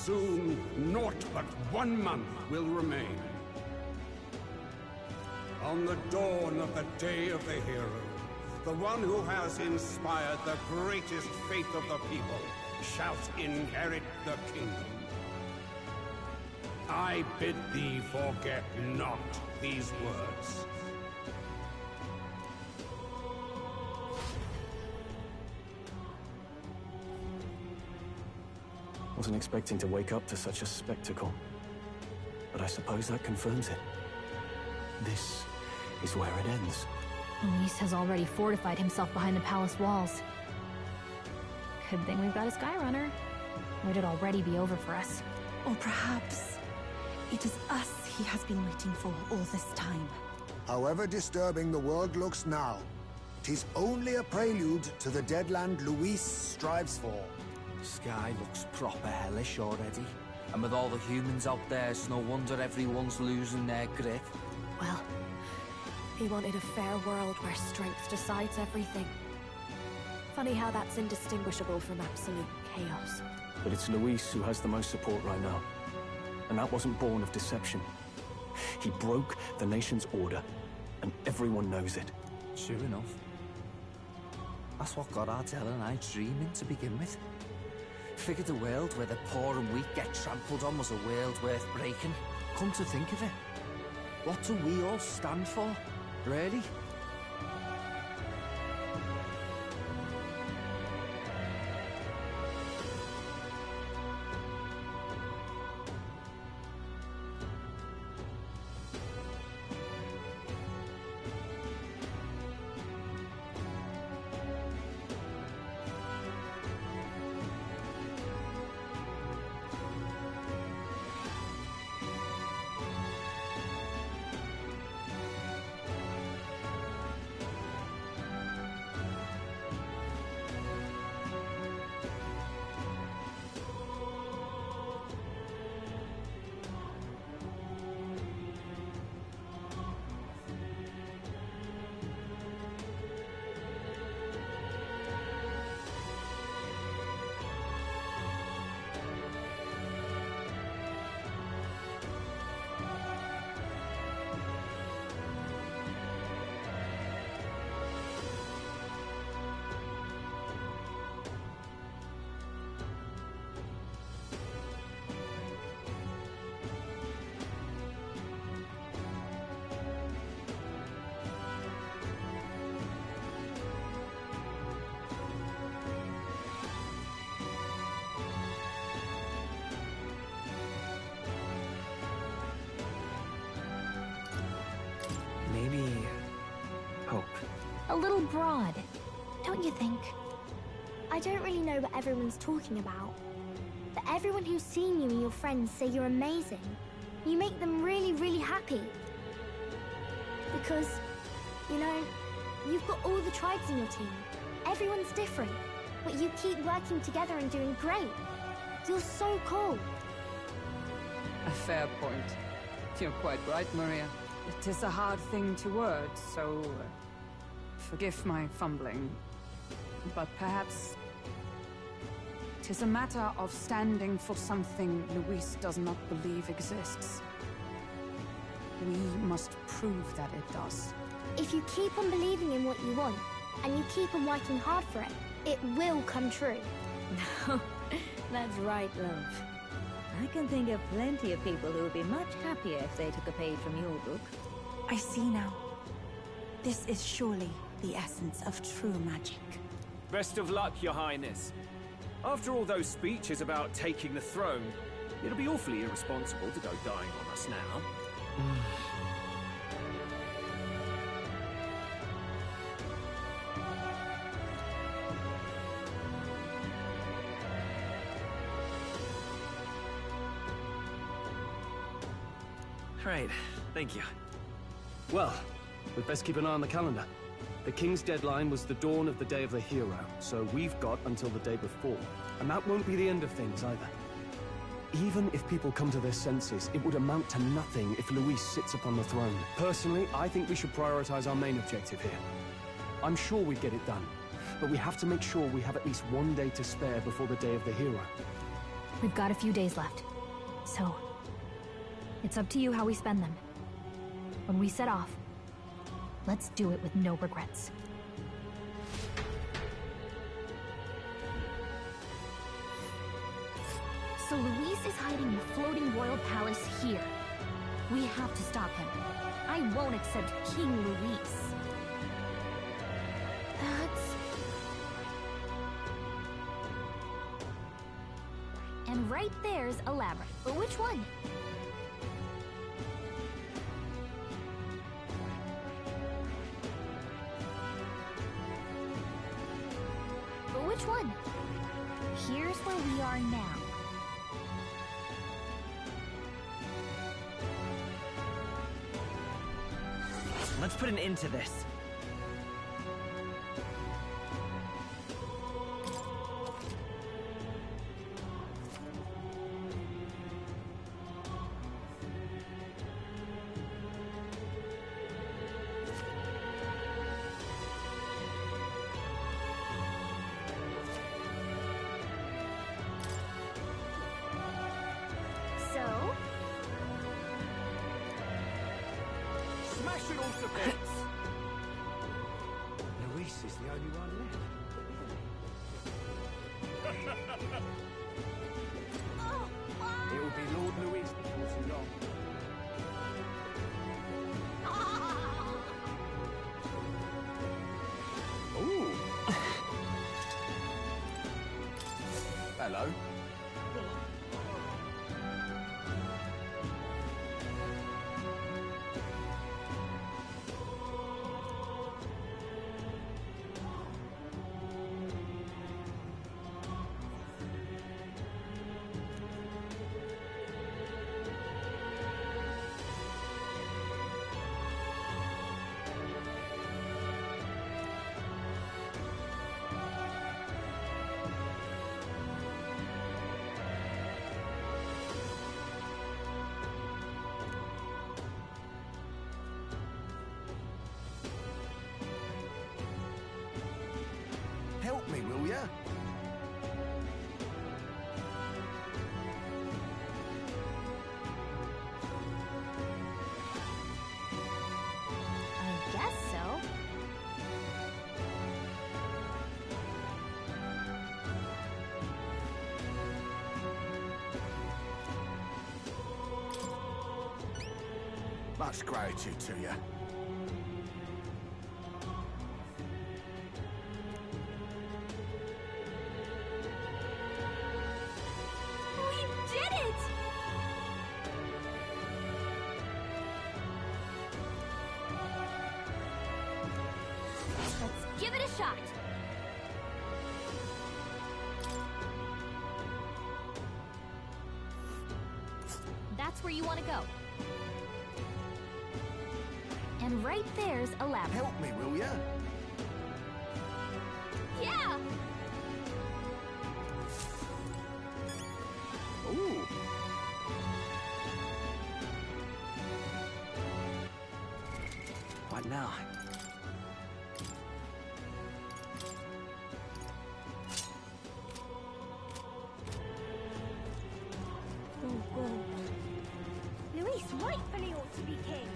soon naught but 1 month will remain. On the dawn of the day of the hero, the one who has inspired the greatest faith of the people shall inherit the kingdom. I bid thee forget not these words. Wasn't expecting to wake up to such a spectacle. But I suppose that confirms it. This is where it ends. Luis has already fortified himself behind the palace walls. Good thing we've got a Skyrunner. Or it'd already be over for us. Or perhaps it is us he has been waiting for all this time. However disturbing the world looks now, 'tis only a prelude to the deadland Luis strives for. Sky looks proper hellish already. And with all the humans out there, it's no wonder everyone's losing their grip. Well, he wanted a fair world where strength decides everything. Funny how that's indistinguishable from absolute chaos. But it's Luis who has the most support right now. And that wasn't born of deception. He broke the nation's order, and everyone knows it. Sure enough. That's what got Ardell and I dreaming to begin with. Figured a world where the poor and weak get trampled on was a world worth breaking. Come to think of it, what do we all stand for, really? A little broad, don't you think? I don't really know what everyone's talking about. But everyone who's seen you and your friends say you're amazing. You make them really, really happy. Because, you know, you've got all the tribes in your team. Everyone's different. But you keep working together and doing great. You're so cool. A fair point. You're quite right, Maria. It is a hard thing to word, so forgive my fumbling. But perhaps it is a matter of standing for something Luis does not believe exists. We must prove that it does. If you keep on believing in what you want, and you keep on working hard for it, it will come true. That's right, love. I can think of plenty of people who would be much happier if they took a page from your book. I see now. This is surely the essence of true magic. Best of luck, Your Highness. After all those speeches about taking the throne, it'll be awfully irresponsible to go dying on us now. Right, thank you. Well, we'd best keep an eye on the calendar. The King's deadline was the dawn of the Day of the Hero, so we've got until the day before. And that won't be the end of things either. Even if people come to their senses, it would amount to nothing if Luis sits upon the throne. Personally, I think we should prioritize our main objective here. I'm sure we'd get it done, but we have to make sure we have at least one day to spare before the Day of the Hero. We've got a few days left, so it's up to you how we spend them. When we set off, let's do it with no regrets. So Luis is hiding in the floating royal palace here. We have to stop him. I won't accept King Luis. And right there's a labyrinth. But which one? But which one? Here's where we are now. Let's put an end to this. Smash it all to bits! Luis is the only one left. It will be Lord Luis before too long. Ooh. Hello. Help me, will ya? I guess so. Much gratitude to you. shot. That's where you want to go. And right there's a ladder. Help me, will ya? Yeah! Ooh. What now? Oh, God. Luis rightfully ought to be king.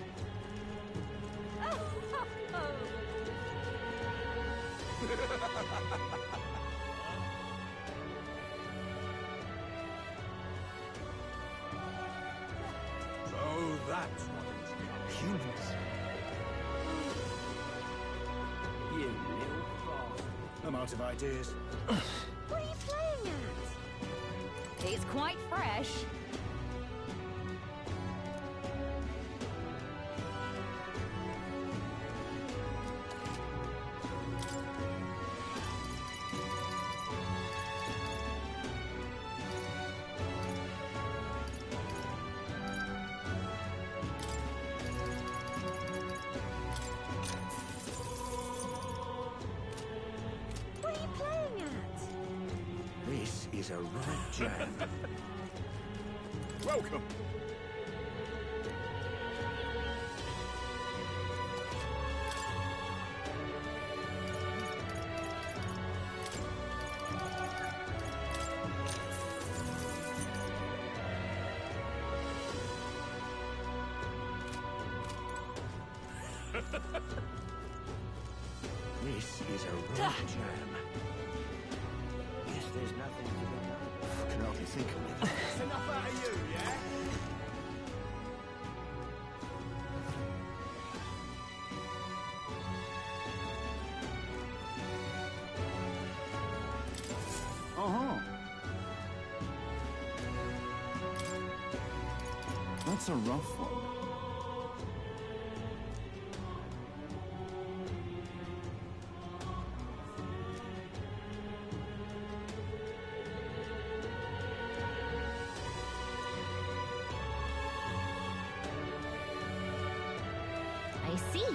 So that's what it's about. Humans. You little bastard. I'm out of ideas. What are you playing at? It's quite fresh. What are you playing at? This is a right jam. Welcome. This is a right jam. Guess there's nothing to be done. I can hardly think of it. That's enough out of you, yeah? Uh-huh. That's a rough one. I see.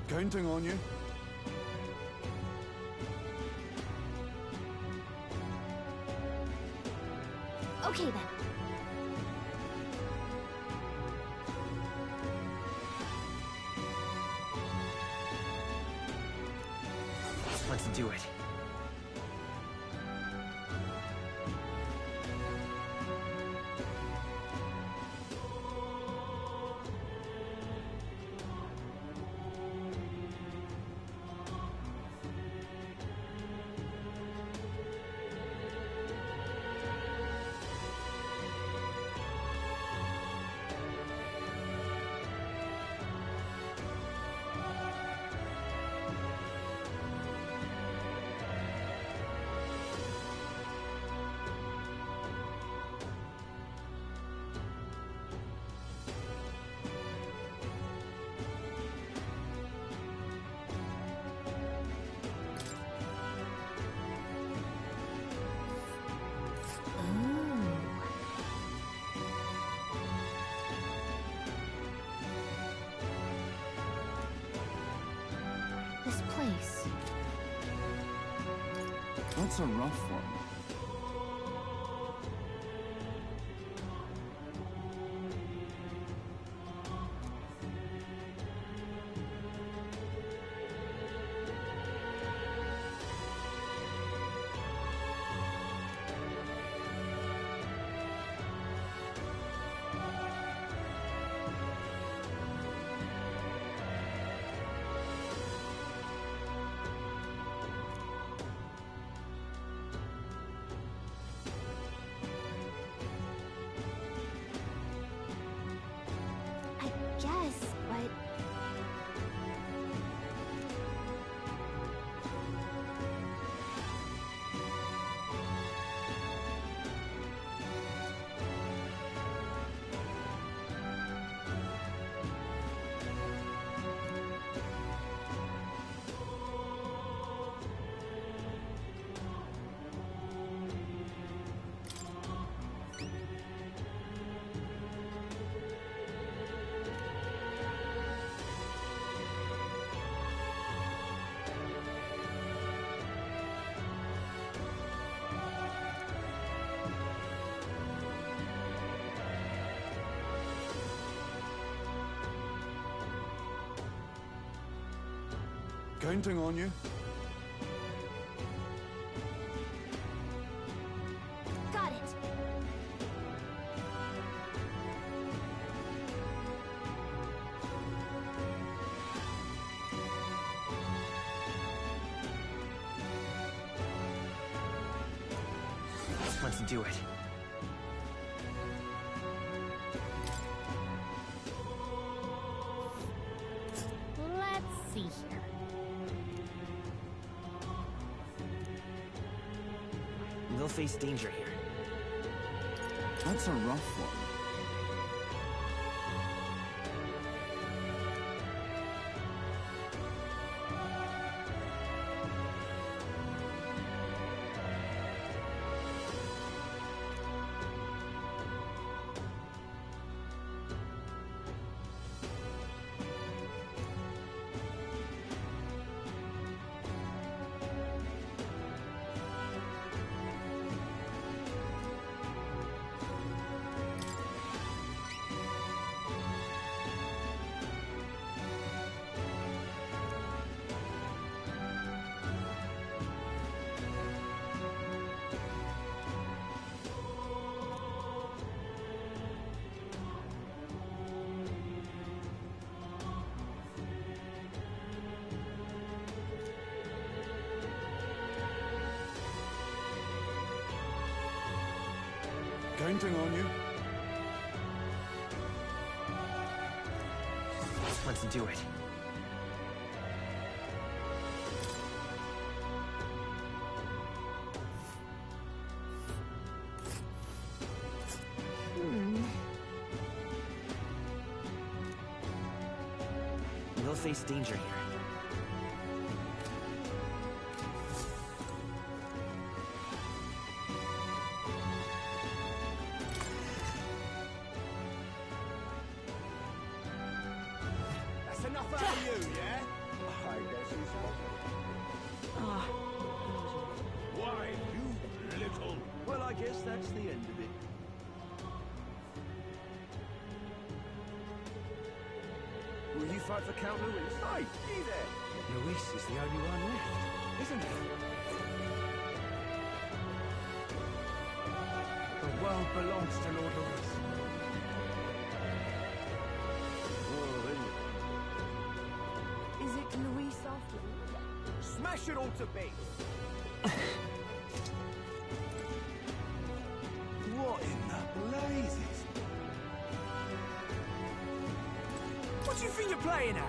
Counting on you. Okay then. Let's do it. peace. That's a rough one. I guess, but... Counting on you. Got it! Let's do it. Let's see here. They'll face danger here. That's a rough one. Counting on you. Let's do it. They'll face danger here. That's enough out of you, yeah? I guess he's Why, you little... Well, I guess that's the end of it. Will you fight for Count Louis? Hey, you there! Louis is the only one left, isn't he? The world belongs to Lord Louis. Is it Luis after all? Smash it all to bits! What in the blazes? What do you think you're playing at?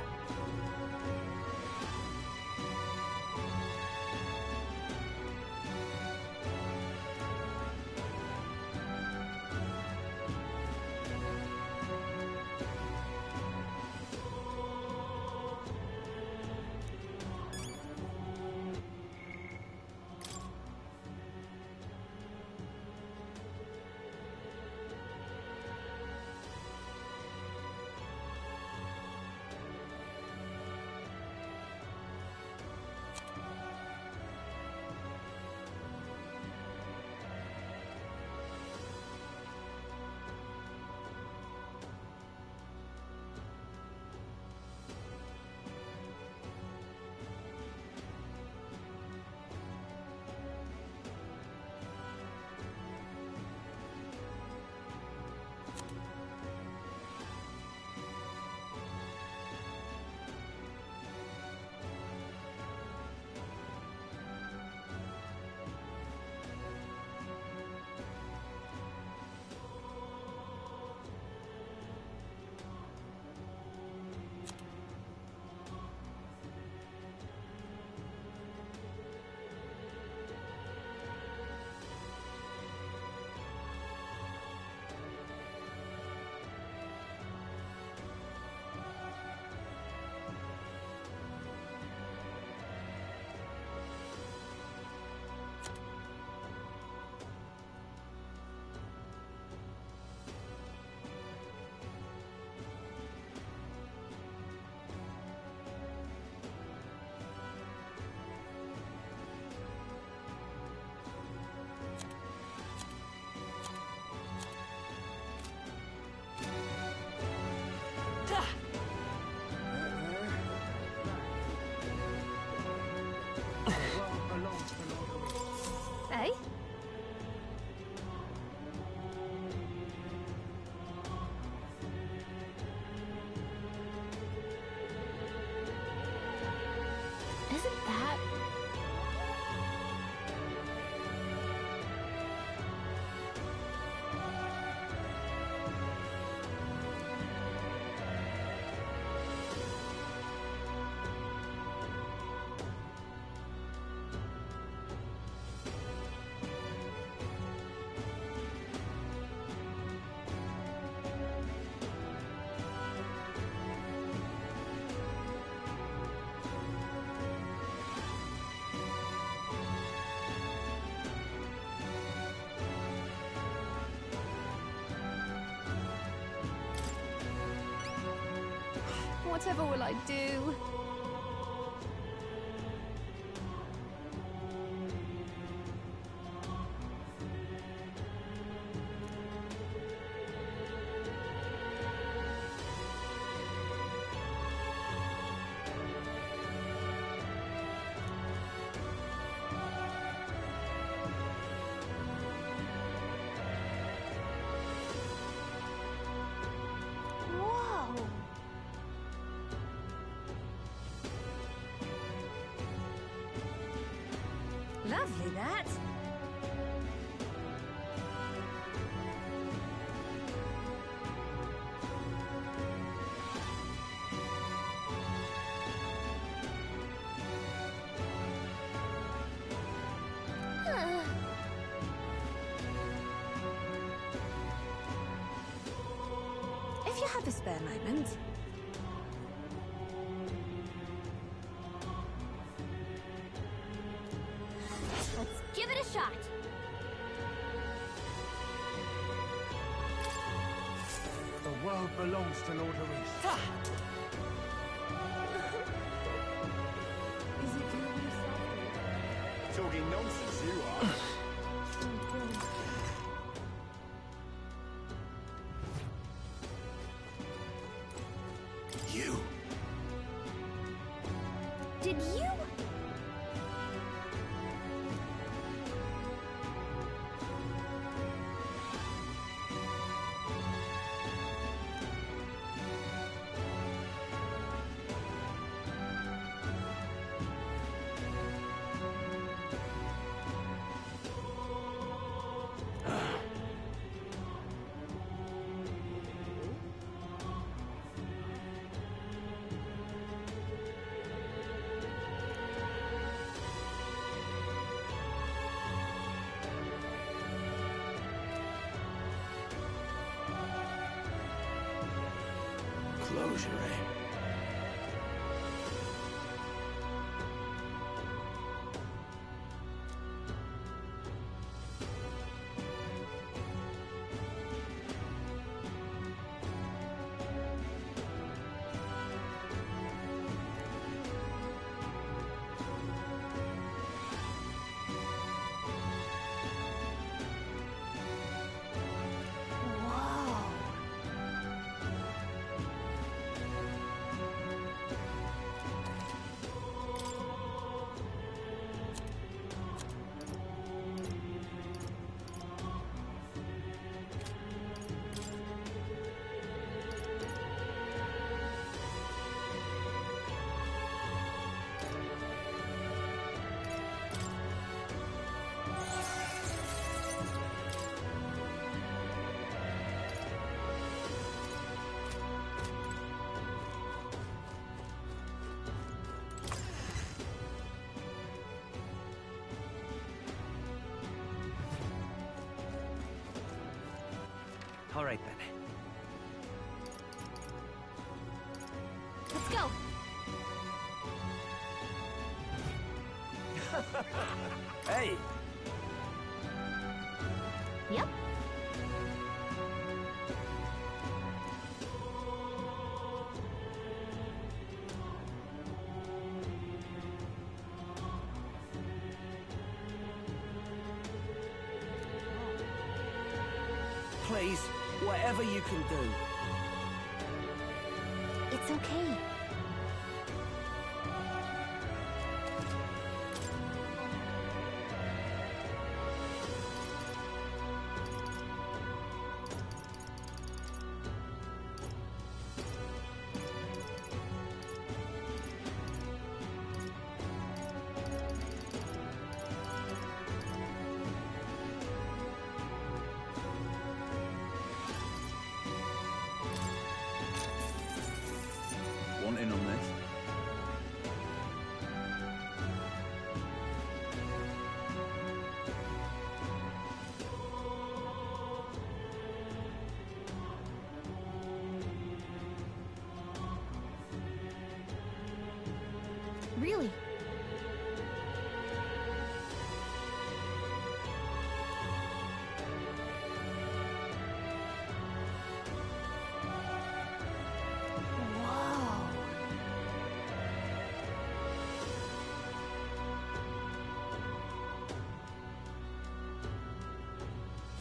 Whatever will I do? Whoa! Lovely, that. If you have a spare moment. Let's give it a shot. The world belongs to Lord Luis. Is it going to be soft? Talking nonsense, you are. You. Did you? Closure, eh? All right, then. Let's go. Hey! Yep. Please, whatever you can do. It's okay.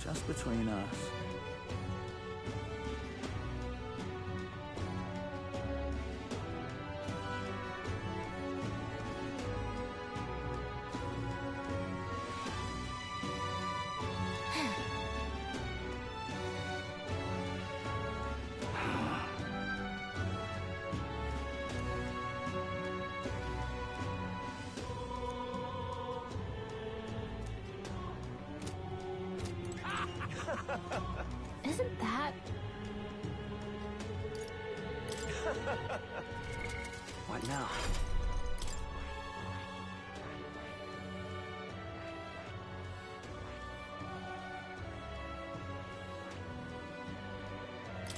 Just between us. Isn't that... What now?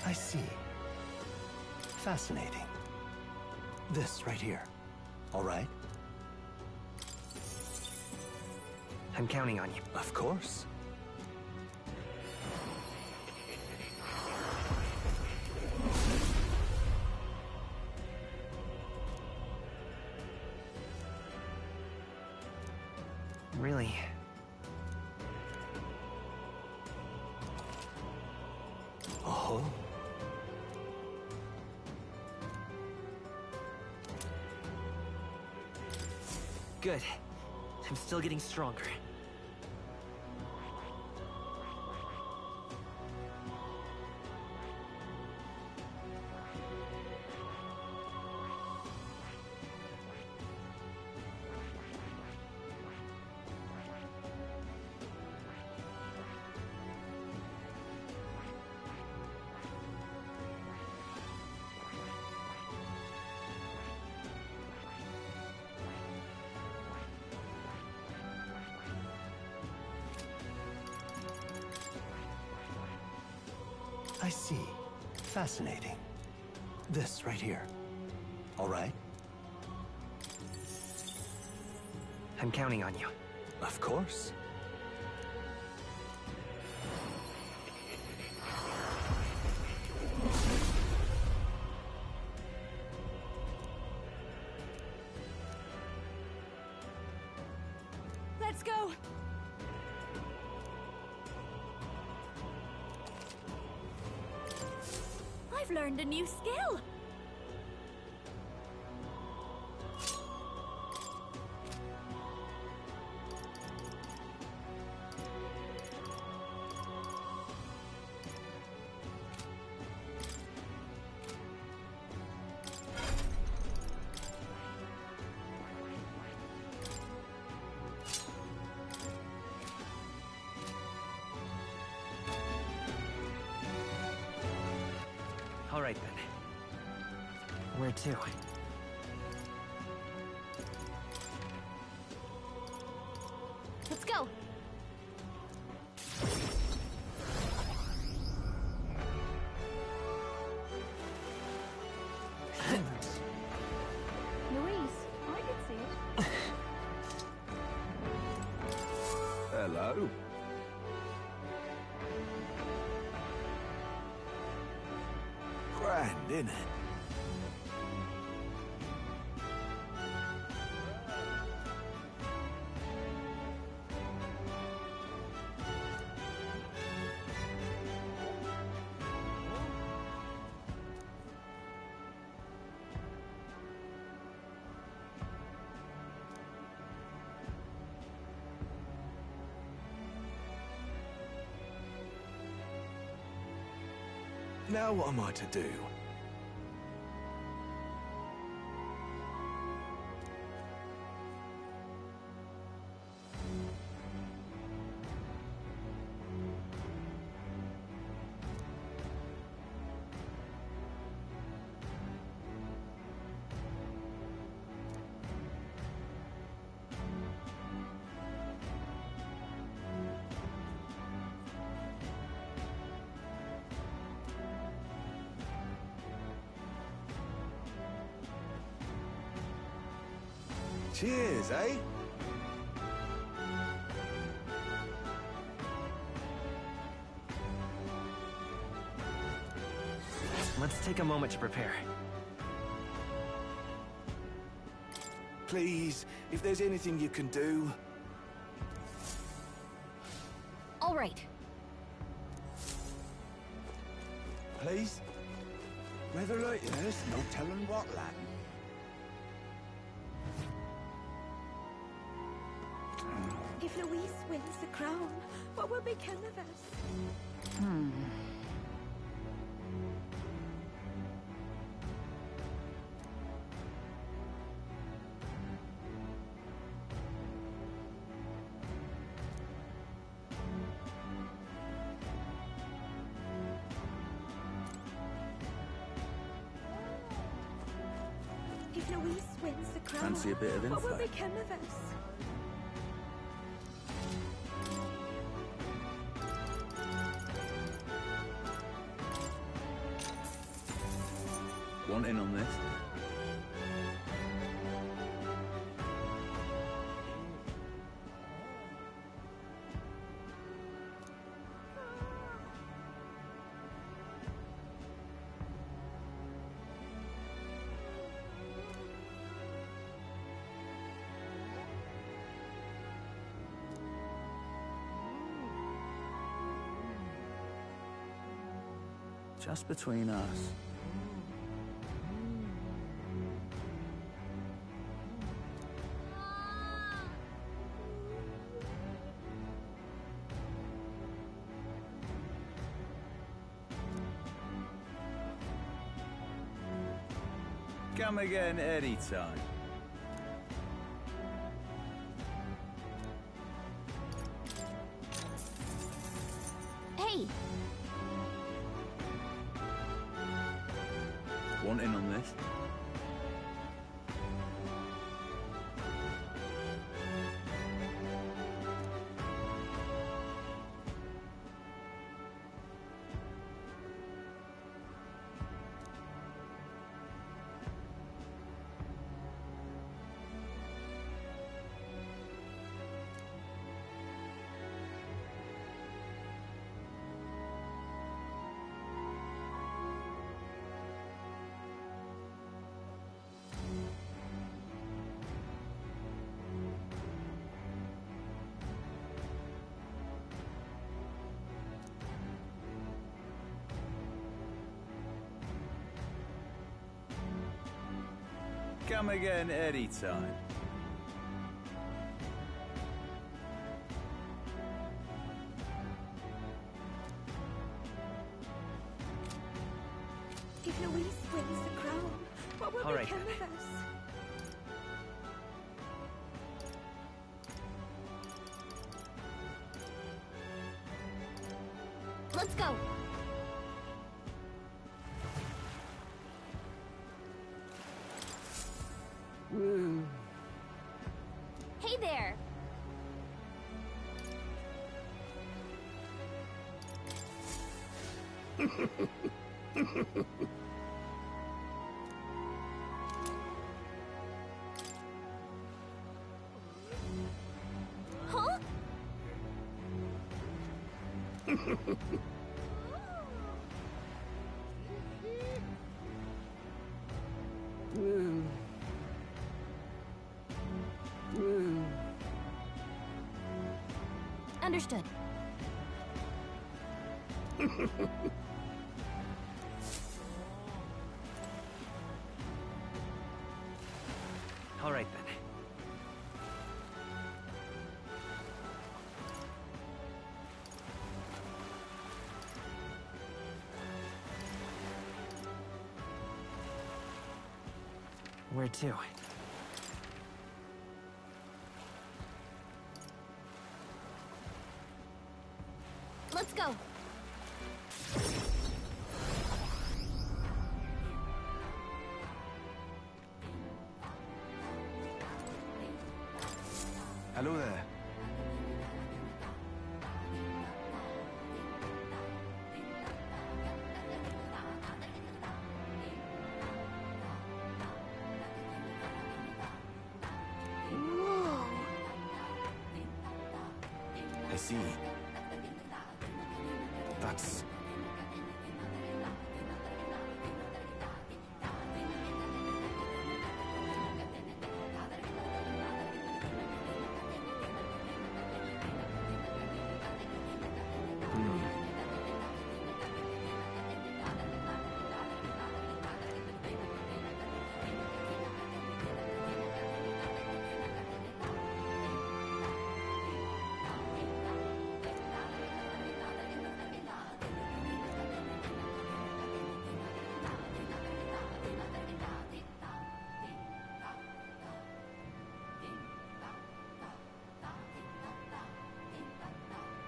I see. Fascinating. This right here. All right? I'm counting on you. Of course. Really? Oh? Good. I'm still getting stronger. I see. Fascinating. This right here. All right? I'm counting on you. Of course. Let's go! I've learned a new skill! All right, then. Where to? Let's go! Louise, I could see it. Hello. Grand, innit? Now what am I to do? Cheers, eh? Let's take a moment to prepare. Please, if there's anything you can do. All right. please? Weather like this, no telling what, lad. If Louise wins the crown, what will become of us? If Louise wins the crown, Fancy a bit of what will insight? become of us? Want in on this? Just between us. Come again anytime. Hey! Want in on this? Come again anytime. If Louise wins the crown, what will All right, become then. of us? Let's go! Hey there! Huh? Understood. All right, then. Where to? Let's go! Hello there. Whoa! I see. That's...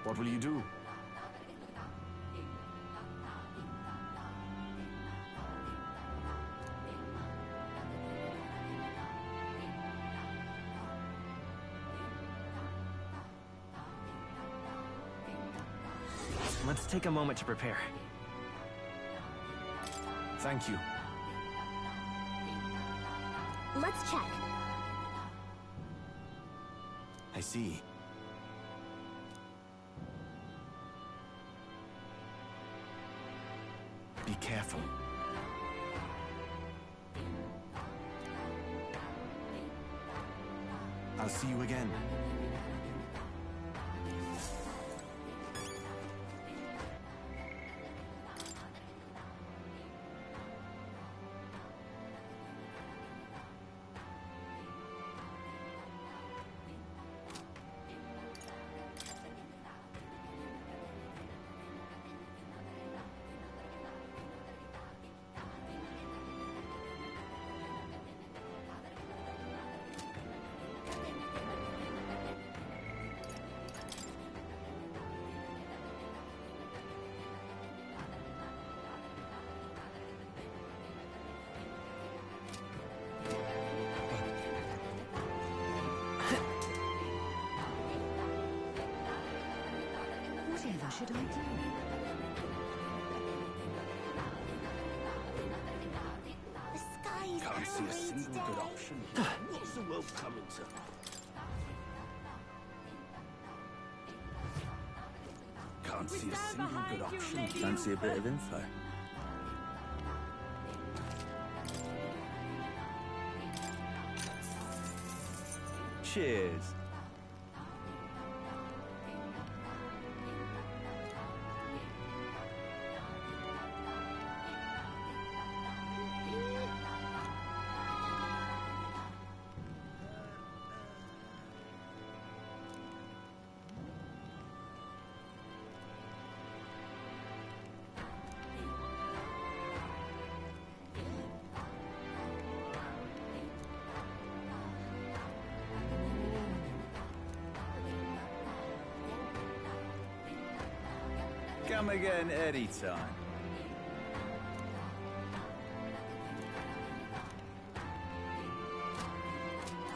What will you do? Let's take a moment to prepare. Thank you. Let's check. I see. Be careful. I'll see you again. Whatever should I do? The skies Can't see a single good option. What's the world coming to? Can't see a single good option. Fancy a bit of info? Cheers. Come again anytime.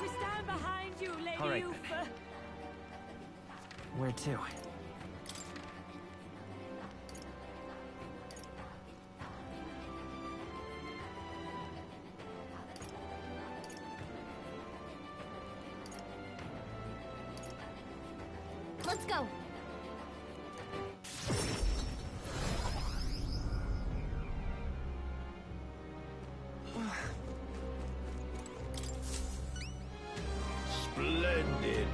We stand behind you, Lady All right, Ufa. Where to? Let's go. Splendid.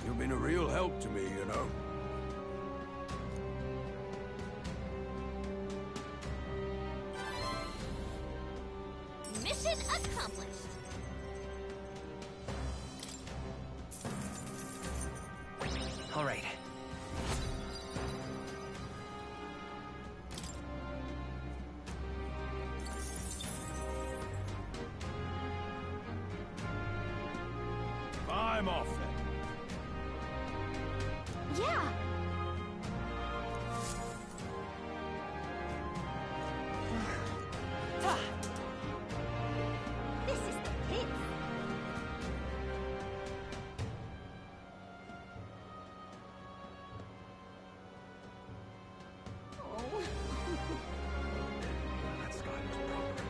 You've been a real help to me, you know. Mission accomplished. All right. I'm off then. Yeah. This is the pit. That sky was proper.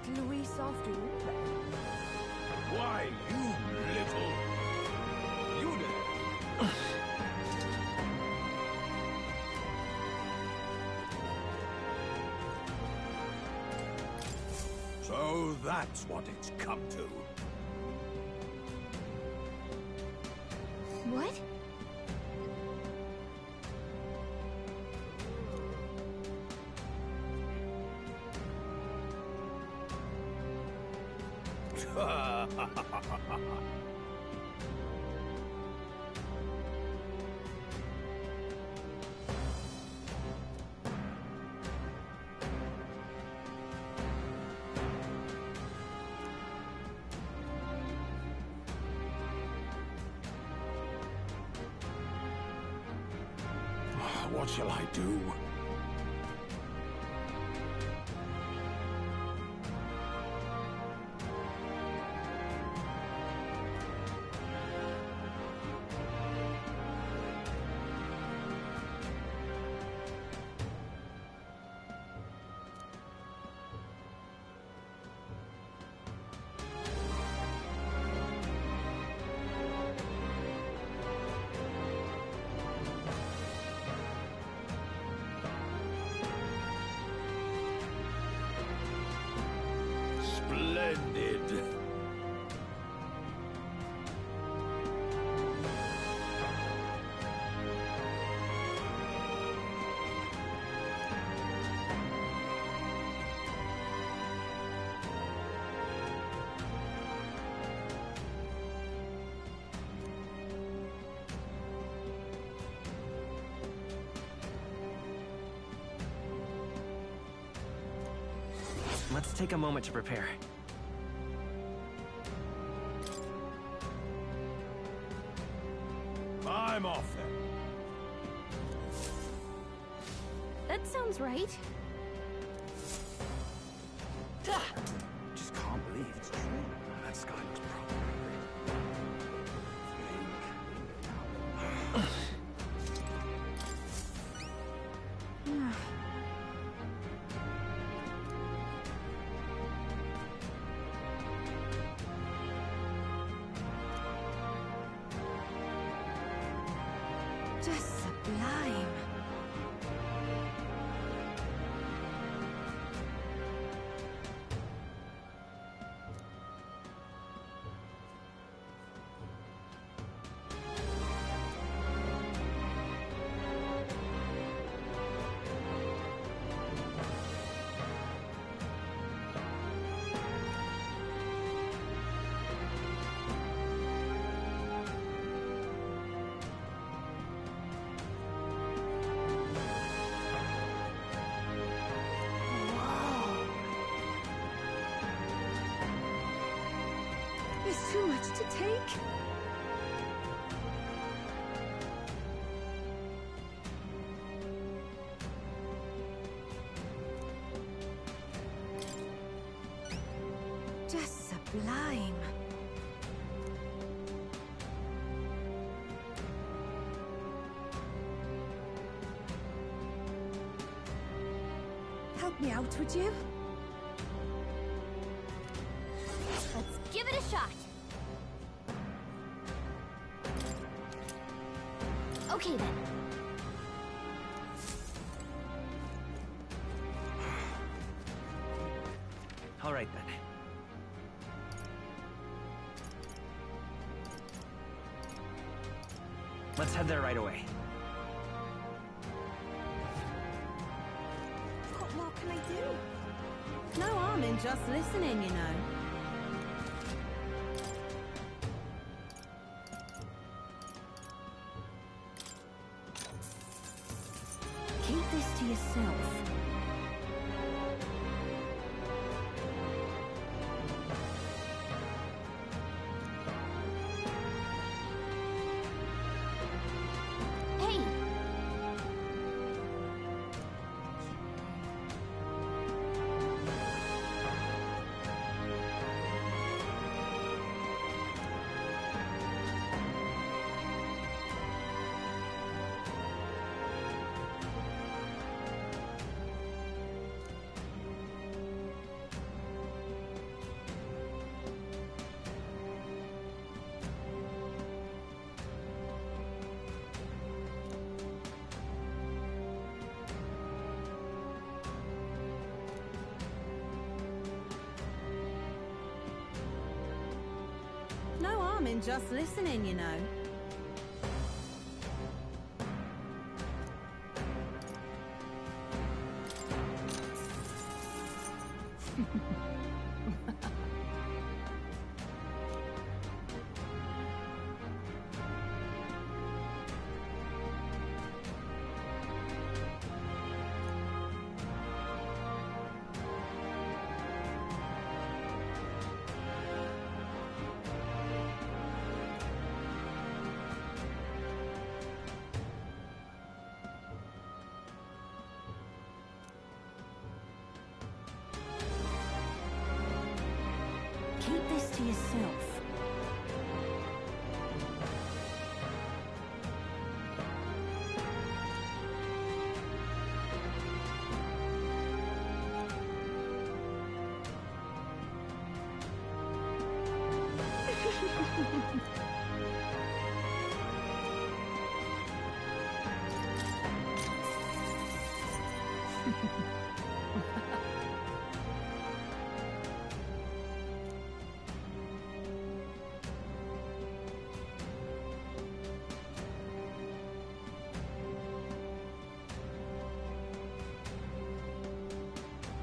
Luis after all, then? Why, you little... You did. So that's what it's come to. What? What shall I do? Splendid. Let's take a moment to prepare. I'm off then. That sounds right. Just can't believe it's true. That sky looks Just sublime. There's too much to take. Just sublime. Help me out, would you? Let's give it a shot. Okay then. All right then. Let's head there right away. What more can I do? No harm in just listening, you know. Keep this to yourself. Hey! charming just listening, you know. Keep this to yourself.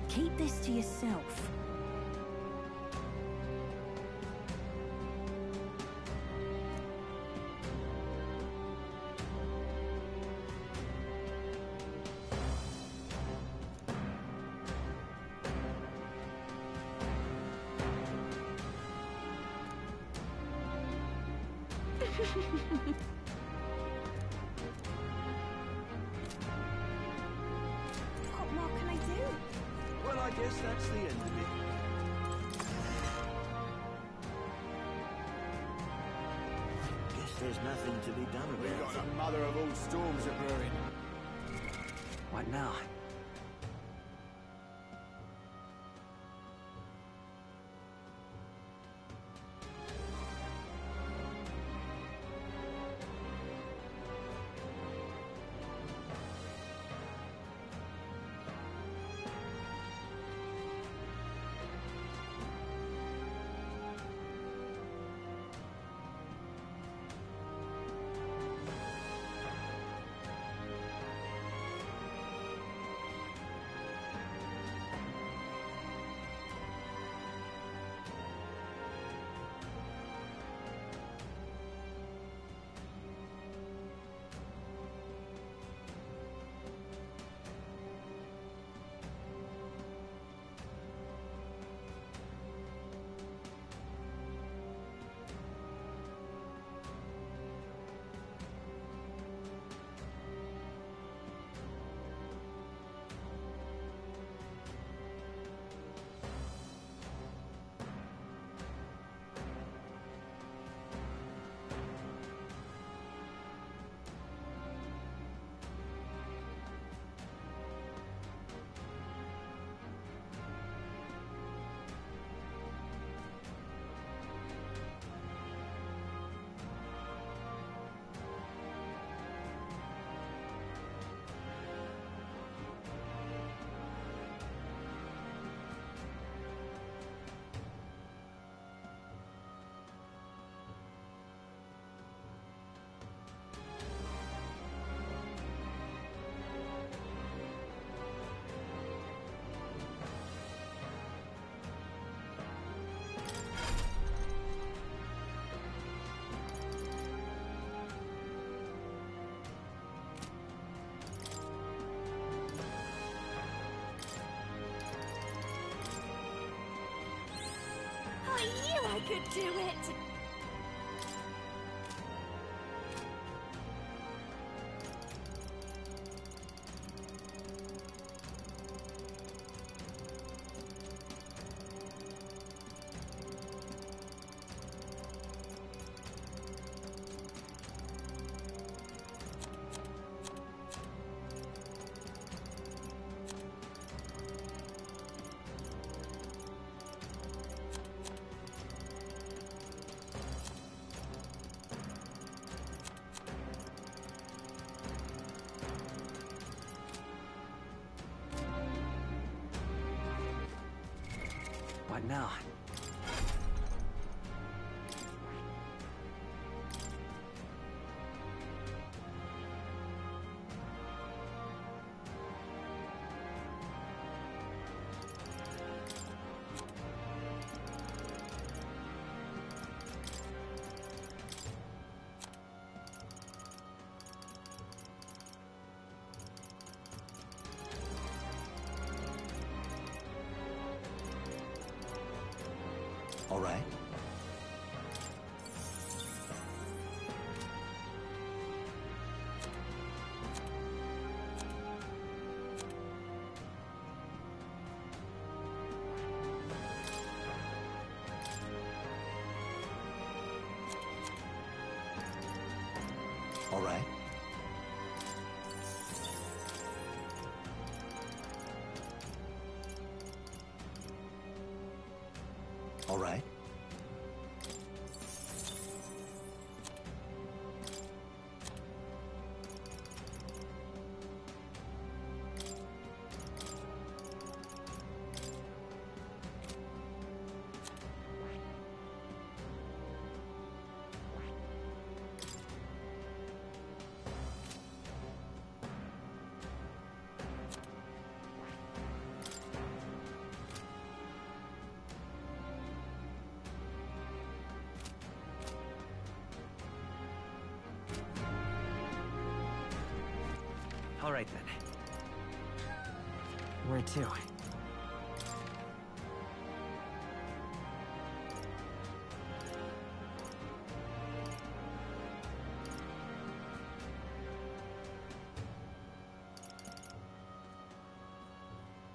Keep this to yourself. What more can I do? Well, I guess that's the end of it. Guess there's nothing to be done about We it. got the mother of all storms a brewing. What now? I knew I could do it! What now? All right. All right. All right. All right, then. Where to?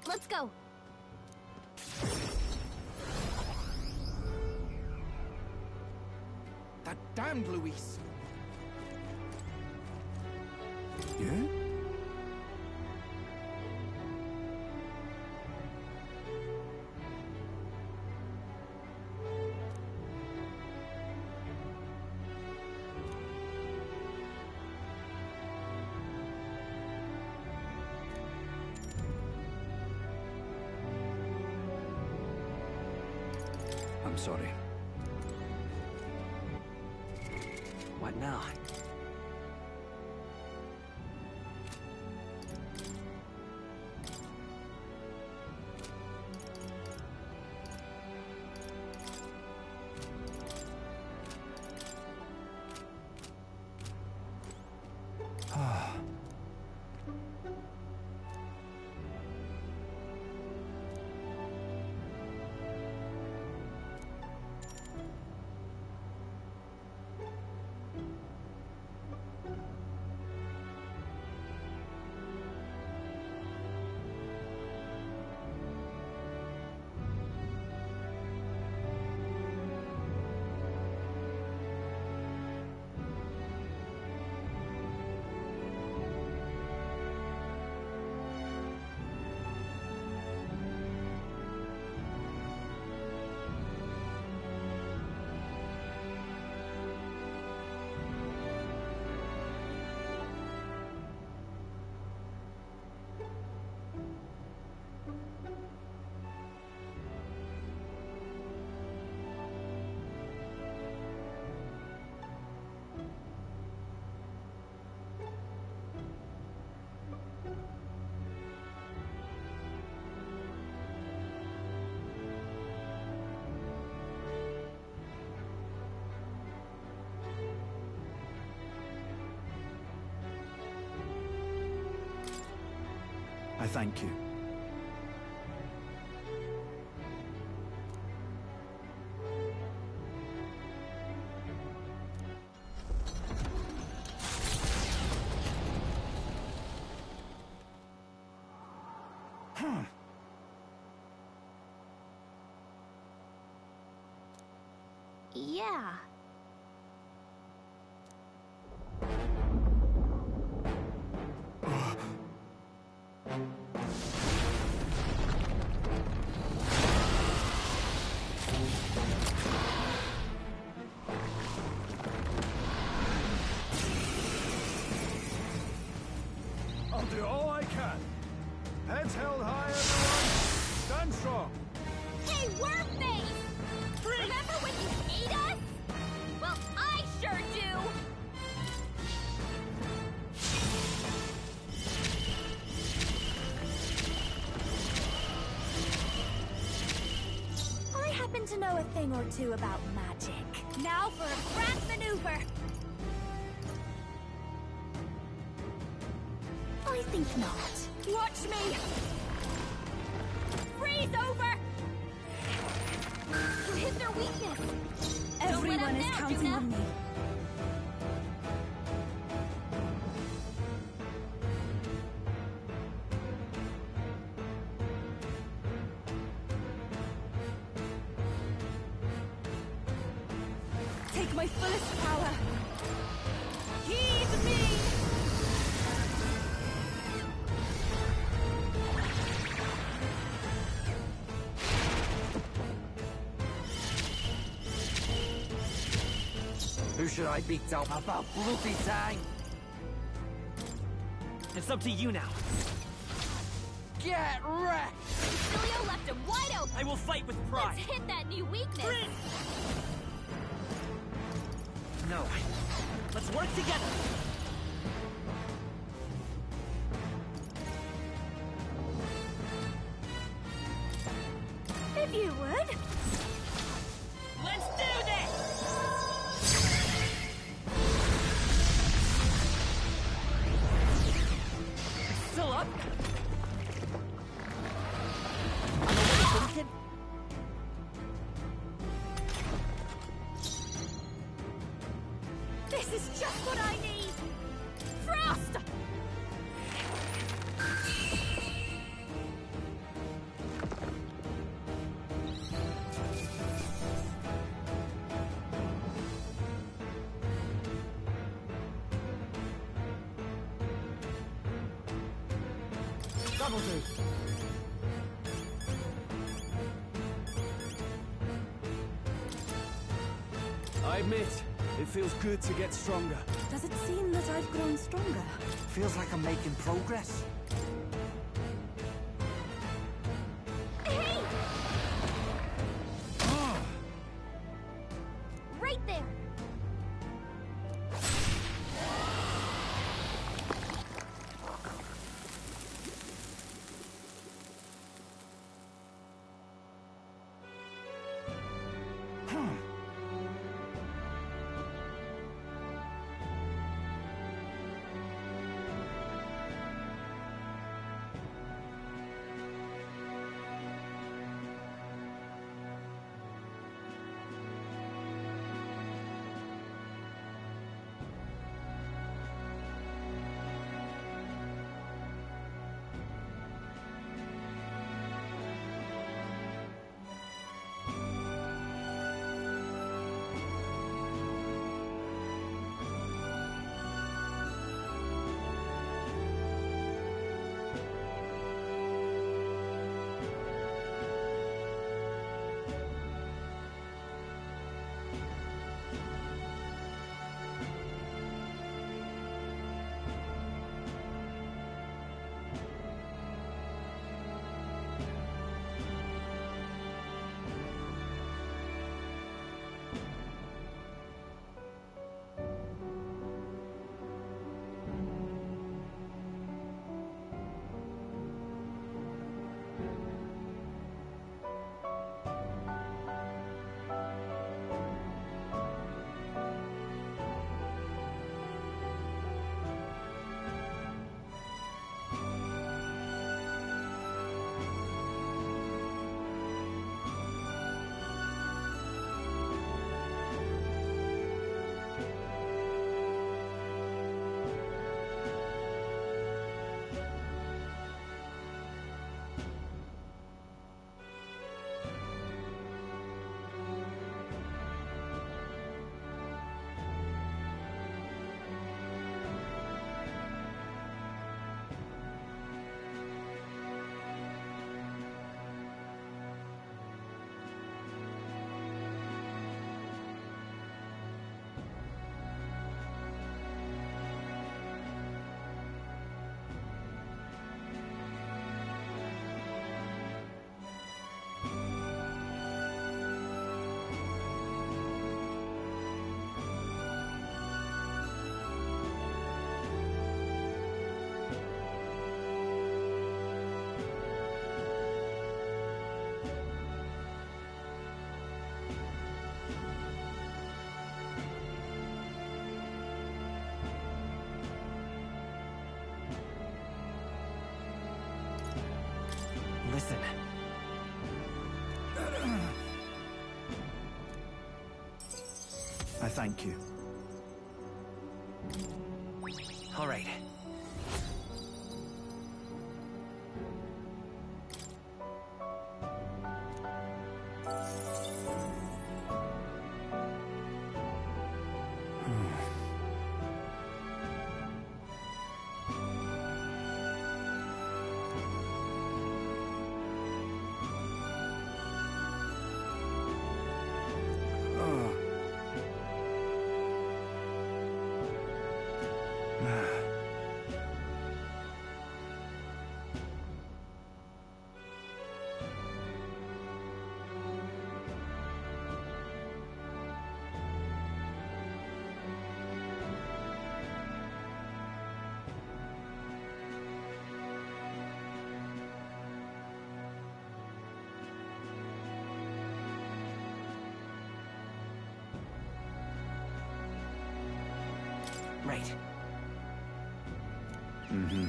Let's go. That damned Luis. Yeah? I'm sorry. What now? I thank you. Yeah. I'll do all I can. Heads held high, everyone. Stand strong. Hey, Wormface! Remember when you ate us? Well, I sure do! I happen to know a thing or two about magic. Now for a grand maneuver! I think not. Watch me! Freeze over! You hit their weakness! Everyone is counting on me. Take my fullest power! Heed me! Who should I beat out about bloody time? It's up to you now. Get wrecked! Cilio left him wide open! I will fight with pride. Let's hit that new weakness! No. Let's work together. If you would! Let's do this! Still up? I know what you're thinking. This is just what I need! Frost! That'll do. I admit, it feels good to get stronger. Does it seem that I've grown stronger? Feels like I'm making progress. Hey! Right there! I thank you. All right. Right. Mm-hmm.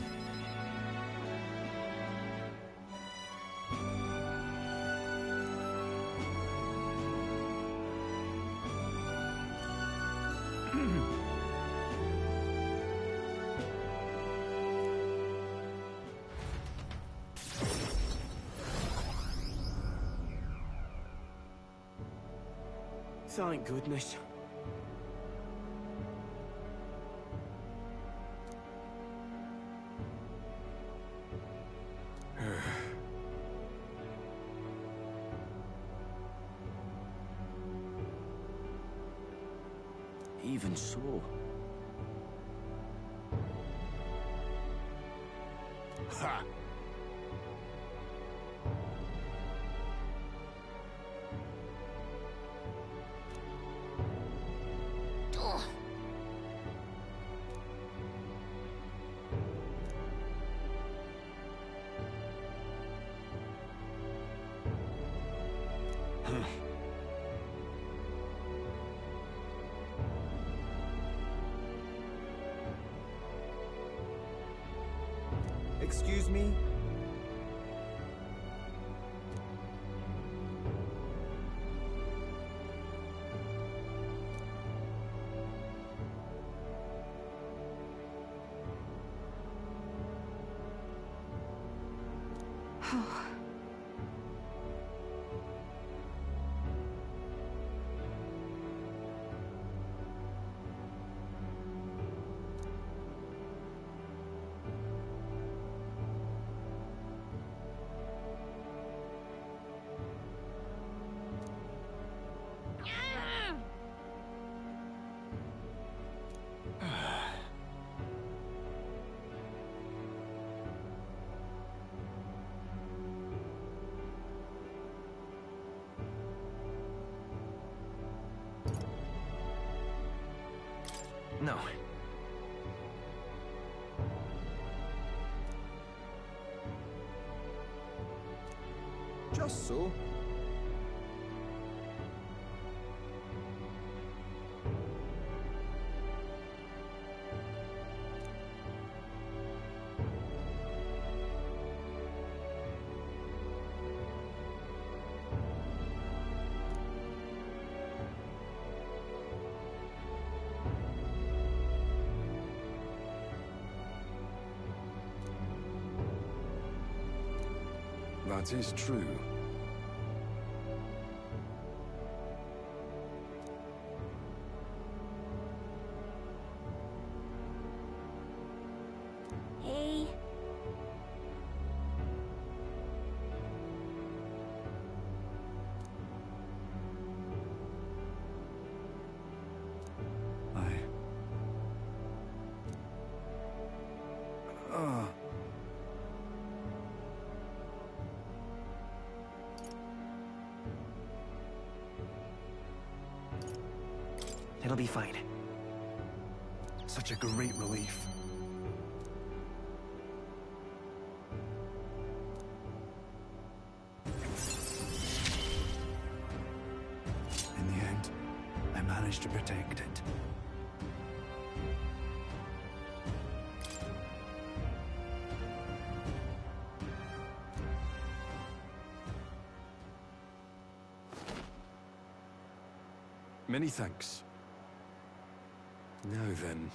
Thank goodness. Even so. Ha! Excuse me? No. Just so. That is true. Hey. It'll be fine. Such a great relief. In the end, I managed to protect it. Many thanks. Now then.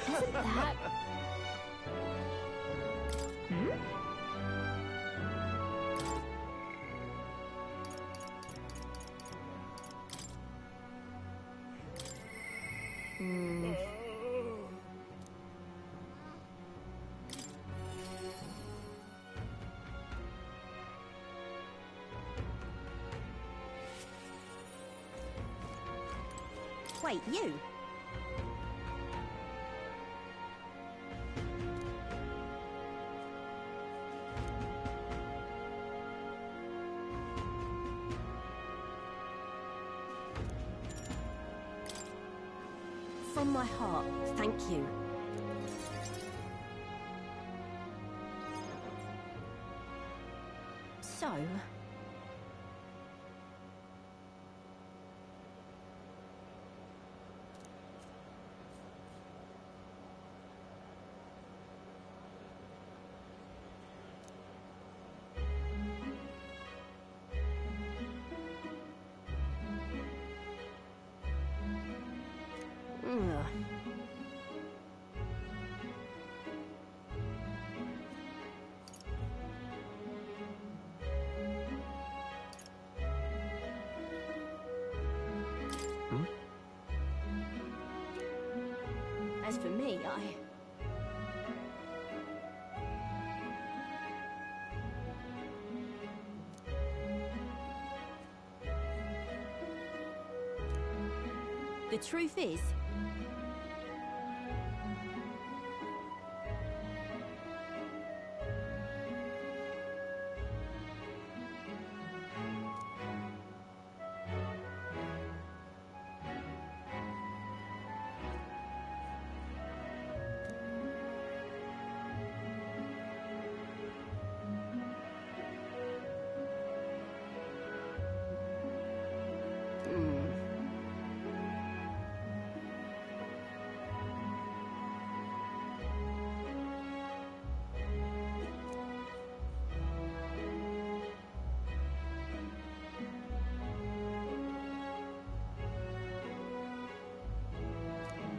Isn't that... Hmm? Wait, you? From my heart, thank you. So... As for me, The truth is...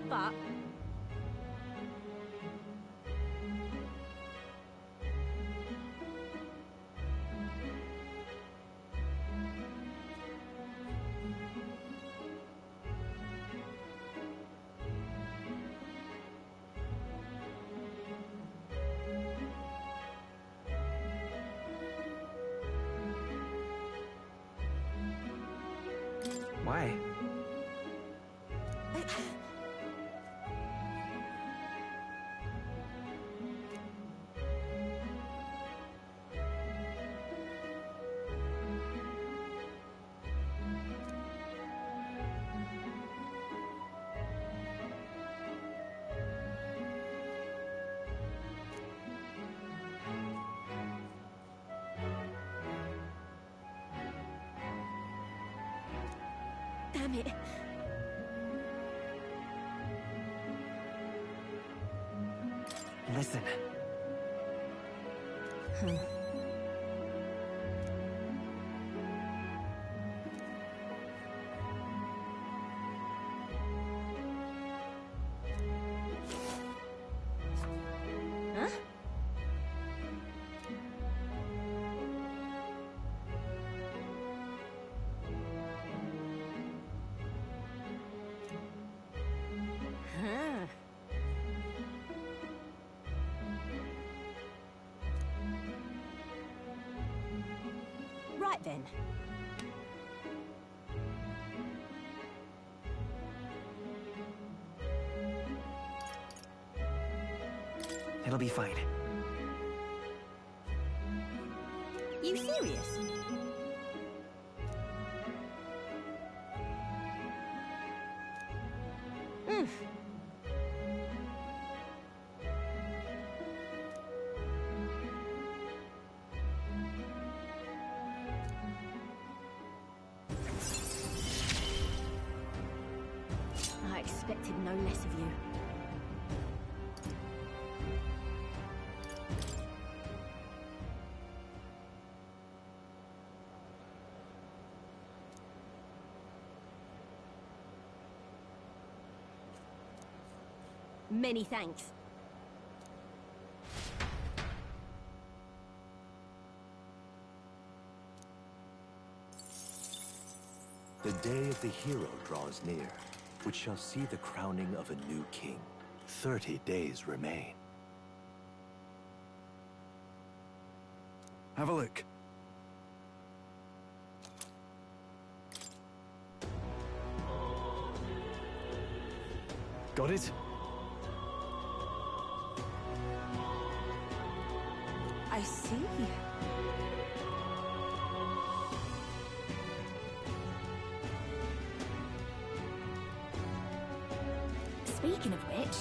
But... Why? Damn it. Listen. Huh? Huh. Right then. It'll be fine. You serious? expected no less of you. Many thanks. The day of the hero draws near, which shall see the crowning of a new king. 30 days remain. Have a look. Got it? I see. Speaking of which...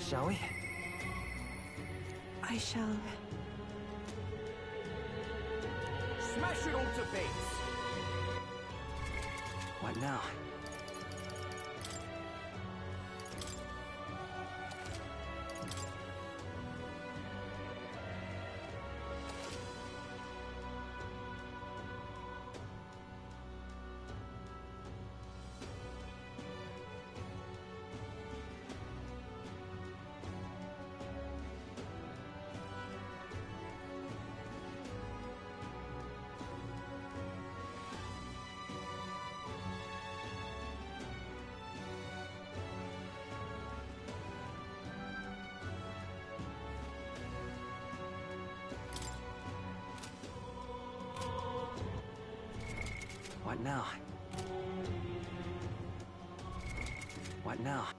Shall we? I shall... Smash it all to bits! What now? What now? What now?